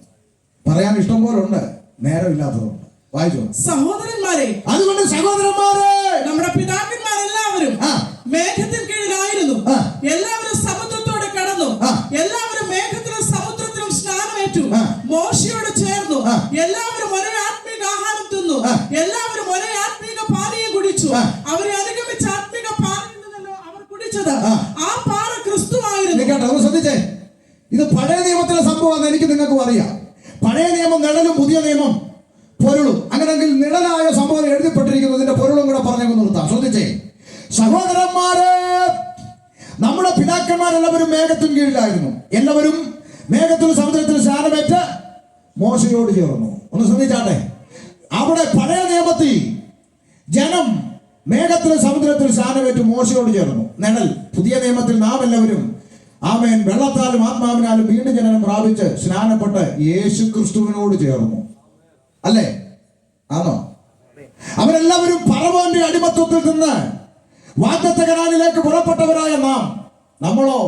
പറയാൻ ഇഷ്ടം പോലെ ഉണ്ട്, നേരമില്ലാത്തതുണ്ട്. വായിച്ചോ. സഹോദരന്മാരെ, അതുകൊണ്ട് സഹോദരന്മാരെ, നമ്മുടെ പിതാക്കന്മാരെല്ലാവരും മേഘത്തിന് കീഴിലായിരുന്നു. എല്ലാവരും സമുദ്രത്തോടെ കടന്നു. എല്ലാവരും മേഘത്തിലും സമുദ്രത്തിലും സ്നാനമേറ്റു. മോശയോട് ചേർന്നു. എല്ലാവരും ഒരേ ആത്മീക ആഹാരം തിന്നു. എല്ലാവരും ഒരേ ആത്മീക പാനീയം കുടിച്ചു. അവരെ അനുഗമിച്ച ആത്മീക പാനയിൽ നിന്നല്ലോ അവർ കുടിച്ചത്. ആ പാറ ക്രിസ്തുവായിരുന്നു. ശ്രദ്ധിച്ചേ, ഇത് പഴയ നിയമത്തിലെ സംഭവം എനിക്ക് നിങ്ങൾക്കും അറിയാം. പഴയ നിയമം നിഴലും പുതിയ നിയമം പൊരുളും. അങ്ങനെങ്കിൽ നിഴലായ സംഭവം എഴുതപ്പെട്ടിരിക്കുന്നതിന്റെ പൊരുളും കൂടെ പറഞ്ഞു നിർത്താം. ശ്രദ്ധിച്ചേ, സഹോദരന്മാരെ, നമ്മുടെ പിതാക്കന്മാരെല്ലാവരും മേഘത്തിന് കീഴിലായിരുന്നു. എല്ലാവരും മേഘത്തിൽ സമുദ്രത്തിൽ സ്നാനമേറ്റ് മോശയോട് ചേർന്നു. ഒന്ന് ശ്രദ്ധിച്ചാട്ടെ, അവിടെ പഴയ നിയമത്തിൽ ജനം മേഘത്തിൽ സമുദ്രത്തിൽ സ്നാനമേറ്റ് മോശയോട് ചേർന്നു. നിഴൽ. പുതിയ നിയമത്തിൽ നാം എല്ലാവരും ആമേൻ വെള്ളത്താലും ആത്മാവിനാലും വീണ്ടും ജനനം പ്രാപിച്ച് സ്നാനപ്പെട്ട് യേശു ക്രിസ്തുവിനോട് ചേർന്നു. അല്ലേ? ആണോ? അവരെല്ലാവരും ഫറവോന്റെ അടിമത്വത്തിൽ നിന്ന് വാഗ്ദത്ത കനാനിലേക്ക് പുറപ്പെട്ടവരായ നമ്മളോ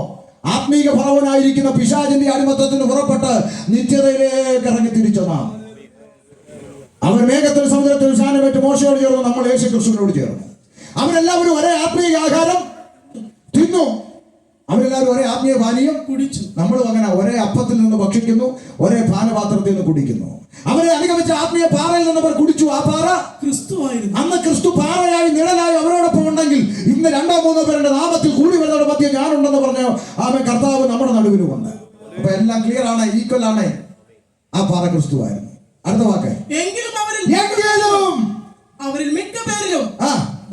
ആത്മീക ഫറവോനായിരിക്കുന്ന പിശാചിന്റെ അടിമത്വത്തിന് പുറപ്പെട്ട് നിത്യതയിലേക്ക് ഇറങ്ങി തിരിച്ച അവർ മേഘത്തിൽ സമുദ്രത്തിൽ സ്നാനമേറ്റ് മോശയോട് ചേർന്നു. നമ്മൾ യേശു ക്രിസ്തുവിനോട് ചേർന്നു. അവരെല്ലാവരും ഒരേ ആത്മീയ ആഹാരം തിന്നു. അവരെല്ലാവരും ഒരേ ആത്മീയ പാനീയം കുടിച്ചു. നമ്മളും അങ്ങനെ ഒരേ അപ്പത്തിൽ നിന്ന് ഭക്ഷിക്കുന്നു, ഒരേ പാനപാത്രത്തിൽ നിന്ന് കുടിക്കുന്നു. അവരെ അനുഗമിച്ച ആത്മീയ പാറയിൽ നിന്ന് അവർ കുടിച്ചു. ആ പാറ ക്രിസ്തുവായിരുന്നു. അന്ന് ക്രിസ്തു പാറയായി നിഴലായി അവരോടൊപ്പം ഉണ്ടെങ്കിൽ ഇന്ന് 2-3 പേരുടെ നാമത്തിൽ കൂടി വരുന്നവരുടെ മധ്യ ഞാനുണ്ടെന്ന് പറഞ്ഞു ആമേൻ കർത്താവ് നമ്മുടെ നടുവിലുമുണ്ട്. അപ്പൊ എല്ലാം ക്ലിയർ ആണ്, ഈക്വൽ ആണ്. ആ പാറ ക്രിസ്തുവായിരുന്നു. അടുത്ത വാക്ക്, എങ്കിലും അവരിൽ മിക്ക പേരിലും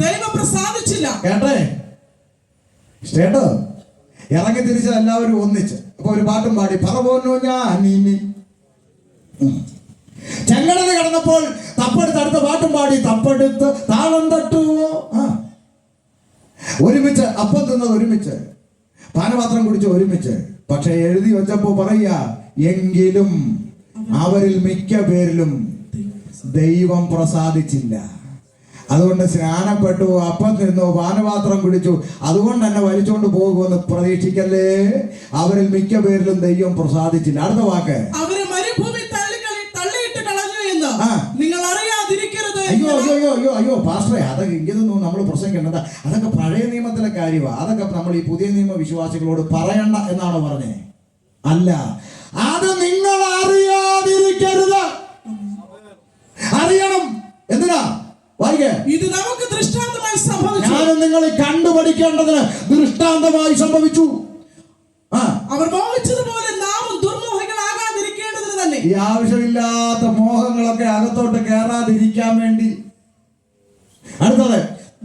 ദൈവം പ്രസാദിച്ചില്ല. കേട്ടെ, സ്റ്റേട്ടോ, ഇറങ്ങി തിരിച്ച് എല്ലാവരും ഒന്നിച്ച് അപ്പൊ ഒരു പാട്ടും പാടി. പറവോനോ ഞാൻ ചെങ്കടല് കടന്നപ്പോൾ തപ്പെടുത്ത് അടുത്ത പാട്ടും പാടി. തപ്പെടുത്ത് താളം തട്ടുവോ. ഒരുമിച്ച് അപ്പം തിന്നത് ഒരുമിച്ച്, പാനപാത്രം കുടിച്ച് ഒരുമിച്ച്. പക്ഷെ എഴുതി വെച്ചപ്പോ പറയുക, എങ്കിലും അവരിൽ മിക്ക പേരിലും ദൈവം പ്രസാദിച്ചില്ല. അതുകൊണ്ട് സ്നാനപ്പെട്ടു, അപ്പം തിന്നു, പാനപാത്രം കുടിച്ചു, അതുകൊണ്ട് തന്നെ വലിച്ചുകൊണ്ട് പോകുമെന്ന് പ്രതീക്ഷിക്കല്ലേ. അവരിൽ മിക്ക പേരിലും ദൈവം പ്രസാദിച്ചില്ല. അടുത്ത വാക്ക്, അവരെ മരുഭൂമി തള്ളിയിട്ട് കളഞ്ഞു എന്ന് നിങ്ങൾ അറിയാതിരിക്കരുത്. അയ്യോ പാസ്റ്ററെ, അതൊക്കെ ഇതൊന്നും നമ്മൾ പ്രസംഗിക്കേണ്ടത്. അതൊക്കെ പഴയ നിയമത്തിലെ കാര്യമാണ്. അതൊക്കെ നമ്മൾ ഈ പുതിയ നിയമ വിശ്വാസികളോട് പറയണ്ട എന്നാണ് പറഞ്ഞേ. അല്ല, അത് നിങ്ങൾ അറിയാതിരിക്കരുത്. അറിയണം. എന്തിനാ? ഇത് നമുക്ക് ദൃഷ്ടാന്തമായി സംഭവിച്ചു. ഞാനും നിങ്ങൾ കണ്ടുപഠിക്കേണ്ടതിന് ദൃഷ്ടാന്തമായി സംഭവിച്ചു. അവർ മോഹിച്ചതുപോലെ നാമും ദുർമോഹികളാകാതിരിക്കേണ്ടതിന് തന്നെ. ഈ ആവശ്യമില്ലാത്ത മോഹങ്ങളൊക്കെ അകത്തോട്ട് കയറാതിരിക്കാൻ വേണ്ടി. അടുത്തത്,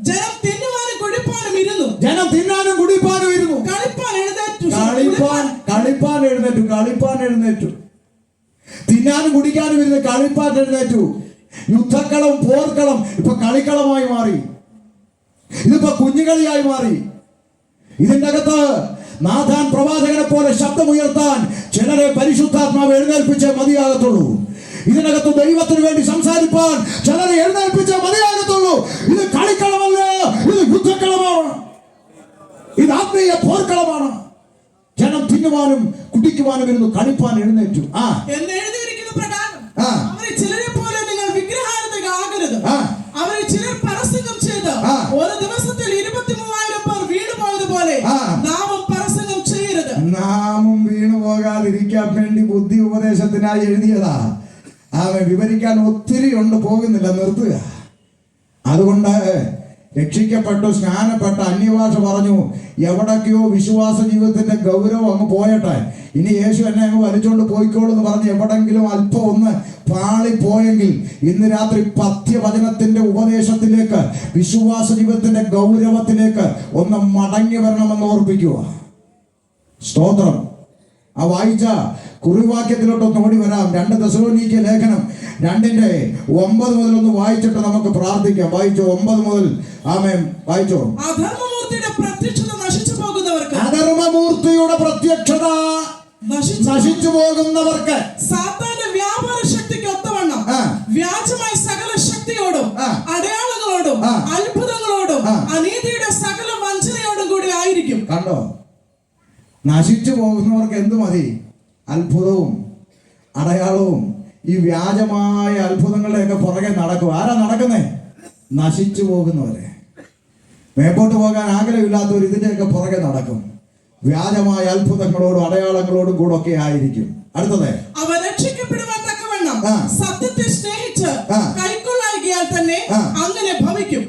ജനം തിന്നുവാനും കുടിപ്പാനും ഇരുന്നു. ജനം തിന്നാനും കുടിപ്പാനും ഇരുന്നു. കളിപ്പാൻ എഴുന്നേറ്റു. കളിപ്പാൻ എഴുന്നേറ്റു. തിന്നാനും കുടിക്കാനും ഇരുന്ന് കളിപ്പാൻ എഴുന്നേറ്റു. യുദ്ധക്കളം, പോർക്കളം ഇപ്പൊ കളിക്കളമായി മാറി. ഇതിപ്പോ കുഞ്ഞുകളിയായി മാറി. ഇതിന്റെ അകത്ത് നാഥാൻ പ്രവാചകനെ പോലെ ശബ്ദമുയർത്താൻ ചിലരെ പരിശുദ്ധാത്മാവ് എഴുന്നേൽപ്പിച്ചേ മതിയാകത്തുള്ളൂ. ഇതിനകത്ത് ദൈവത്തിന് വേണ്ടി സംസാരിപ്പാൻ ചിലരെ എഴുന്നേൽപ്പിച്ചേ മതിയാകത്തുള്ളൂ. ഇത് കളിക്കളമല്ല, ഇത് യുദ്ധക്കളമാണ്. ഇത് ആത്മീയ പോർക്കളമാണ്. ജനം തിന്നുവാനും കുടിക്കുവാനും ഇരുന്നു, കളിപ്പാൻ എഴുന്നേറ്റു. എന്ന് എഴുതിയിരിക്കുന്ന പ്രകാരം ചിലരെ പോലെ നിങ്ങൾ വിഗ്രഹാരാധകരാകരുത്. നാമും വീണു പോകാതിരിക്കാൻ വേണ്ടി ബുദ്ധി ഉപദേശത്തിനായി എഴുതിയതാ. അവൻ വിവരിക്കാൻ ഒത്തിരി ഉണ്ട്, പോകുന്നില്ല, നിർത്തുക. അതുകൊണ്ട് രക്ഷിക്കപ്പെട്ടു, സ്നാനപ്പെട്ട, അന്യഭാഷ പറഞ്ഞു, എവിടൊക്കെയോ വിശ്വാസ ജീവിതത്തിന്റെ ഗൗരവം അങ്ങ് പോയട്ടെ, ഇനി യേശു എന്നെ അങ്ങ് വലിച്ചോണ്ട് പോയിക്കോളൂ എന്ന് പറഞ്ഞ് എവിടെങ്കിലും അല്പം ഒന്ന് പാളിപ്പോയെങ്കിൽ ഇന്ന് രാത്രി പഥ്യവചനത്തിന്റെ ഉപദേശത്തിലേക്ക്, വിശ്വാസ ജീവിതത്തിന്റെ ഗൗരവത്തിലേക്ക് ഒന്ന് മടങ്ങി വരണമെന്ന് ഓർപ്പിക്കുക. സ്തോത്രം. ആ വായിച്ച കുറിവാക്യത്തിലോട്ടൊന്ന് ഓടി വരാം. 2 തെസ്സലോനിക്യ ലേഖനം 2:9 മുതൽ ഒന്ന് വായിച്ചിട്ട് നമുക്ക് പ്രാർത്ഥിക്കാം. വായിച്ചോ, 9 മുതൽ. ആമേൻ. വായിച്ചോ. അധർമ്മമൂർത്തിയുടെ പ്രത്യക്ഷത നശിച്ചു പോകുന്നവർക്ക്, അധർമ്മമൂർത്തിയുടെ പ്രത്യക്ഷത നശിച്ചു പോകുന്നവർക്ക്, സാത്താന്റെ വ്യാപാര ശക്തിക്ക് ഒത്തവണ്ണം വ്യാജമായ സകല ശക്തിയോടും അടയാളങ്ങളോടും അത്ഭുതങ്ങളോടും അനീതിയുടെ സകല വഞ്ചനയോടും കൂടി ആയിരിക്കും. കണ്ടോ, നശിച്ചു പോകുന്നവർക്ക് എന്തു മതി? അത്ഭുതവും അടയാളവും. ഈ വ്യാജമായ അത്ഭുതങ്ങളുടെയൊക്കെ പുറകെ നടക്കും. ആരാ നടക്കുന്നേ? നശിച്ചു പോകുന്നവരെ. മേപ്പോട്ട് പോകാൻ ആഗ്രഹമില്ലാത്തവർ ഇതിന്റെയൊക്കെ പുറകെ നടക്കും. വ്യാജമായ അത്ഭുതങ്ങളോടും അടയാളങ്ങളോടും കൂടെ ഒക്കെ ആയിരിക്കും. അടുത്തത്, അവ രക്ഷിക്കപ്പെടുവാൻ തക്കവണ്ണം സത്യത്തെ സ്നേഹിച്ച് കൈക്കൊള്ളായികയാൽ തന്നെ അങ്ങനെ ഭവിക്കും.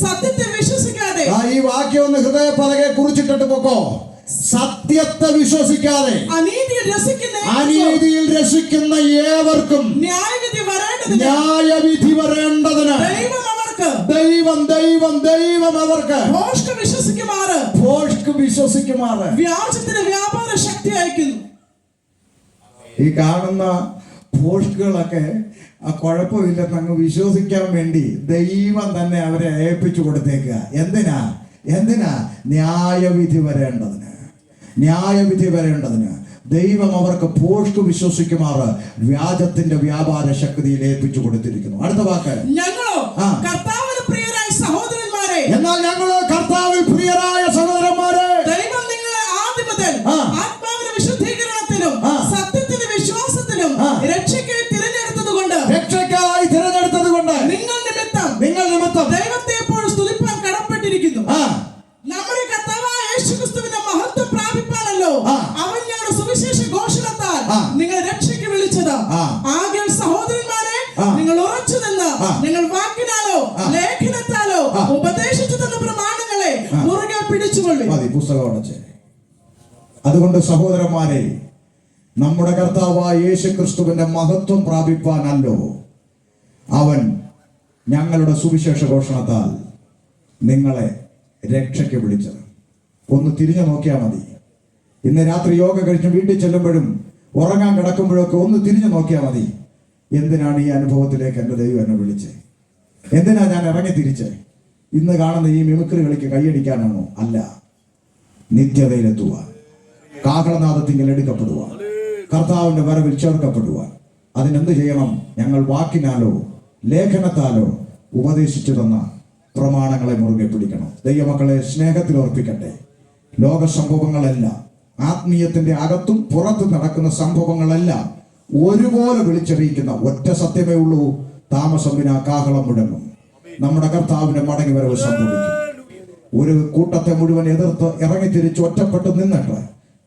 സത്യത്തെ വിശ്വസിക്കാതെ, ഈ വാക്യം ഒന്ന് ഹൃദയപലകെ കുറിച്ചിട്ടിട്ട് പോക്കോ. സത്യത്തെ വിശ്വസിക്കാതെ അനീതിയിൽ രസിക്കുന്ന ഏവർക്കും ന്യായവിധി വരേണ്ടതിന് ദൈവം അവർക്ക് വിശ്വസിക്കുമാറ് വ്യാജത്തിന്റെ വ്യാപാര ശക്തി അയക്കുന്നു. ഈ കാണുന്ന ഭോഷ്കുകളൊക്കെ ആ കുഴപ്പമില്ലെന്ന് അങ്ങ് വിശ്വസിക്കാൻ വേണ്ടി ദൈവം തന്നെ അവരെ ഏൽപ്പിച്ചു കൊടുത്തേക്കുക. എന്തിനാ? ന്യായവിധി വരേണ്ടതിന്. ദൈവം അവർക്ക് പോസ്റ്റ് വിശ്വസിക്കുമാറ് വ്യാജത്തിന്റെ വ്യാപാര ശക്തിയിൽ ഏൽപ്പിച്ചു കൊടുത്തിരിക്കുന്നു. അടുത്ത വാക്ക്, ഞങ്ങളോ കർത്താവിൽ പ്രിയരായ സഹോദരന്മാരെ, എന്നാൽ ഞങ്ങളോ കർത്താവിൽ പ്രിയരായ സഹോദരന്മാരെ, ദൈവം നിങ്ങളെ ആദ്യം മുതൽ ആത്മാവിന്റെ വിശുദ്ധീകരണത്തിലും സത്യത്തിന്റെ വിശ്വാസത്തിലും രക്ഷയ്ക്കായി തിരഞ്ഞെടുത്തത് കൊണ്ട് നിങ്ങൾ നിമിത്തം ദൈവത്തെ എപ്പോഴും സ്തുതിപ്പാൻ കടപ്പെട്ടിരിക്കുന്നു. നമ്മുടെ കർത്താവായ യേശുക്രിസ്തുവിന്റെ മഹത്വം പ്രാപിപ്പാനല്ലോ അവൻ ഞങ്ങളുടെ സുവിശേഷ ഘോഷണത്താൽ നിങ്ങൾ രക്ഷയ്ക്ക് വിളിച്ചത്. ആകയാൽ സഹോദരന്മാരെ, നിങ്ങൾ ഉറച്ചു നിന്ന് നിങ്ങൾ വാക്കിനാലോ ലേഖനത്താലോ ഉപദേശിച്ചു തന്ന പ്രമാണങ്ങളെ മുറുകെ പിടിച്ചുകൊള്ളു. പുസ്തകം അടച്ചേ. അതുകൊണ്ട് സഹോദരന്മാരെ, നമ്മുടെ കർത്താവായ യേശുക്രിസ്തുവിന്റെ മഹത്വം പ്രാപിപ്പാനല്ലോ അവൻ ഞങ്ങളുടെ സുവിശേഷ ഘോഷണത്താൽ നിങ്ങളെ രക്ഷയ്ക്ക് വിളിച്ചത്. ഒന്ന് തിരിഞ്ഞു നോക്കിയാൽ മതി. ഇന്ന് രാത്രി യോഗ കഴിച്ച് വീട്ടിൽ ചെല്ലുമ്പോഴും ഉറങ്ങാൻ കിടക്കുമ്പോഴൊക്കെ ഒന്ന് തിരിഞ്ഞു നോക്കിയാൽ മതി. എന്തിനാണ് ഈ അനുഭവത്തിലേക്ക് എൻ്റെ ദൈവം എന്നെ വിളിച്ചത്? എന്തിനാ ഞാൻ ഇറങ്ങി തിരിച്ചേ? ഇന്ന് കാണുന്ന ഈ മിമിക്രി കളിക്ക് കൈയടിക്കാനാണോ? അല്ല, നിത്യതയിലെത്തുവാൻ, കാഹളനാദത്തിങ്കൽ എടുക്കപ്പെടുവാൻ, കർത്താവിന്റെ വരവിൽ ചേർക്കപ്പെടുവാൻ. അതിനെന്ത് ചെയ്യണം? ഞങ്ങൾ വാക്കിനാലോ ലേഖനത്താലോ ഉപദേശിച്ചു തന്ന പ്രമാണങ്ങളെ മുറുകെ പിടിക്കണം. ദൈവമക്കളെ സ്നേഹത്തിൽ ഓർപ്പിക്കട്ടെ. ലോക സംഭവങ്ങളെല്ലാം, ആത്മീയത്തിന്റെ അകത്തും പുറത്തും നടക്കുന്ന സംഭവങ്ങളെല്ലാം ഒരുപോലെ വിളിച്ചറിയിക്കുന്ന ഒറ്റ സത്യമേ ഉള്ളൂ: താമസം വിനാ കാഹളം മുഴങ്ങും. നമ്മുടെ കർത്താവിന്റെ മടങ്ങി വരവ് സംഭവിക്കും. ഒരു കൂട്ടത്തെ മുഴുവൻ എതിർത്ത് ഇറങ്ങിത്തിരിച്ച് ഒറ്റപ്പെട്ട് നിന്നിട്ട്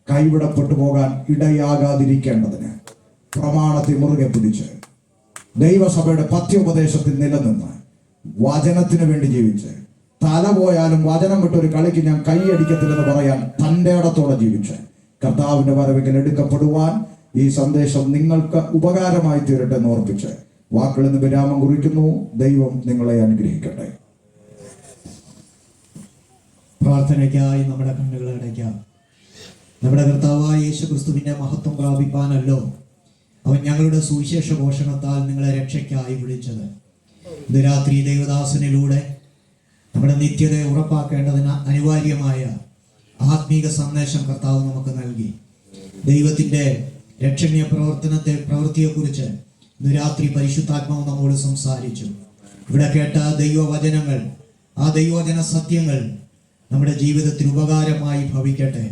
കൈവിടപ്പെട്ടു പോകാൻ ഇടയാകാതിരിക്കേണ്ടതിന് പ്രമാണത്തെ മുറുകെ പിടിച്ച് ദൈവസഭയുടെ പഥ്യോപദേശത്തിൽ നിലനിന്ന് വചനത്തിന് വേണ്ടി ജീവിച്ച്, തല പോയാലും വചനം വിട്ടൊരു കളിക്ക് ഞാൻ കൈയടിക്കത്തില്ലെന്ന് പറയാൻ തൻ്റെ ഇടത്തോടെ ജീവിച്ച് കർത്താവിന്റെ വരവിൽ എടുക്കപ്പെടുവാൻ ഈ സന്ദേശം നിങ്ങൾക്ക് ഉപകാരമായി തീരട്ടെ എന്ന് ഓർപ്പിച്ച് വാക്കുകളിൽ നിന്ന് വിരാമം കുറിക്കുന്നു. ദൈവം നിങ്ങളെ അനുഗ്രഹിക്കട്ടെ. പ്രാർത്ഥനയ്ക്കായി നമ്മുടെ കണ്ണുകളെ അടയ്ക്കാം. നമ്മുടെ കർത്താവായ യേശുക്രിസ്തുവിന്റെ മഹത്വം പ്രാപിപ്പാനല്ലോ അവൻ ഞങ്ങളുടെ സുവിശേഷ ഘോഷണത്താൽ നിങ്ങളെ രക്ഷയ്ക്കായി വിളിച്ചത്. ഇന്ന് രാത്രി ദൈവദാസനിലൂടെ നമ്മുടെ നിത്യതയെ ഉറപ്പാക്കേണ്ടതിന് അനിവാര്യമായ ആത്മീക സന്ദേശം കർത്താവ് നമുക്ക് നൽകി. ദൈവത്തിന്റെ രക്ഷണീയ പ്രവൃത്തിയെക്കുറിച്ച് ഇന്ന് രാത്രി പരിശുദ്ധാത്മാവ് നമ്മോട് സംസാരിച്ചു. ഇവിടെ കേട്ട ദൈവവചനങ്ങൾ, ആ ദൈവവചന സത്യങ്ങൾ നമ്മുടെ ജീവിതത്തിൽ ഉപകാരമായി ഭവിക്കട്ടെ.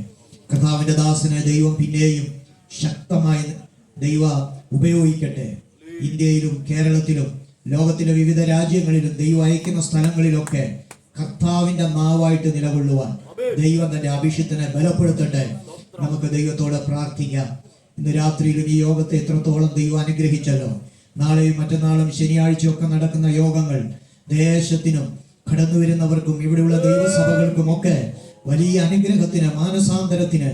കർത്താവിന്റെ ദാസനെ ദൈവം പിന്നെയും ശക്തമായി ഉപയോഗിക്കട്ടെ. ഇന്ത്യയിലും കേരളത്തിലും ലോകത്തിലെ വിവിധ രാജ്യങ്ങളിലും ദൈവം അയക്കുന്ന സ്ഥലങ്ങളിലൊക്കെ കർത്താവിന്റെ നാവായിട്ട് നിലകൊള്ളുവാൻ ദൈവം തന്റെ അഭിഷിക്തനെ ബലപ്പെടുത്തട്ടെ. നമുക്ക് ദൈവത്തോട് പ്രാർത്ഥിക്കാം. ഇന്ന് രാത്രിയിലും ഈ യോഗത്തെ എത്രത്തോളം ദൈവം അനുഗ്രഹിച്ചല്ലോ. നാളെയും മറ്റന്നാളും ശനിയാഴ്ചയും ഒക്കെ നടക്കുന്ന യോഗങ്ങൾ ദേശത്തിനും കടന്നു വരുന്നവർക്കും ഇവിടെയുള്ള ദൈവസഭകൾക്കുമൊക്കെ വലിയ അനുഗ്രഹത്തിന്, മാനസാന്തരത്തിന്,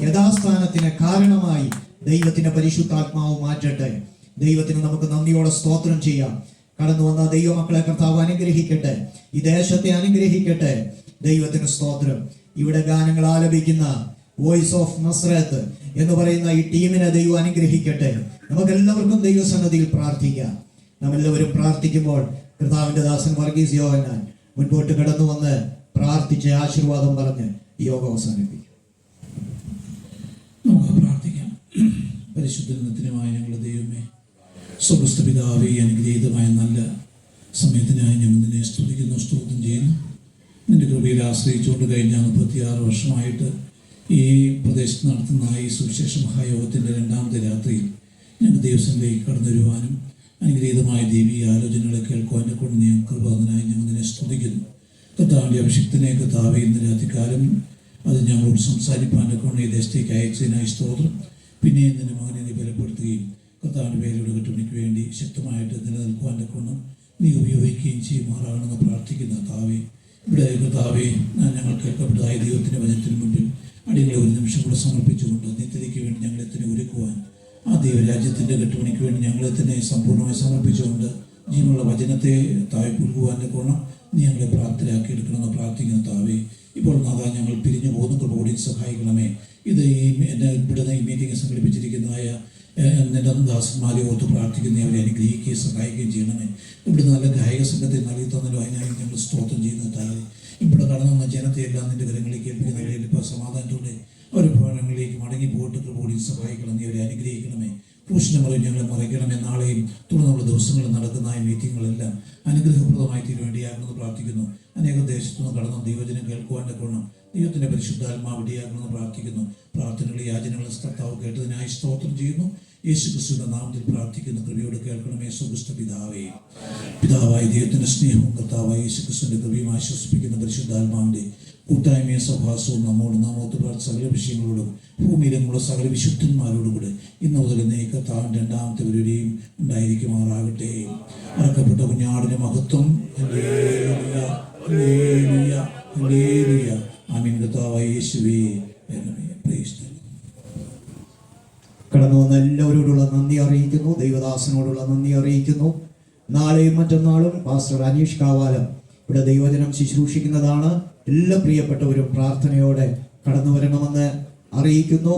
യഥാസ്ഥാനത്തിന് കാരണമായി ദൈവത്തിന്റെ പരിശുദ്ധാത്മാവ് മാറ്റട്ടെ. ദൈവത്തിന് നമുക്ക് നന്ദിയോടെ സ്തോത്രം ചെയ്യാം. കടന്നു വന്ന ദൈവമക്കളെ കർത്താവ് അനുഗ്രഹിക്കട്ടെ, ഈ ദേശത്തെ അനുഗ്രഹിക്കട്ടെ. ദൈവത്തിന് സ്തോത്രം. ഇവിടെ ഗാനങ്ങൾ ആലപിക്കുന്ന വോയിസ് ഓഫ് നസ്രത്ത് എന്ന് പറയുന്ന ഈ ടീമിനെ ദൈവം അനുഗ്രഹിക്കട്ടെ. നമുക്കെല്ലാവർക്കും ദൈവസന്നിധിയിൽ പ്രാർത്ഥിക്കാം. നമ്മളെല്ലാവരും പ്രാർത്ഥിക്കുമ്പോൾ കർത്താവിന്റെ ദാസൻ വർഗീസ് യോഹന്നാൻ മുൻപോട്ട് കടന്നു വന്ന് പ്രാർത്ഥിച്ച് ആശീർവാദം പറഞ്ഞ് ഈ യോഗം അവസാനിപ്പിക്കും. നമുക്ക് പ്രാർത്ഥിക്കാം. പരിശുദ്ധത്തിനുമായ ഞങ്ങളുടെ ദൈവമേ, സ്വർഗ്ഗസ്ഥ പിതാവേ, അനുഗ്രഹീതമായ നല്ല സമയത്തിനായി ഞങ്ങൾ നിന്നെ സ്തുതിക്കുന്നു, സ്തോത്രം ചെയ്യുന്നു. നിന്റെ കൃപയിൽ ആശ്രയിച്ചുകൊണ്ട് കഴിഞ്ഞ 36 വർഷമായിട്ട് ഈ പ്രദേശത്ത് നടത്തുന്ന ഈ സുവിശേഷ മഹായോഗത്തിൻ്റെ 2ാമത്തെ രാത്രിയിൽ ഞങ്ങൾ ദൈവസന്നിധിയിലേക്ക് കടന്നു വരുവാനും അനുഗ്രഹീതമായ ദൈവീയ ആലോചനകളെ കേൾക്കുവാനെ കൊണ്ട് നീ കൃപ അതിനായി ഞങ്ങൾ നിന്നെ സ്തുതിക്കുന്നു. കർത്താവിൻ്റെ അഭിഷിക്തനെ കർത്താവേ, ഇന്ന് രാത്രികാലം അത് ഞങ്ങളോട് സംസാരിപ്പാൻ്റെ കൊണ്ട് ഈ ദേശത്തേക്ക് അയച്ചതിനായി സ്തോത്രം. പിന്നെയും നിന്റെ മകനെ നീ ബലപ്പെടുത്തുകയും കർത്താവിൻ്റെ പേരുടെ കെട്ടുപണിക്ക് വേണ്ടി ശക്തമായിട്ട് നിലനിൽക്കുവാൻ്റെ കൊണ്ട് നീ ഉപയോഗിക്കുകയും ചെയ്യുമാറാകണമെന്ന് പ്രാർത്ഥിക്കുന്ന കർത്താവേ, ഇവിടെ കർത്താവേ, ഞങ്ങൾ കേൾക്കപ്പെട്ടതായ ദൈവത്തിൻ്റെ വചനത്തിന് മുമ്പിൽ അടികളെ ഒരു നിമിഷം കൂടെ സമർപ്പിച്ചുകൊണ്ട് നിത്യതയ്ക്ക് വേണ്ടി ഞങ്ങളെ തന്നെ ഒരുക്കുവാൻ, ആ ദൈവരാജ്യത്തിൻ്റെ കെട്ടുപണിക്ക് വേണ്ടി ഞങ്ങളെ തന്നെ സമ്പൂർണ്ണമായി സമർപ്പിച്ചുകൊണ്ട് ജീവനുള്ള വചനത്തെ താഴെ പുൽകുവാൻ്റെ കോണം നീ ഞങ്ങളെ പ്രാപ്തരാക്കി എടുക്കണമെന്ന് പ്രാർത്ഥിക്കുന്ന താവേ, ഇപ്പോൾ നാഥാ ഞങ്ങൾ പിരിഞ്ഞു പോകുന്ന കൂടി സഹായിക്കണമേ. ഇത് എന്നെ ഇവിടുന്ന് ഈ മീറ്റിംഗ് സംഘടിപ്പിച്ചിരിക്കുന്നതായ നിന്റെ ദാസന്മാരെ ഓർത്ത് പ്രാർത്ഥിക്കുന്ന അവരെ അനുഗ്രഹിക്കുകയും സഹായിക്കുകയും ചെയ്യണമേ. ഇവിടുന്ന് നല്ല ഗായക സംഘത്തെ നൽകി തന്നല്ലോ, അതിനായി ഞങ്ങൾ സ്തോത്രം ചെയ്യുന്ന താവേ. ഇവിടെ കടന്നു ജനത്തെ എല്ലാം നിന്റെ കരങ്ങളിലേക്ക് ഏൽപ്പിക്കുന്ന ഇപ്പോൾ സമാധാനത്തോടെ അവർ ഭവനങ്ങളിലേക്ക് മടങ്ങി പോയിട്ട് കൂടി സഹായിക്കണം. നീ അവരെ അനുഗ്രഹിക്കണമേ. പൂഷണമറിയും ഞങ്ങളെ മറയ്ക്കണമേ. നാളെയും തുടർന്നുള്ള ദിവസങ്ങളിൽ നടക്കുന്ന ഈ മീറ്റിങ്ങുകളെല്ലാം അനുഗ്രഹപ്രദമായി തീരുവേണ്ടിയാകണമെന്ന് പ്രാർത്ഥിക്കുന്നു. അനേക ദേശത്തുനിന്ന് കടന്ന ദൈവജനം കേൾക്കുവാൻ്റെ ഗുണം ദൈവത്തിൻ്റെ പരിശുദ്ധാത്മാവ് ഇടയാകണമെന്ന് പ്രാർത്ഥിക്കുന്നു. പ്രാർത്ഥനകളും യാചനകളും കർത്താവ് കേട്ടതിനായി സ്തോത്രം ചെയ്യുന്നു. യേശു ക്രിസ്തുവിന്റെ നാമത്തിൽ പ്രാർത്ഥിക്കുന്ന കൃപയോട് കേൾക്കണമേ. സ്വർഗ്ഗസ്ഥ പിതാവേ, പിതാവായ ദൈവത്തിന്റെ സ്നേഹവും കർത്താവായ യേശു ക്രിസ്തുവിന്റെ കൃപയും ആശ്വസിപ്പിക്കുന്ന പരിശുദ്ധാത്മാവിന്റെ കൂട്ടായ്മയും സഹവാസവും നമ്മോട് നാമോത്ത് സകല വിഷയങ്ങളോടും ഭൂമിയിലുള്ള സകല വിശുദ്ധന്മാരോടും കൂടെ ഇന്ന് മുതൽ കർത്താവിന്റെ 2ാമത്തെ വരെയും ഉണ്ടായിരിക്കുമാറാകട്ടെ. അറക്കപ്പെട്ട കുഞ്ഞാടിന്റെ മഹത്വം. ആമീൻ. കർത്താവായ യേശുവേ, കടന്നു വന്ന എല്ലാവരോടുള്ള നന്ദി അറിയിക്കുന്നു. ദൈവദാസനോടുള്ള നന്ദി അറിയിക്കുന്നു. നാളെയും മറ്റന്നാളും പാസ്റ്റർ അനീഷ് കാവാലം ഇവിടെ ദൈവജനം ശുശ്രൂഷിക്കുന്നതാണ്. എല്ലാ പ്രിയപ്പെട്ടവരും പ്രാർത്ഥനയോടെ കടന്നു വരണമെന്ന് അറിയിക്കുന്നു.